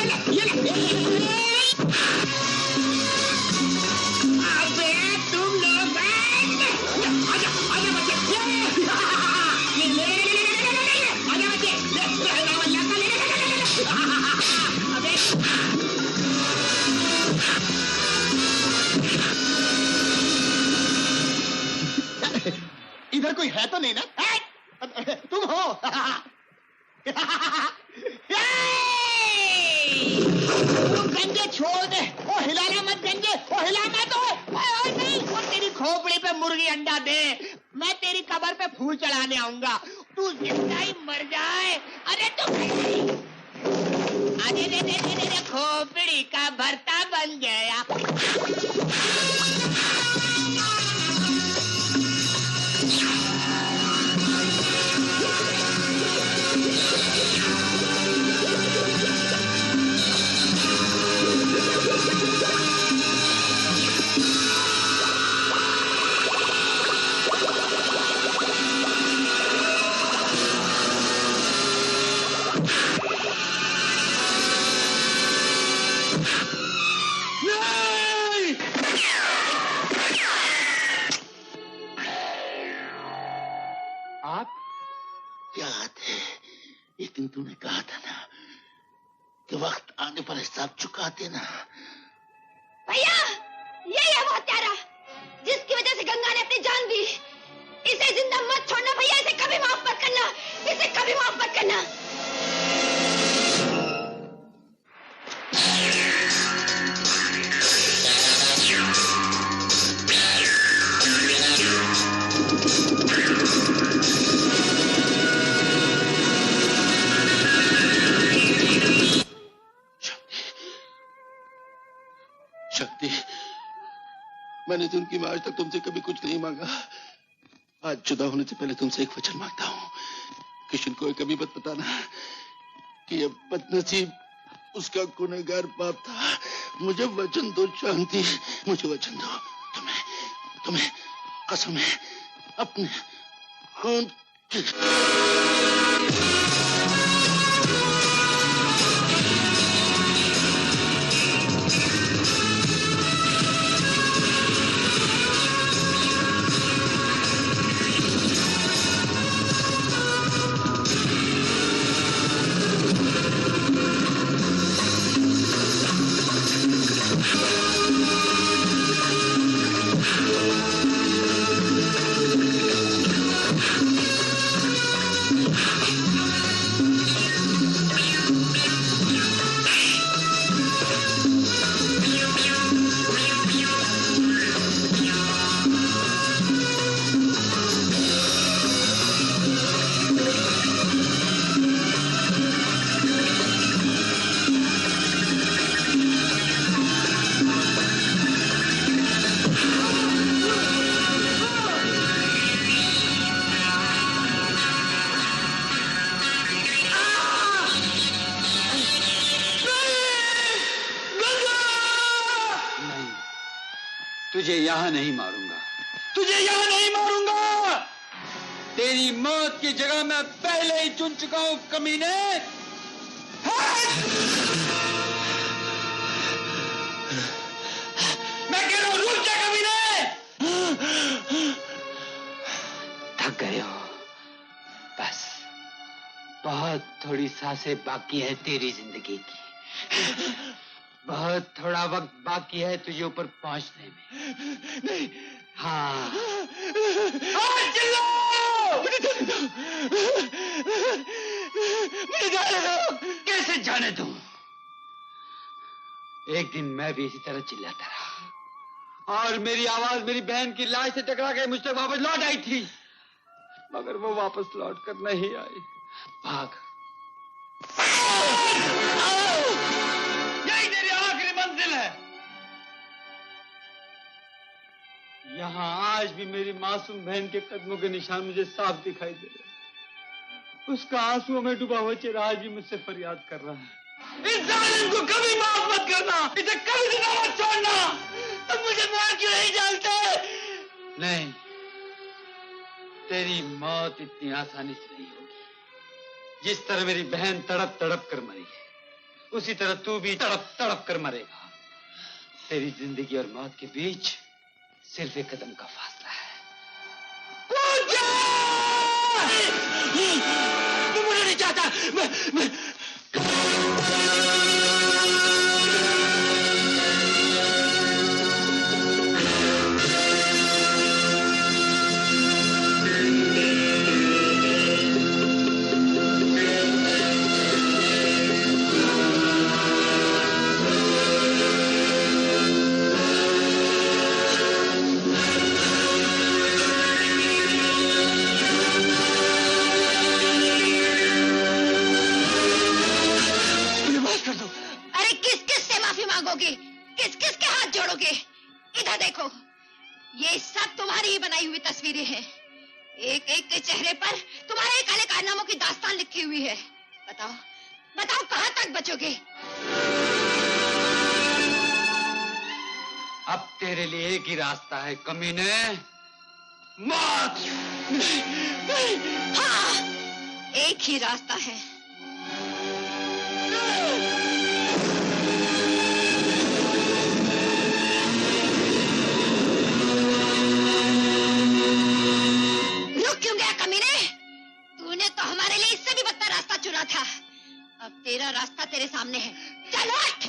Speaker 1: तुम लोग आजा आजा बच्चे आजा बच्चे अबे
Speaker 10: इधर कोई है तो नहीं ना? तुम हो?
Speaker 1: गंजे छोड़ दे, ओ हिलाना मत गंजे, ओ हिला मत, ओ नहीं, वो तेरी खोपड़ी पे मुर्गी अंडा दे, मैं तेरी कब्र पे फूल चढ़ाने आऊंगा, तू जिंदा ही मर जाए। अरे तू अरे रे रे रे रे खोपड़ी का भरता बन गया।
Speaker 3: याद है एक दिन तूने कहा था ना कि वक्त आने पर हिसाब चुका देना।
Speaker 21: भैया ये है वो हत्यारा जिसकी वजह से गंगा ने अपनी जान दी। इसे जिंदा मत छोड़ना भैया, इसे कभी माफ मत करना, इसे कभी माफ मत करना।
Speaker 3: शक्ति, मैंने जिंदगी में आज तक तुमसे कभी कुछ नहीं मांगा। आज जुदा होने से पहले तुमसे एक वचन मांगता हूँ। किशन को कभी मत बताना कि ये बदनसीब उसका गुनहगार बाप था। मुझे वचन दो शांति, मुझे वचन दो। तुम्हें कसम है अपने खून की।
Speaker 8: तुझे यहां नहीं मारूंगा, तुझे यहां नहीं मारूंगा। तेरी मौत की जगह मैं पहले ही चुन चुका हूं कमीने। मैं कह रहा हूं रुक जा कमीने। थक गए हो, बस बहुत थोड़ी सांसें बाकी है तेरी जिंदगी की। बहुत थोड़ा वक्त बाकी है तुझे ऊपर पहुंचने में। नहीं, हाँ, चिल्लाओ! मुझे जाने दो। कैसे जाने दूं? एक दिन मैं भी इसी तरह चिल्लाता रहा और मेरी आवाज मेरी बहन की लाश से टकरा के मुझ तक वापस लौट आई थी, मगर वो वापस लौट कर नहीं आई। भाग। यही तेरी आखिरी मंजिल है। यहाँ आज भी मेरी मासूम बहन के कदमों के निशान मुझे साफ दिखाई दे रहे हैं। उसका आंसुओं में डूबा हुआ चेहरा आज भी मुझसे फरियाद कर रहा है। इस जालिम को कभी माफ मत करना, इसे कभी जिंदा मत छोड़ना। तुम मुझे मार क्यों नहीं जानते? नहीं, तेरी मौत इतनी आसानी से नहीं होगी। जिस तरह मेरी बहन तड़प तड़प कर मरी है, उसी तरह तू भी तड़प तड़प कर मरेगा। तेरी जिंदगी और मौत के बीच सिर्फ एक कदम का फासला है।
Speaker 1: तू मुझे नहीं चाहता। मैं
Speaker 21: किस किस के हाथ जोड़ोगे? इधर देखो, ये सब तुम्हारी ही बनाई हुई तस्वीरें हैं। एक एक के चेहरे पर तुम्हारे काले कारनामों की दास्तान लिखी हुई है। बताओ बताओ कहां तक बचोगे?
Speaker 8: अब तेरे लिए एक ही रास्ता है कमीने, मौत।
Speaker 21: हाँ, एक ही रास्ता है। तूने तो हमारे लिए इससे भी बदतर रास्ता चुना था। अब तेरा रास्ता तेरे सामने है। चलो हट।